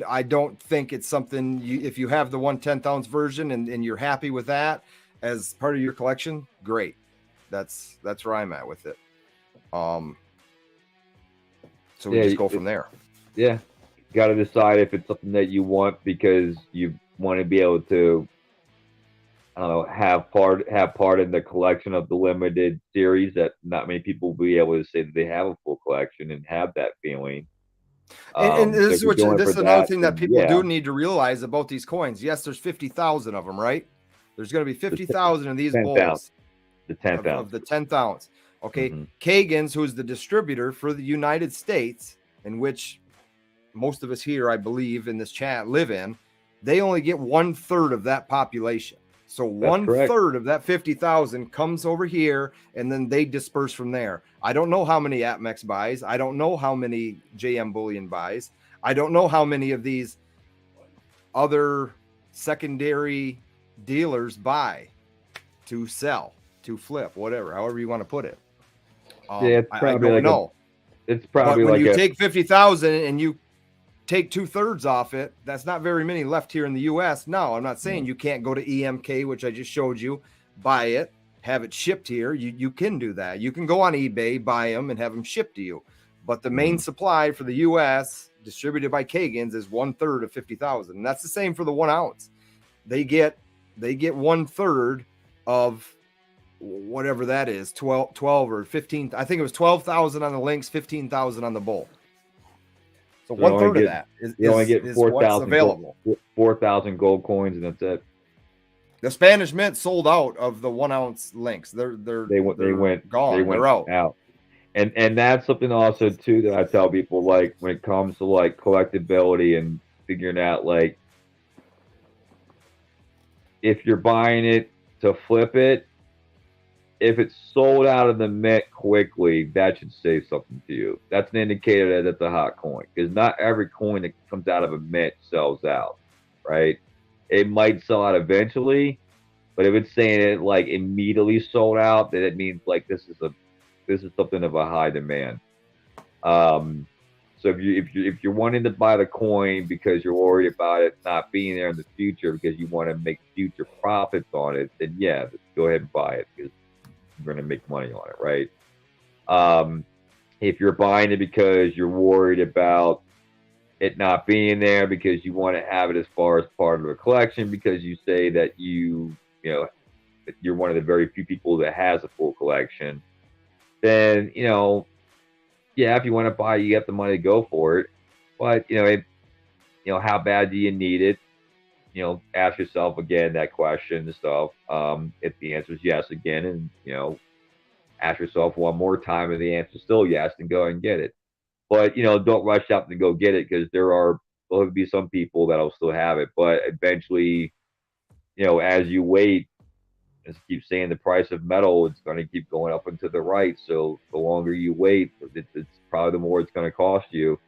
I don't think it's something if you have the 1/10 ounce version and you're happy with that as part of your collection, great. That's where I'm at with it. So we just go from there. Yeah. Got to decide if it's something that you want because you want to be able to, I don't know, have part in the collection of the limited series that not many people will be able to say that they have a full collection and have that feeling. And this so is another thing that people do need to realize about these coins. Yes, there's 50,000 of them, right? There's going to be 50,000 of these bowls. The 10th ounce. Of the 10th ounce. Okay. Kagan's, who's the distributor for the United States, in which most of us here, I believe, in this chat live in, they only get 1/3 of that population. So 1/3 of that 50,000 comes over here, and then they disperse from there. I don't know how many APMEX buys. I don't know how many JM Bullion buys. I don't know how many of these other secondary dealers buy to sell, to flip, whatever, however you want to put it. It's probably I don't know. It's probably when you take 50,000 and you take 2/3 off it, that's not very many left here in the US. No, I'm not saying you can't go to EMK, which I just showed you, buy it, have it shipped here. You can do that. You can go on eBay, buy them, and have them shipped to you. But the main supply for the US, distributed by Kagan's, is 1/3 of 50,000. And that's the same for the 1 ounce. They get 1/3 of whatever that is, 12 or 15. I think it was 12,000 on the links, 15,000 on the bull. So 1/3 of that is only get 4,000 available. 4,000 gold coins, and that's it. The Spanish Mint sold out of the 1 ounce links. They went gone. They're out. And that's something also too that I tell people, like when it comes to like collectability and figuring out, like if you're buying it to flip it, if it's sold out of the mint quickly, that should say something to you. That's an indicator that it's a hot coin, because not every coin that comes out of a mint sells out, right? It might sell out eventually, but if it's saying it like immediately sold out, then it means like this is something of a high demand. So if you're wanting to buy the coin because you're worried about it not being there in the future because you want to make future profits on it, then yeah, go ahead and buy it because you're going to make money on it, right? If you're buying it because you're worried about it not being there because you want to have it as far as part of a collection because you say that you know you're one of the very few people that has a full collection, then yeah, if you want to buy, you have the money to go for it. But how bad do you need it? Ask yourself again that question and stuff. If the answer is yes again, and ask yourself one more time, and the answer is still yes, then go and get it. But don't rush out to go get it, because there'll be some people that'll still have it. But eventually, as you wait, as I keep saying, the price of metal is going to keep going up and to the right. So the longer you wait, it's probably the more it's going to cost you.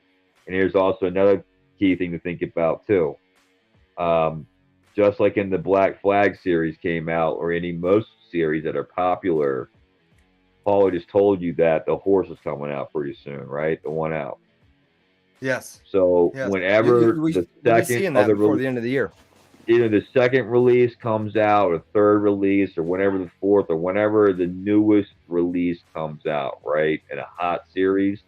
And here's also another key thing to think about too. Just like in the Black Flag series came out, or most series that are popular, Paul just told you that the horse is coming out pretty soon, right? The 1 out. Yes. So whenever we'll be seeing that before the end of the year, either the second release comes out, or third release, or whenever the fourth, or whenever the newest release comes out, right, in a hot series,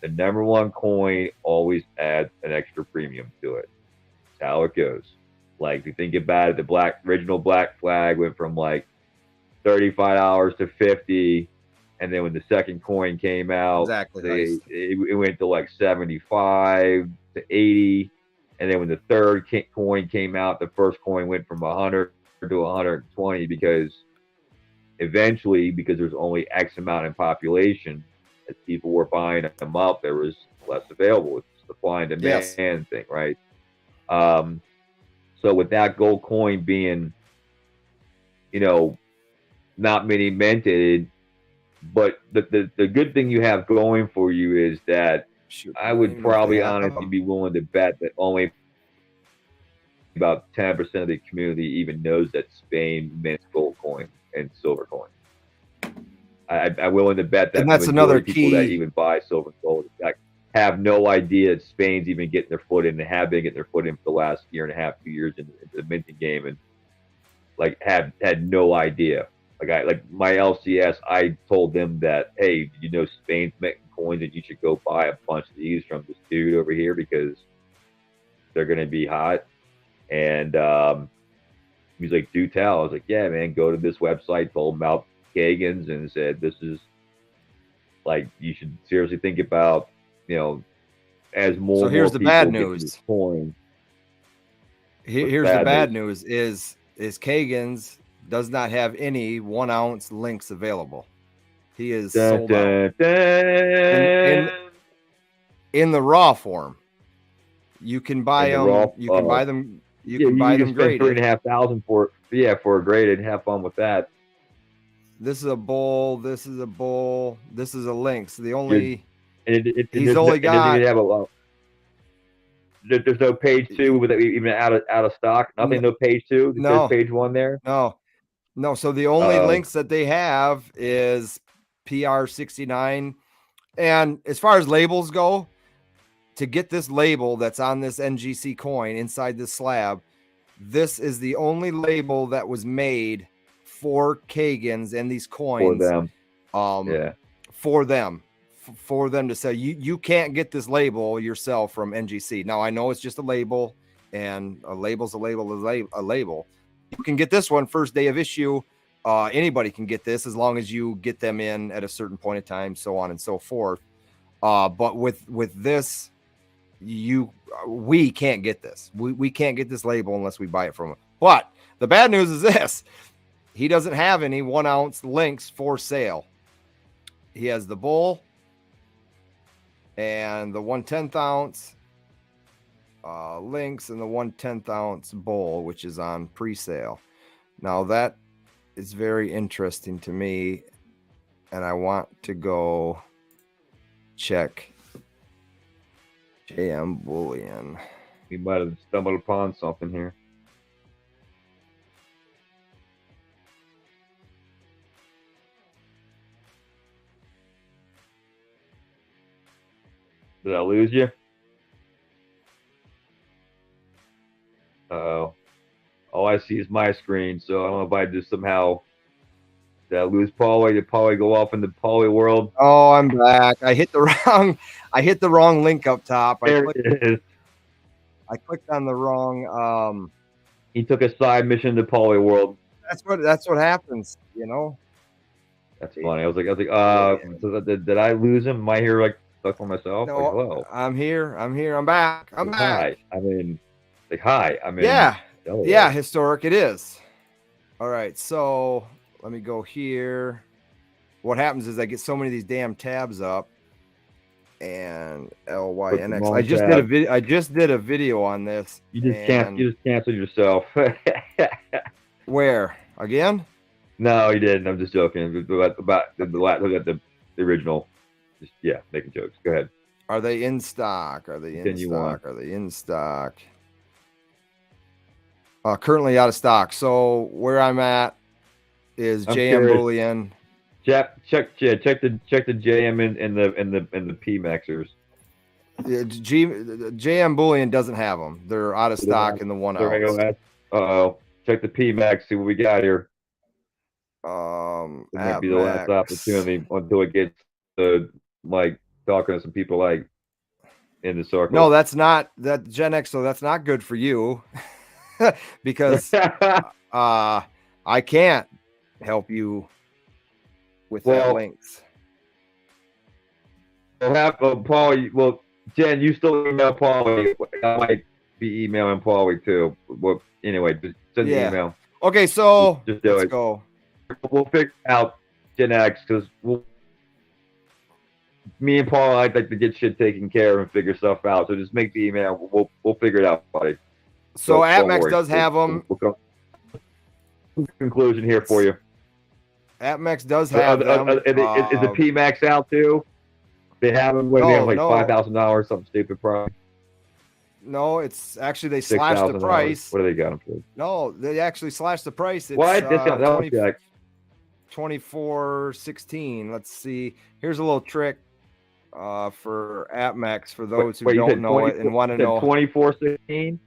the number one coin always adds an extra premium to it. That's how it goes. Like, if you think about it, the original Black Flag went from like $35 to $50, and then when the second coin came out, it went to like $75 to $80. And then when the third coin came out, the first coin went from 100 to 120, because eventually, because there's only X amount in population, as people were buying them up, there was less available. It's the supply and demand thing, right? So with that gold coin being, not many minted, but the good thing you have going for you is that I would probably honestly be willing to bet that only about 10% of the community even knows that Spain mints gold coin and silver coin. I'm willing to bet that And that's the another majority of people that key. even buy silver and gold have no idea Spain's even getting their foot in, and have been getting their foot in for the last year and a half, 2 years in the minting game, and like had no idea. Like my LCS, I told them that, hey, you know Spain's making coins, and you should go buy a bunch of these from this dude over here because they're gonna be hot. And he's like, do tell. I was like, yeah, man, go to this website, told him about Kagan's, and said, this is like, you should seriously think about, you know, as more. So here's more the bad people get news. Coin. Here's the bad news is Kagan's does not have any 1 ounce links available. He is sold out. In the raw form. You can buy them. You can buy them. You can buy them graded. $3,500 for for a graded. Have fun with that. This is a bull. This is a bull. This is a lynx. The only he's only got. There's no page 2 with it even out of stock. Nothing. No page 2. No page 1 there. No. So the only links that they have is PR69. And as far as labels go, to get this label that's on this NGC coin inside this slab, this is the only label that was made for Kagan's and these coins for them to say you can't get this label yourself from NGC. Now I know it's just a label, and a label's a label is a label. You can get this one first day of issue. Anybody can get this as long as you get them in at a certain point of time, so on and so forth. But with this, we can't get this. We can't get this label unless we buy it from him. But the bad news is this: he doesn't have any 1 ounce links for sale. He has the bull and the 1/10 ounce links and the 1/10 ounce bull, which is on pre-sale. Now that is very interesting to me, and I want to go check JM Bullion. We might have stumbled upon something here. Did I lose you? Uh-oh. All I see is my screen, so I don't know if I just somehow did I lose Pauly? Did Pauly go off in the Pauly world? Oh, I'm back. I hit the wrong link up top. There it is. I clicked on the wrong he took a side mission to Pauly world. That's what happens, you know. That's funny. I was like, so did I lose him? Am I here like stuck for myself? No, like, hello. I'm here. I'm back. I'm back. Hi. I mean, like, hi. I mean, yeah. hello. Yeah, historic it is. All right, so let me go here. What happens is I get so many of these damn tabs up, and LYNX. I just did a video on this. You just canceled yourself. Where again? No, you didn't. I'm just joking about the original. Just making jokes. Go ahead. Are they in stock? Are they in stock? Currently out of stock. So where I'm at is JM Bullion. Check the JM in the PMaxers. JM Bullion doesn't have them. They're out of stock in the 1 ounce. Uh-oh. Check the PMax. See what we got here. It might be the last opportunity until it gets like talking to some people like in the circle. No, that's not that Gen X. So that's not good for you. Because I can't help you with that links. Paul, Jen, you still email Pauly. I might be emailing Pauly too. Well, anyway, just send the email. Okay, so just do let's it. Go. We'll figure out Gen X because me and Paul, I'd like to get shit taken care of and figure stuff out. So just make the email. We'll figure it out, buddy. So AppMax does have them. We'll come conclusion here for you. AppMax does have them. Is the PMax out too? They have them. They have like $5,000, something stupid probably. No, it's actually they slashed the price. What do they got them for? No, they actually slashed the price. It's, what? 2416. Let's see. Here's a little trick for AppMax for those who Wait, don't know it and want to know. 2416?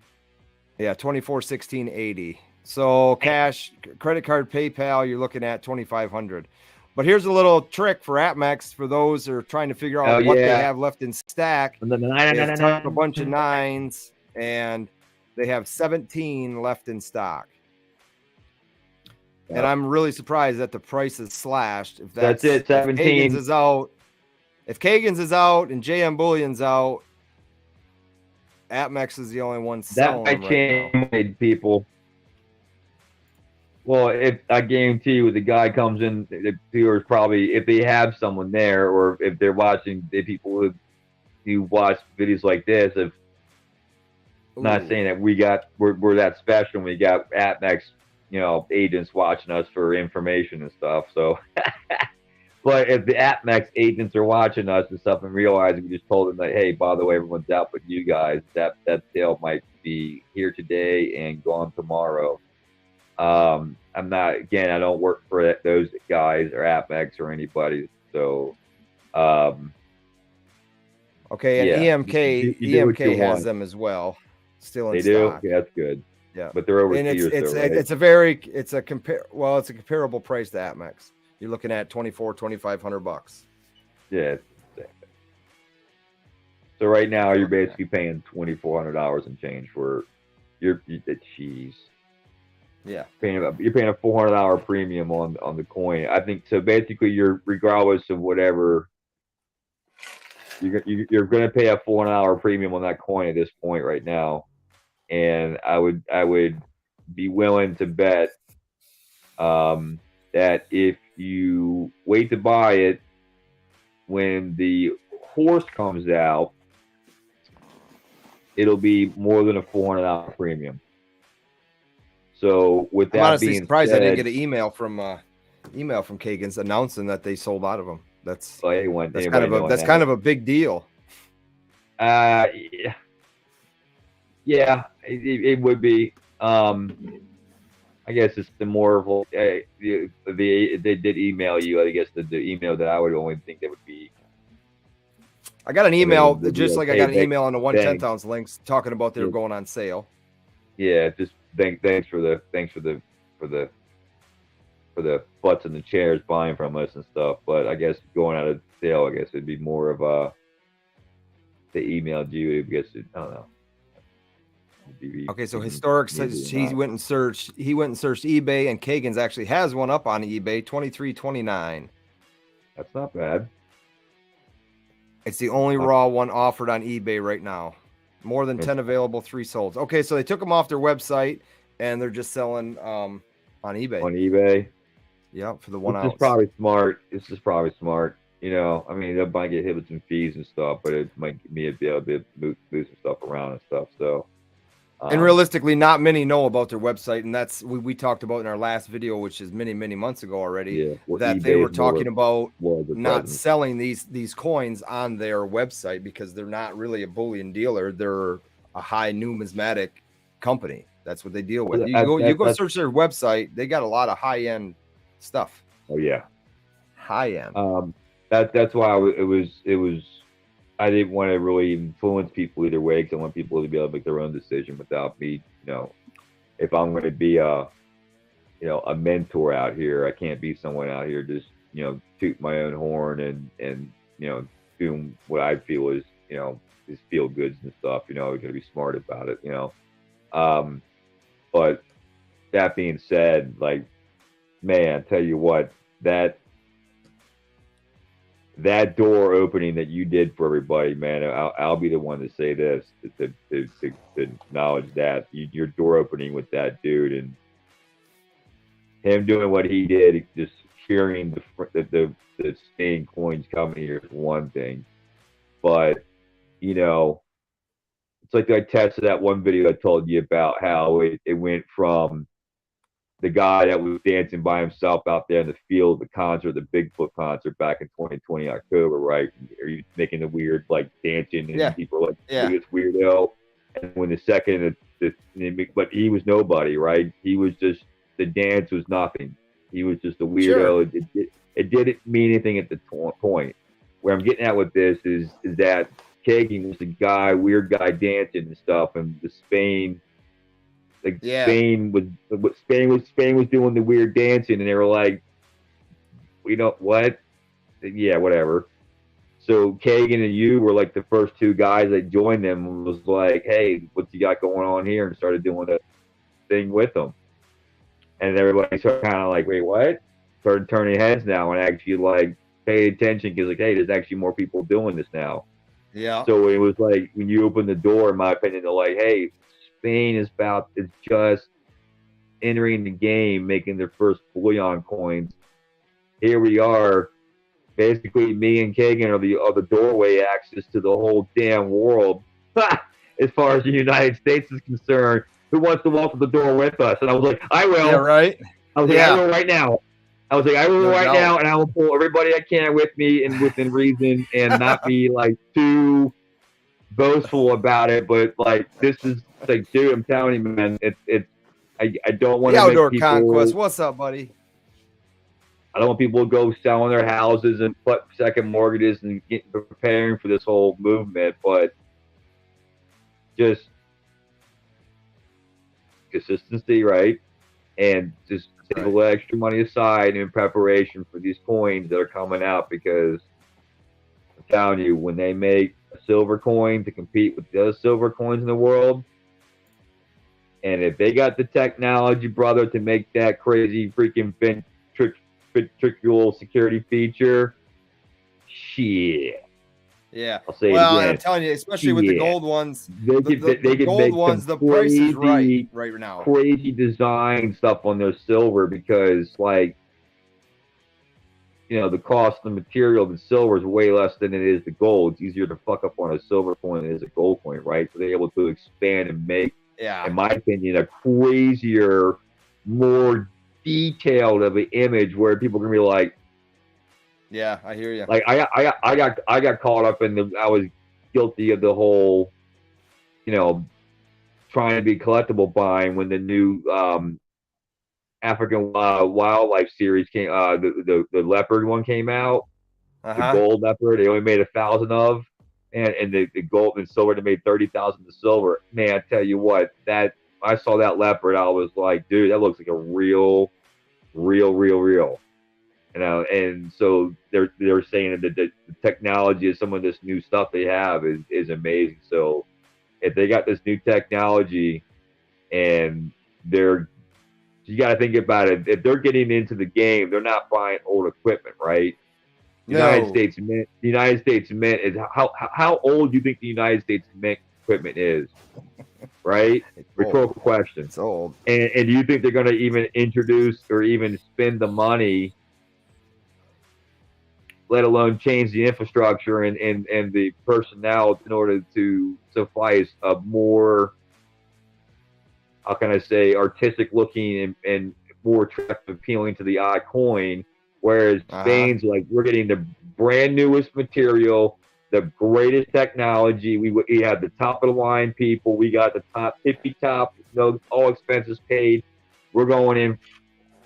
Yeah, 2416.80. So cash, credit card, PayPal, you're looking at 2500. But here's a little trick for AppMax for those who are trying to figure out what they have left in stack. They type a bunch of 9s, and they have 17 left in stock. And I'm really surprised that the price is slashed. If that's it, 17. If Kagan's is out and JM Bullion's out, AppMax is the only one selling them right now. People. Well, if I guarantee you, the guy comes in, the viewers probably, if they have someone there, or if they're watching, the people who watch videos like this, if not saying that we're that special, we got AppMax, agents watching us for information and stuff. So, but if the AppMax agents are watching us and stuff and realize we just told them that, hey, by the way, everyone's out with you guys, that sale might be here today and gone tomorrow. I'm not, again, I don't work for those guys or AppMax or anybody. So, okay. And EMK has them as well. Still in stock. Yeah, that's good. Yeah. But they're overseas. Right? It's a comparable price to AppMax. You're looking at $2,500. Yeah. So right now you're basically paying $2,400 and change for your cheese. Yeah, you're paying a $400 premium on the coin. I think so. Basically, you're regardless of whatever, you're going to pay a $400 premium on that coin at this point right now, and I would be willing to bet that if you wait to buy it when the horse comes out, it'll be more than a $400 premium. So with that, I'm honestly surprised I didn't get an email from Kagan's announcing that they sold out of them. That's kind of a big deal. Yeah, it would be. I guess it's the more of they did email you. I guess the email that I would only think that would be. I got an email just like I got an email on the 1/10 ounce links talking about they were going on sale. Yeah, just thanks for the butts in the chairs buying from us and stuff. But I guess going out of sale, I guess it'd be more of they emailed you. I guess I don't know. Okay, so Historic says he went and searched eBay, and Kagan's actually has one up on eBay, $23.29. That's not bad. It's the only raw one offered on eBay right now. More than 10 available, 3 sold. Okay, so they took them off their website, and they're just selling on eBay. On eBay? Yeah, for the 1 ounce. It's probably smart. It's just probably smart. I mean, they might get hit with some fees and stuff, but it might give me be able to move some stuff around and stuff. So, and realistically, not many know about their website, and that's we talked about in our last video, which is many months ago already, that they were talking about not selling these coins on their website because they're not really a bullion dealer; they're a high numismatic company. That's what they deal with. You go search their website; they got a lot of high end stuff. Oh yeah, high end. That's why it was. I didn't want to really influence people either way because I want people to be able to make their own decision without me. If I'm going to be a mentor out here, I can't be someone out here just toot my own horn and doing what I feel is is feel goods and stuff. You're going to be smart about it. But that being said, like, man, tell you what, that door opening that you did for everybody, man, I'll be the one to say this, to acknowledge that your door opening with that dude and him doing what he did, just hearing the staying coins coming here is one thing, but it's like I tested that one video I told you about how it went from the guy that was dancing by himself out there in the field, the concert, the Bigfoot concert back in 2020 October, right? Are you making the weird like dancing and people are like, this weirdo? And when the second, but he was nobody, right? He was just, the dance was nothing. He was just a Sure. weirdo. It didn't mean anything at the point. Where I'm getting at with this is that Kagan was the weird guy dancing and stuff, and the Spain, like Yeah. Spain was doing the weird dancing, and they were like, we don't what, yeah, whatever. So Kagan and you were like the first two guys that joined them and was like, hey, what you got going on here? And started doing the thing with them. And everybody started kind of like, wait, what? Started turning heads now and actually like pay attention because like, hey, there's actually more people doing this now. Yeah. So it was like when you open the door, in my opinion, they're like, hey, Spain is just entering the game, making their first bullion coins. Here we are. Basically, me and Kagan are the doorway access to the whole damn world. As far as the United States is concerned, who wants to walk to the door with us? And I was like, I will. Yeah, right. I was like, I will right now. I was like, I will No right doubt. now, and I will pull everybody I can with me and within reason, and not be like too boastful about it. But like, this is like, dude, I'm telling you, man, I don't want The to Outdoor make people. Conquest. What's up, buddy? I don't want people to go selling their houses and put second mortgages and preparing for this whole movement, but just consistency, right? And just save a little extra money aside in preparation for these coins that are coming out, because I'm telling you, when they make a silver coin to compete with the other silver coins in the world, and if they got the technology, brother, to make that crazy freaking ventricular security feature, shit. Yeah. I'll say well, it again. I'm telling you, especially with the gold ones, they could gold make ones, the price is right now. Crazy design stuff on their silver, because like, you know, the cost of the material of the silver is way less than it is the gold. It's easier to fuck up on a silver coin than it is a gold coin, right? So they're able to expand and make, in my opinion, a crazier, more detailed of an image where people can be like, yeah, I hear you. Like I got caught up in I was guilty of the whole, you know, trying to be collectible buying when the new African wildlife series came, the leopard one came out, the gold leopard. They only made 1,000 of, and the gold and silver they made 30,000 of silver. Man, I tell you what, that I saw that leopard, I was like, dude, that looks like a real. You know, and so they're saying that the technology of some of this new stuff they have is amazing. So if they got this new technology and you got to think about it. If they're getting into the game, they're not buying old equipment, right? No. The United States Mint is how old do you think the United States Mint equipment is? Right? Rhetorical question. It's old. And do you think they're going to even introduce or even spend the money, let alone change the infrastructure and the personnel in order to suffice a more, how can I say, artistic looking and more attractive, appealing to the eye coin? Whereas Spain's like, we're getting the brand newest material, the greatest technology. We have the top of the line people. We got the top 50 top, no, all expenses paid. We're going in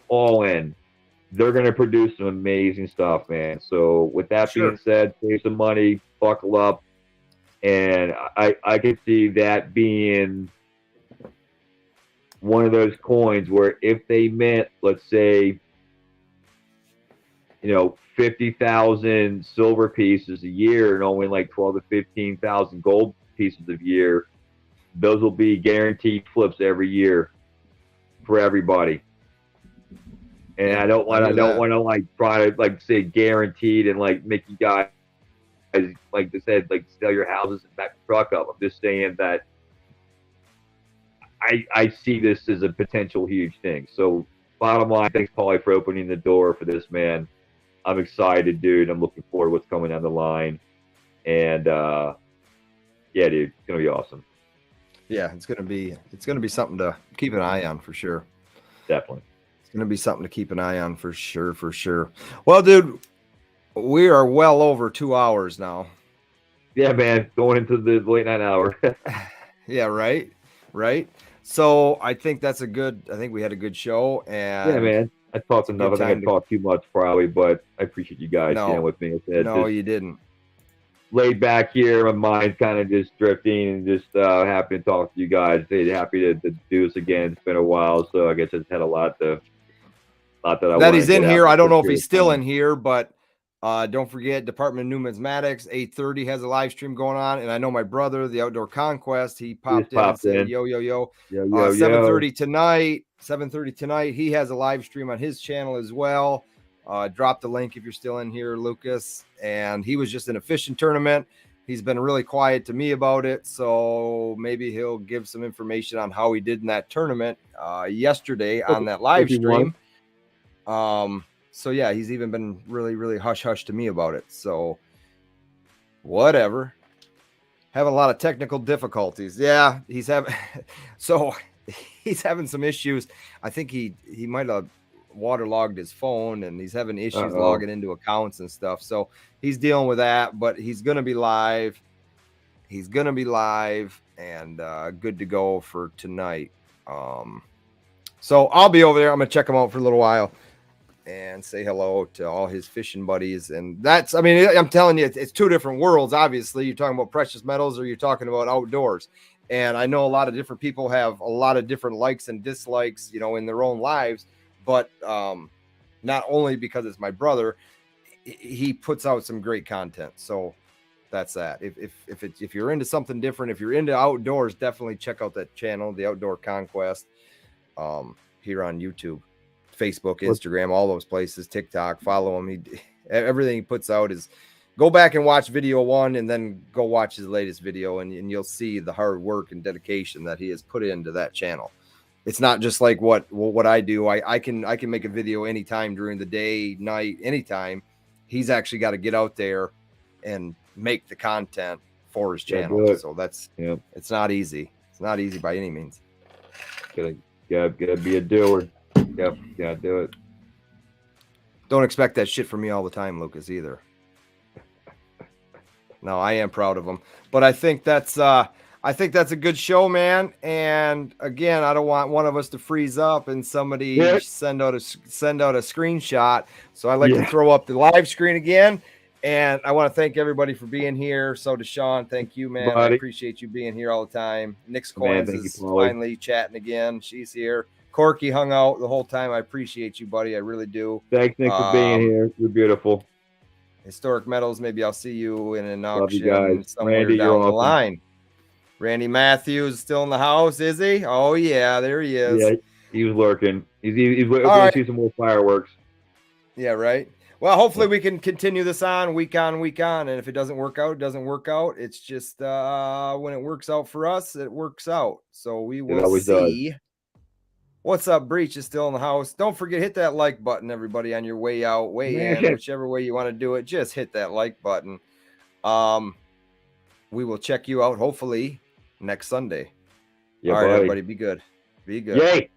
all in. They're going to produce some amazing stuff, man. So with that being said, save some money, buckle up. And I could see that being one of those coins where if they mint, let's say, 50,000 silver pieces a year and only like 12 to 15,000 gold pieces a year, those will be guaranteed flips every year for everybody. And I don't want to like try to like say guaranteed and like make you guys, like they said, like sell your houses and back the truck up. I'm just saying that I see this as a potential huge thing. So bottom line, thanks Pauly for opening the door for this, man. I'm excited, dude. I'm looking forward to what's coming down the line. And yeah, dude, it's gonna be awesome. Yeah, it's gonna be something to keep an eye on for sure. Definitely. It's gonna be something to keep an eye on for sure. Well, dude, we are well over 2 hours now. Yeah, man, going into the late night hour. Yeah, right. So I think we had a good show, and yeah, man. I talked enough. I think I talked too much probably, but I appreciate you guys staying with me. No, you didn't. Laid back here, my mind's kind of just drifting, and just happy to talk to you guys. Happy to do this again. It's been a while, so I guess I just had a lot that he's in here. I don't know if he's still in here, but don't forget Department of Numismatics 8:30 has a live stream going on, and I know my brother, the Outdoor Conquest, he popped in and said, "Yo, 7:30 tonight. 7:30 tonight. He has a live stream on his channel as well. Drop the link if you're still in here, Lucas. And he was just in a fishing tournament. He's been really quiet to me about it, so maybe he'll give some information on how he did in that tournament yesterday on that live stream. So yeah, he's even been really hush to me about it. So whatever. Having a lot of technical difficulties. Yeah, he's having some issues. I think he might have waterlogged his phone, and he's having issues logging into accounts and stuff. So he's dealing with that, but he's gonna be live. He's gonna be live and good to go for tonight. So I'll be over there. I'm gonna check him out for a little while and say hello to all his fishing buddies. And that's, I mean, I'm telling you, it's two different worlds. Obviously, you're talking about precious metals or you're talking about outdoors. And I know a lot of different people have a lot of different likes and dislikes, you know, in their own lives. But not only because it's my brother, he puts out some great content. So that's that. If you're into something different, if you're into outdoors, definitely check out that channel, the Outdoor Conquest, here on YouTube, Facebook, Instagram, all those places, TikTok. Follow him. Everything he puts out is, go back and watch video 1 and then go watch his latest video, and you'll see the hard work and dedication that he has put into that channel. It's not just like what I do. I can make a video anytime during the day, night, anytime. He's actually got to get out there and make the content for his channel. So that's, it's not easy. It's not easy by any means. Gotta be a doer. Yep, gotta do it. Don't expect that shit from me all the time, Lucas, either. No, I am proud of him. But I think that's a good show, man. And again, I don't want one of us to freeze up and somebody send out a screenshot. So I like to throw up the live screen again. And I want to thank everybody for being here. So Deshaun, thank you, man. I appreciate you being here all the time. Nick's Coins is finally chatting again. She's here. Corky hung out the whole time. I appreciate you, buddy. I really do. Thanks, Nick, for being here. You're beautiful. Historic Metals. Maybe I'll see you in an auction somewhere down the line. Randy Matthews still in the house, is he? Oh yeah, there he is. Yeah, he was lurking. He's going to see some more fireworks. Yeah, right. Well, hopefully we can continue this on week on. And if it doesn't work out, it doesn't work out. It's just when it works out for us, it works out. So we will see. Does. What's up, Breach is still in the house. Don't forget, hit that like button, everybody, on your way out, way in, whichever way you want to do it. Just hit that like button. We will check you out, hopefully, next Sunday. All right, everybody, be good. Be good. Yay.